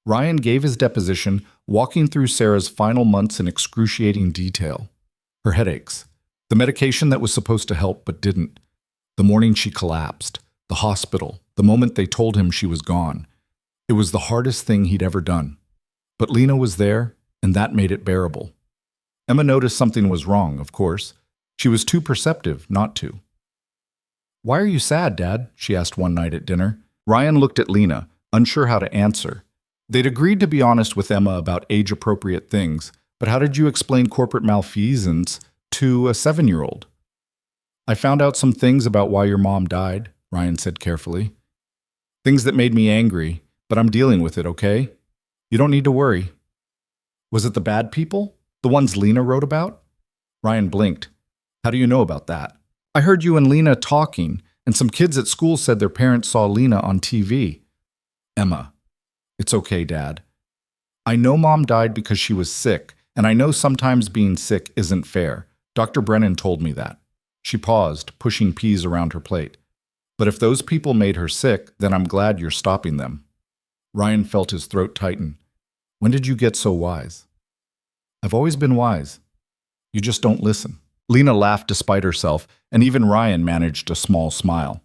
Ryan gave his deposition, walking through Sarah's final months in excruciating detail. Her headaches, the medication that was supposed to help but didn't, the morning she collapsed, the hospital, the moment they told him she was gone. It was the hardest thing he'd ever done. But Lena was there, and that made it bearable. Emma noticed something was wrong, of course. She was too perceptive not to. Why are you sad, Dad? She asked one night at dinner. Ryan looked at Lena, unsure how to answer. They'd agreed to be honest with Emma about age-appropriate things, but how did you explain corporate malfeasance to a 7-year-old? I found out some things about why your mom died, Ryan said carefully. Things that made me angry, but I'm dealing with it, okay? You don't need to worry. Was it the bad people? The ones Lena wrote about? Ryan blinked. How do you know about that? I heard you and Lena talking, and some kids at school said their parents saw Lena on TV. Emma. It's okay, Dad. I know Mom died because she was sick, and I know sometimes being sick isn't fair. Dr. Brennan told me that. She paused, pushing peas around her plate. But if those people made her sick, then I'm glad you're stopping them. Ryan felt his throat tighten. When did you get so wise? I've always been wise. You just don't listen. Lena laughed despite herself, and even Ryan managed a small smile.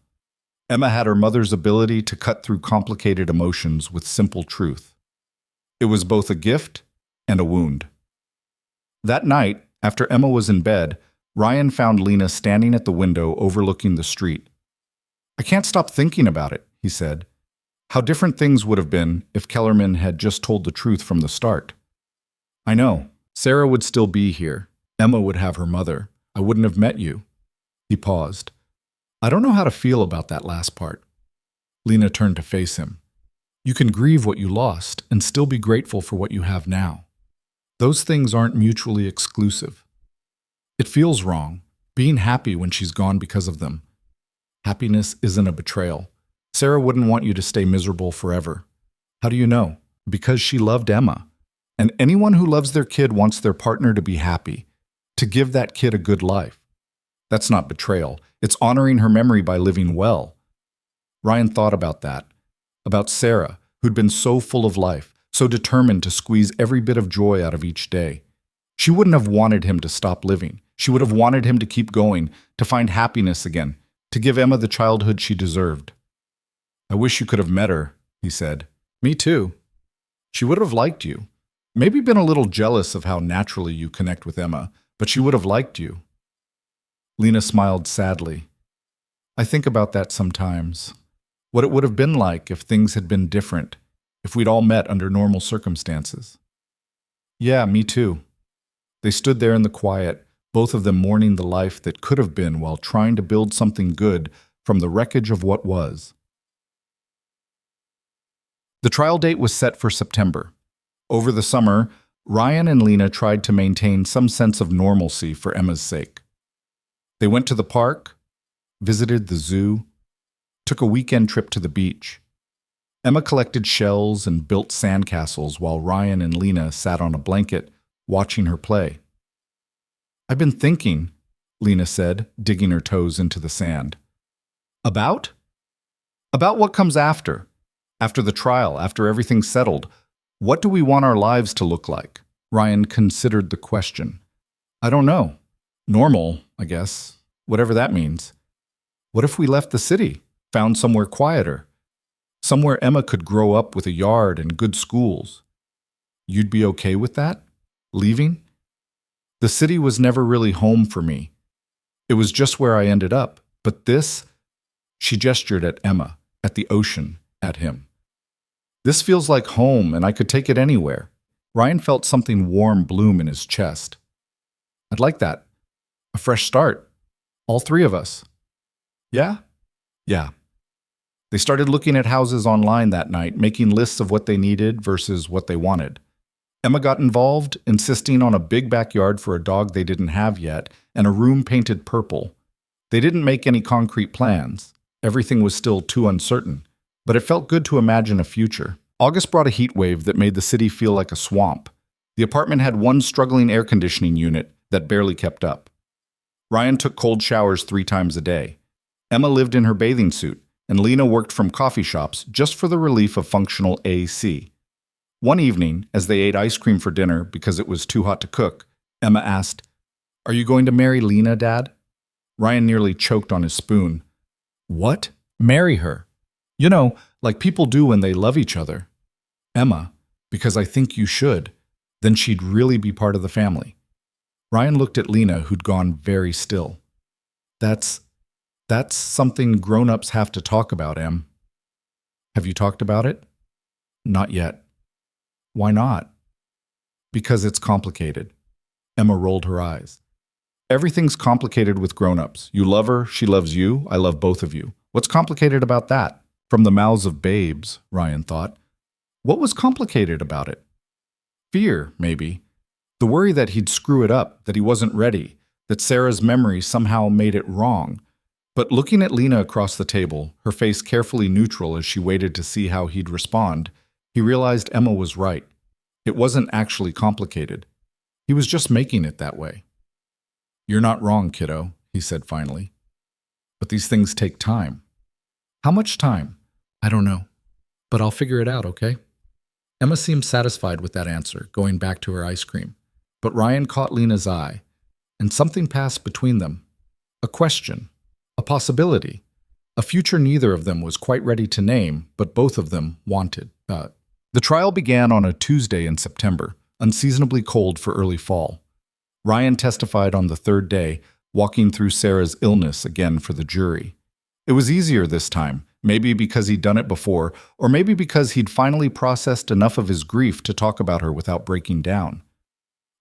Emma had her mother's ability to cut through complicated emotions with simple truth. It was both a gift and a wound. That night, after Emma was in bed, Ryan found Lena standing at the window overlooking the street. I can't stop thinking about it, he said. How different things would have been if Kellerman had just told the truth from the start. I know. Sarah would still be here. Emma would have her mother. I wouldn't have met you. He paused. I don't know how to feel about that last part. Lena turned to face him. You can grieve what you lost and still be grateful for what you have now. Those things aren't mutually exclusive. It feels wrong, being happy when she's gone because of them. Happiness isn't a betrayal. Sarah wouldn't want you to stay miserable forever. How do you know? Because she loved Emma. And anyone who loves their kid wants their partner to be happy, to give that kid a good life. That's not betrayal. It's honoring her memory by living well. Ryan thought about that, about Sarah, who'd been so full of life, so determined to squeeze every bit of joy out of each day. She wouldn't have wanted him to stop living. She would have wanted him to keep going, to find happiness again, to give Emma the childhood she deserved. I wish you could have met her, he said. Me too. She would have liked you. Maybe been a little jealous of how naturally you connect with Emma, but she would have liked you. Lena smiled sadly. I think about that sometimes. What it would have been like if things had been different, if we'd all met under normal circumstances. Yeah, me too. They stood there in the quiet, both of them mourning the life that could have been while trying to build something good from the wreckage of what was. The trial date was set for September. Over the summer, Ryan and Lena tried to maintain some sense of normalcy for Emma's sake. They went to the park, visited the zoo, took a weekend trip to the beach. Emma collected shells and built sandcastles while Ryan and Lena sat on a blanket watching her play. "I've been thinking," Lena said, digging her toes into the sand. About? About what comes after. After the trial, after everything's settled. What do we want our lives to look like? Ryan considered the question. "I don't know. Normal, I guess. Whatever that means. What if we left the city, found somewhere quieter? Somewhere Emma could grow up with a yard and good schools. You'd be okay with that? Leaving? The city was never really home for me. It was just where I ended up. But this," she gestured at Emma, at the ocean, at him. "This feels like home, and I could take it anywhere." Ryan felt something warm bloom in his chest. "I'd like that. A fresh start. All three of us." "Yeah?" "Yeah." They started looking at houses online that night, making lists of what they needed versus what they wanted. Emma got involved, insisting on a big backyard for a dog they didn't have yet and a room painted purple. They didn't make any concrete plans. Everything was still too uncertain, but it felt good to imagine a future. August brought a heat wave that made the city feel like a swamp. The apartment had one struggling air conditioning unit that barely kept up. Ryan took cold showers 3 times a day. Emma lived in her bathing suit, and Lena worked from coffee shops just for the relief of functional AC. One evening, as they ate ice cream for dinner because it was too hot to cook, Emma asked, "Are you going to marry Lena, Dad?" Ryan nearly choked on his spoon. "What? Marry her? You know, like people do when they love each other." "Emma, because I think you should. Then she'd really be part of the family." Ryan looked at Lena, who'd gone very still. That's something grown-ups have to talk about, Em." "Have you talked about it?" "Not yet." "Why not?" "Because it's complicated." Emma rolled her eyes. "Everything's complicated with grown-ups. You love her, she loves you, I love both of you. What's complicated about that?" From the mouths of babes, Ryan thought. What was complicated about it? Fear, maybe. The worry that he'd screw it up, that he wasn't ready, that Sarah's memory somehow made it wrong. But looking at Lena across the table, her face carefully neutral as she waited to see how he'd respond, he realized Emma was right. It wasn't actually complicated. He was just making it that way. "You're not wrong, kiddo," he said finally. "But these things take time." "How much time?" "I don't know. But I'll figure it out, okay?" Emma seemed satisfied with that answer, going back to her ice cream. But Ryan caught Lena's eye, and something passed between them. A question. A possibility. A future neither of them was quite ready to name, but both of them wanted. The trial began on a Tuesday in September, unseasonably cold for early fall. Ryan testified on the 3rd day, walking through Sarah's illness again for the jury. It was easier this time, maybe because he'd done it before, or maybe because he'd finally processed enough of his grief to talk about her without breaking down.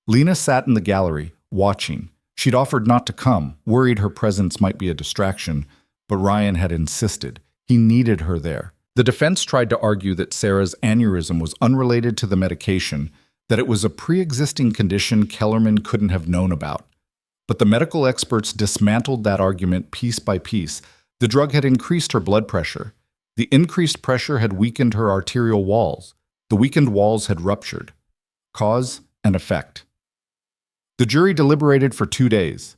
Lena sat in the gallery, watching. She'd offered not to come, worried her presence might be a distraction, but Ryan had insisted. He needed her there. The defense tried to argue that Sarah's aneurysm was unrelated to the medication, that it was a pre-existing condition Kellerman couldn't have known about. But the medical experts dismantled that argument piece by piece. The drug had increased her blood pressure. The increased pressure had weakened her arterial walls. The weakened walls had ruptured. Cause and effect. The jury deliberated for 2 days.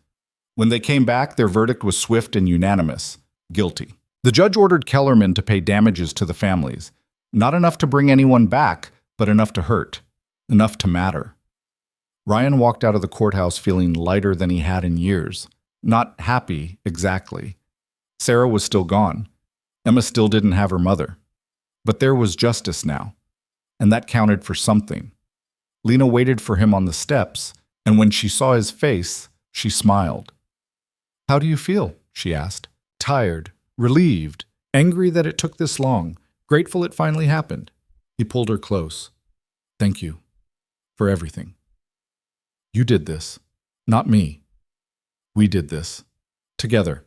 When they came back, their verdict was swift and unanimous: guilty. The judge ordered Kellerman to pay damages to the families. Not enough to bring anyone back, but enough to hurt. Enough to matter. Ryan walked out of the courthouse feeling lighter than he had in years. Not happy, exactly. Sarah was still gone. Emma still didn't have her mother. But there was justice now. And that counted for something. Lena waited for him on the steps, and when she saw his face, she smiled. "How do you feel?" she asked. "Tired, relieved, angry that it took this long, grateful it finally happened." He pulled her close. "Thank you. For everything. You did this, not me." We did this. Together.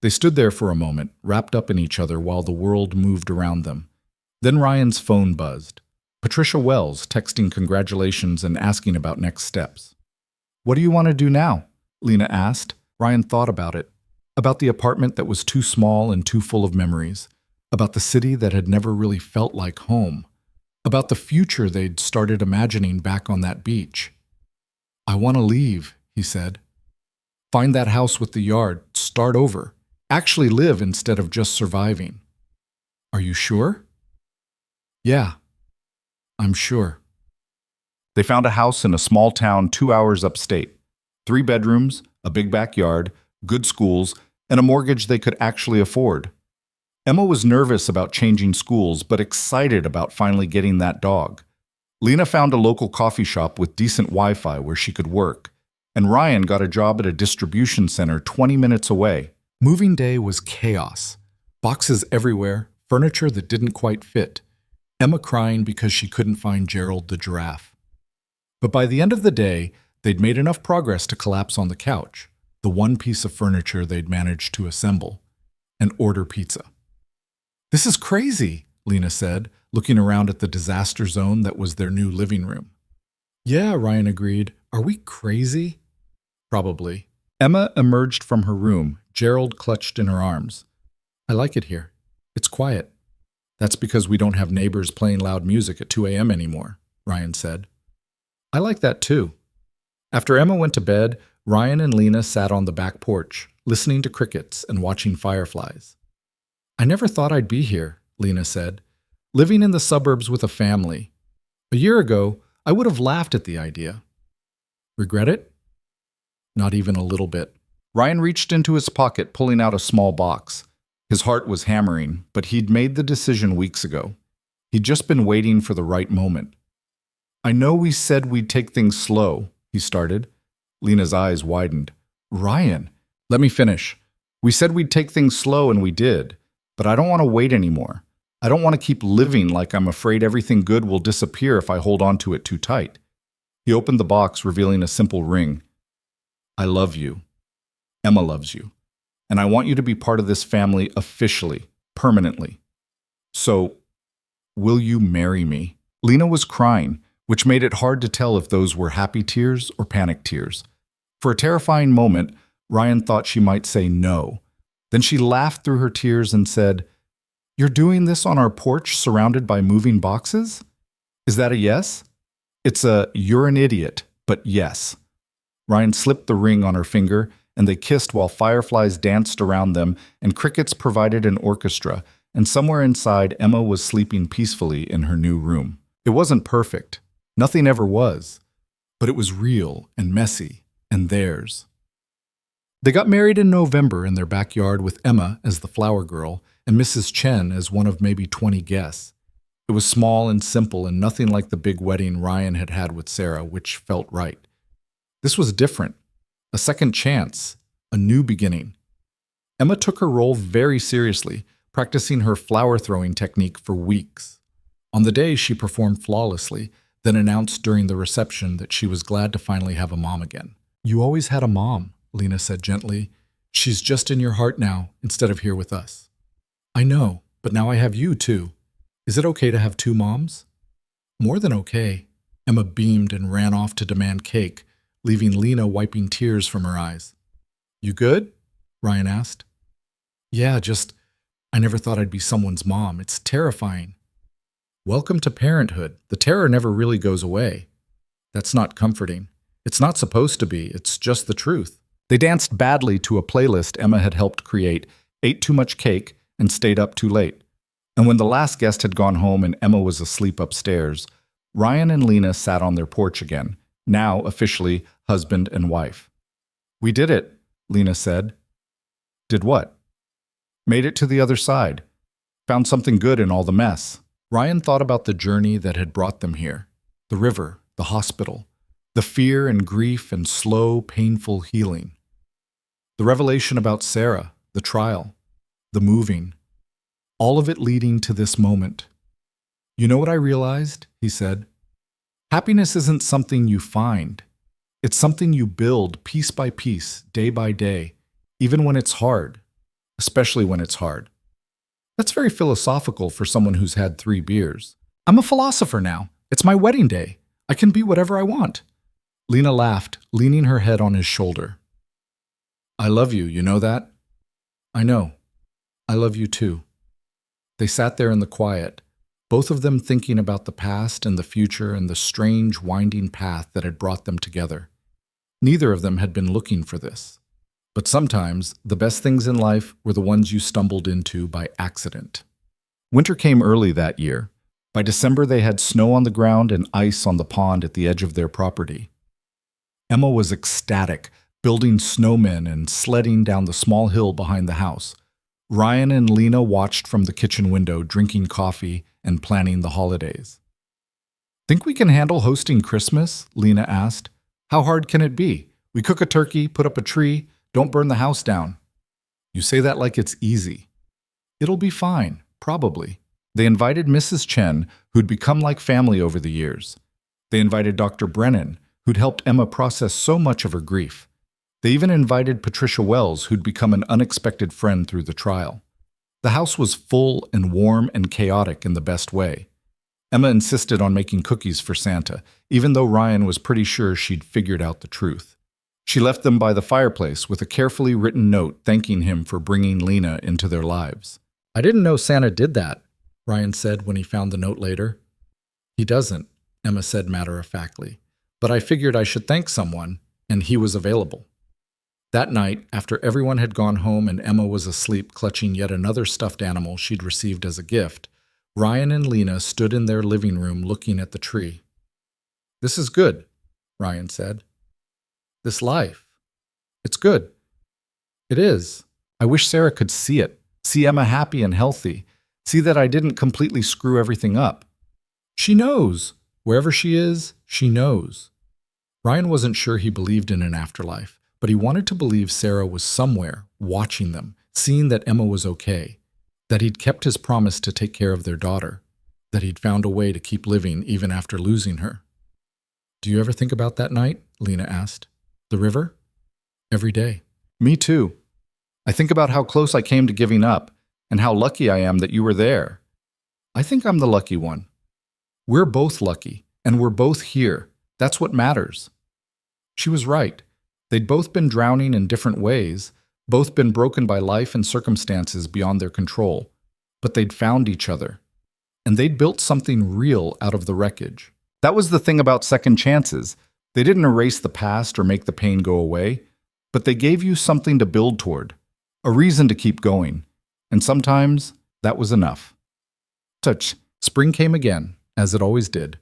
They stood there for a moment, wrapped up in each other while the world moved around them. Then Ryan's phone buzzed. Patricia Wells texting congratulations and asking about next steps. "What do you want to do now?" Lena asked. Ryan thought about it. About the apartment that was too small and too full of memories. About the city that had never really felt like home. About the future they'd started imagining back on that beach. "I want to leave," he said. "Find that house with the yard, start over. Actually live instead of just surviving." "Are you sure?" "Yeah, I'm sure." They found a house in a small town 2 hours upstate. 3 bedrooms, a big backyard, good schools, and a mortgage they could actually afford. Emma was nervous about changing schools, but excited about finally getting that dog. Lena found a local coffee shop with decent Wi-Fi where she could work, and Ryan got a job at a distribution center 20 minutes away. Moving day was chaos. Boxes everywhere, furniture that didn't quite fit. Emma crying because she couldn't find Gerald the giraffe. But by the end of the day, they'd made enough progress to collapse on the couch, the one piece of furniture they'd managed to assemble, and order pizza. "This is crazy," Lena said, looking around at the disaster zone that was their new living room. "Yeah," Ryan agreed. "Are we crazy?" "Probably." Emma emerged from her room, Gerald clutched in her arms. "I like it here. It's quiet." "That's because we don't have neighbors playing loud music at 2 a.m. anymore," Ryan said. "I like that too." After Emma went to bed, Ryan and Lena sat on the back porch, listening to crickets and watching fireflies. "I never thought I'd be here," Lena said, "living in the suburbs with a family. A year ago, I would have laughed at the idea." "Regret it?" "Not even a little bit." Ryan reached into his pocket, pulling out a small box. His heart was hammering, but he'd made the decision weeks ago. He'd just been waiting for the right moment. "I know we said we'd take things slow," he started. Lena's eyes widened. "Ryan, let me finish. We said we'd take things slow and we did, but I don't want to wait anymore. I don't want to keep living like I'm afraid everything good will disappear if I hold on to it too tight." He opened the box, revealing a simple ring. "I love you. Emma loves you. And I want you to be part of this family officially, permanently. So, will you marry me?" Lena was crying, which made it hard to tell if those were happy tears or panic tears. For a terrifying moment, Ryan thought she might say no. Then she laughed through her tears and said, "You're doing this on our porch surrounded by moving boxes? Is that a yes?" "It's a you're an idiot, but yes." Ryan slipped the ring on her finger, and they kissed while fireflies danced around them and crickets provided an orchestra, and somewhere inside Emma was sleeping peacefully in her new room. It wasn't perfect. Nothing ever was. But it was real and messy, and theirs. They got married in November in their backyard with Emma as the flower girl and Mrs. Chen as one of maybe 20 guests. It was small and simple and nothing like the big wedding Ryan had had with Sarah, which felt right. This was different. A second chance. A new beginning. Emma took her role very seriously, practicing her flower-throwing technique for weeks. On the day, she performed flawlessly, then announced during the reception that she was glad to finally have a mom again. "You always had a mom," Lena said gently. "She's just in your heart now, instead of here with us." "I know, but now I have you, too. Is it okay to have 2 moms?" "More than okay." Emma beamed and ran off to demand cake, leaving Lena wiping tears from her eyes. "You good?" Ryan asked. "Yeah, I never thought I'd be someone's mom. It's terrifying." "Welcome to parenthood. The terror never really goes away." "That's not comforting. It's not supposed to be. It's just the truth." They danced badly to a playlist Emma had helped create, ate too much cake, and stayed up too late. And when the last guest had gone home and Emma was asleep upstairs, Ryan and Lena sat on their porch again, now officially husband and wife. "We did it," Lena said. "Did what?" "Made it to the other side. Found something good in all the mess." Ryan thought about the journey that had brought them here. The river, the hospital, the fear and grief and slow, painful healing. The revelation about Sarah, the trial, the moving. All of it leading to this moment. "You know what I realized?" he said. "Happiness isn't something you find. It's something you build piece by piece, day by day, even when it's hard, especially when it's hard. That's very philosophical for someone who's had 3 beers. I'm a philosopher now. It's my wedding day. I can be whatever I want. Lena laughed, leaning her head on his shoulder. I love you, you know that? I know. I love you too. They sat there in the quiet, both of them thinking about the past and the future and the strange, winding path that had brought them together. Neither of them had been looking for this. But sometimes, the best things in life were the ones you stumbled into by accident. Winter came early that year. By December, they had snow on the ground and ice on the pond at the edge of their property. Emma was ecstatic, building snowmen and sledding down the small hill behind the house. Ryan and Lena watched from the kitchen window, drinking coffee and planning the holidays. Think we can handle hosting Christmas? Lena asked. How hard can it be? We cook a turkey, put up a tree, don't burn the house down. You say that like it's easy. It'll be fine, probably. They invited Mrs. Chen, who'd become like family over the years. They invited Dr. Brennan, who'd helped Emma process so much of her grief. They even invited Patricia Wells, who'd become an unexpected friend through the trial. The house was full and warm and chaotic in the best way. Emma insisted on making cookies for Santa, even though Ryan was pretty sure she'd figured out the truth. She left them by the fireplace with a carefully written note thanking him for bringing Lena into their lives. I didn't know Santa did that, Ryan said when he found the note later. He doesn't, Emma said matter-of-factly. But I figured I should thank someone, and he was available. That night, after everyone had gone home and Emma was asleep clutching yet another stuffed animal she'd received as a gift, Ryan and Lena stood in their living room looking at the tree. This is good, Ryan said. This life. It's good. It is. I wish Sarah could see it, see Emma happy and healthy, see that I didn't completely screw everything up. She knows. Wherever she is, she knows. Ryan wasn't sure he believed in an afterlife, but he wanted to believe Sarah was somewhere, watching them, seeing that Emma was okay, that he'd kept his promise to take care of their daughter, that he'd found a way to keep living even after losing her. Do you ever think about that night? Lena asked. The river? Every day. Me too. I think about how close I came to giving up, and how lucky I am that you were there. I think I'm the lucky one. We're both lucky, and we're both here. That's what matters. She was right. They'd both been drowning in different ways, both been broken by life and circumstances beyond their control, but they'd found each other. And they'd built something real out of the wreckage. That was the thing about second chances. They didn't erase the past or make the pain go away, but they gave you something to build toward, a reason to keep going. And sometimes that was enough. Touch. Spring came again, as it always did.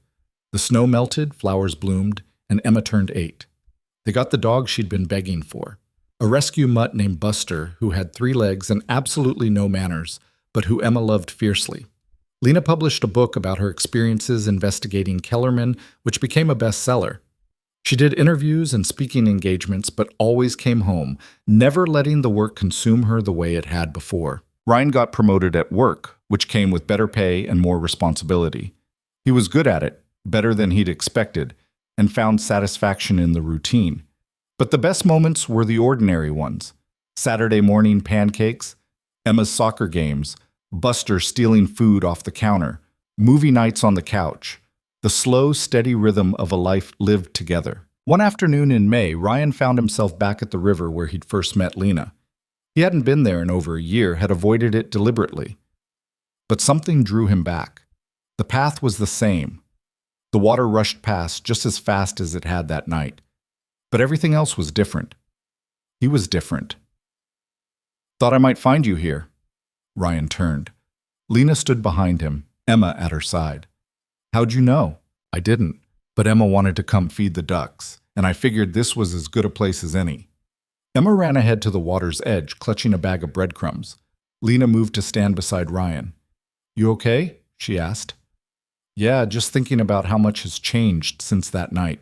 The snow melted, flowers bloomed, and Emma turned 8. They got the dog she'd been begging for, a rescue mutt named Buster who had 3 legs and absolutely no manners, but who Emma loved fiercely. Lena published a book about her experiences investigating Kellerman, which became a bestseller. She did interviews and speaking engagements, but always came home, never letting the work consume her the way it had before. Ryan got promoted at work, which came with better pay and more responsibility. He was good at it, better than he'd expected, and found satisfaction in the routine. But the best moments were the ordinary ones. Saturday morning pancakes, Emma's soccer games, Buster stealing food off the counter, movie nights on the couch, the slow, steady rhythm of a life lived together. One afternoon in May, Ryan found himself back at the river where he'd first met Lena. He hadn't been there in over a year, had avoided it deliberately. But something drew him back. The path was the same. The water rushed past just as fast as it had that night. But everything else was different. He was different. Thought I might find you here. Ryan turned. Lena stood behind him, Emma at her side. How'd you know? I didn't, but Emma wanted to come feed the ducks, and I figured this was as good a place as any. Emma ran ahead to the water's edge, clutching a bag of breadcrumbs. Lena moved to stand beside Ryan. You okay? She asked. Yeah, just thinking about how much has changed since that night.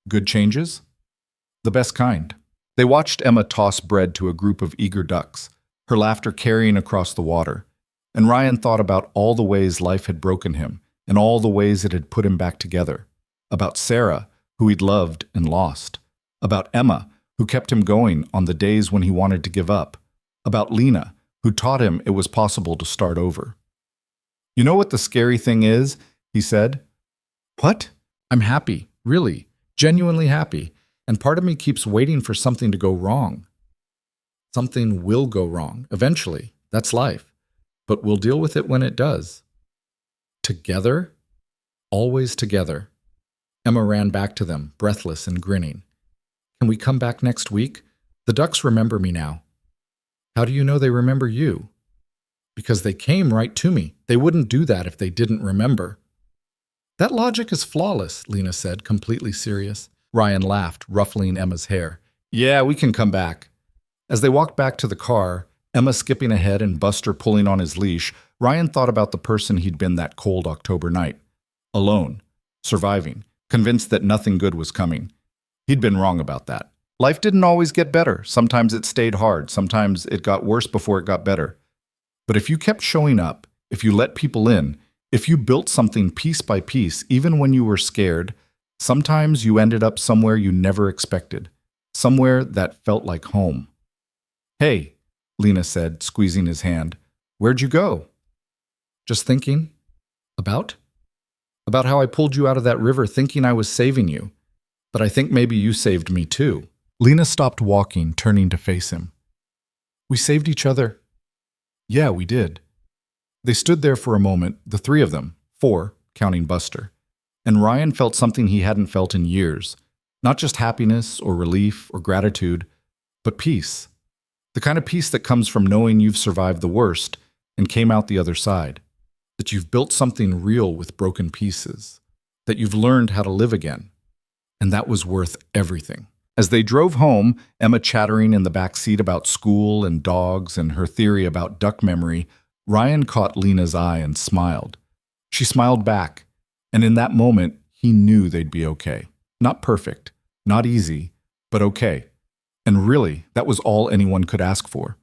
Good changes? The best kind. They watched Emma toss bread to a group of eager ducks, her laughter carrying across the water. And Ryan thought about all the ways life had broken him, and all the ways it had put him back together. About Sarah, who he'd loved and lost. About Emma, who kept him going on the days when he wanted to give up. About Lena, who taught him it was possible to start over. "You know what the scary thing is?" he said. "What?" "I'm happy, really, genuinely happy, and part of me keeps waiting for something to go wrong. Something will go wrong, eventually. That's life. But we'll deal with it when it does. Together? Always together." Emma ran back to them, breathless and grinning. "Can we come back next week? The ducks remember me now." "How do you know they remember you?" "Because they came right to me. They wouldn't do that if they didn't remember." "That logic is flawless," Lena said, completely serious. Ryan laughed, ruffling Emma's hair. "Yeah, we can come back." As they walked back to the car, Emma skipping ahead and Buster pulling on his leash, Ryan thought about the person he'd been that cold October night. Alone, surviving, convinced that nothing good was coming. He'd been wrong about that. Life didn't always get better. Sometimes it stayed hard. Sometimes it got worse before it got better. But if you kept showing up, if you let people in, if you built something piece by piece, even when you were scared, sometimes you ended up somewhere you never expected, somewhere that felt like home. "Hey," Lena said, squeezing his hand, "where'd you go?" "Just thinking." "About?" "About how I pulled you out of that river thinking I was saving you. But I think maybe you saved me too." Lena stopped walking, turning to face him. "We saved each other." "Yeah, we did." They stood there for a moment, the three of them, 4, counting Buster. And Ryan felt something he hadn't felt in years. Not just happiness or relief or gratitude, but peace. The kind of peace that comes from knowing you've survived the worst and came out the other side. That you've built something real with broken pieces. That you've learned how to live again. And that was worth everything. As they drove home, Emma chattering in the back seat about school and dogs and her theory about duck memory, Ryan caught Lena's eye and smiled. She smiled back, and in that moment, he knew they'd be okay. Not perfect, not easy, but okay. And really, that was all anyone could ask for.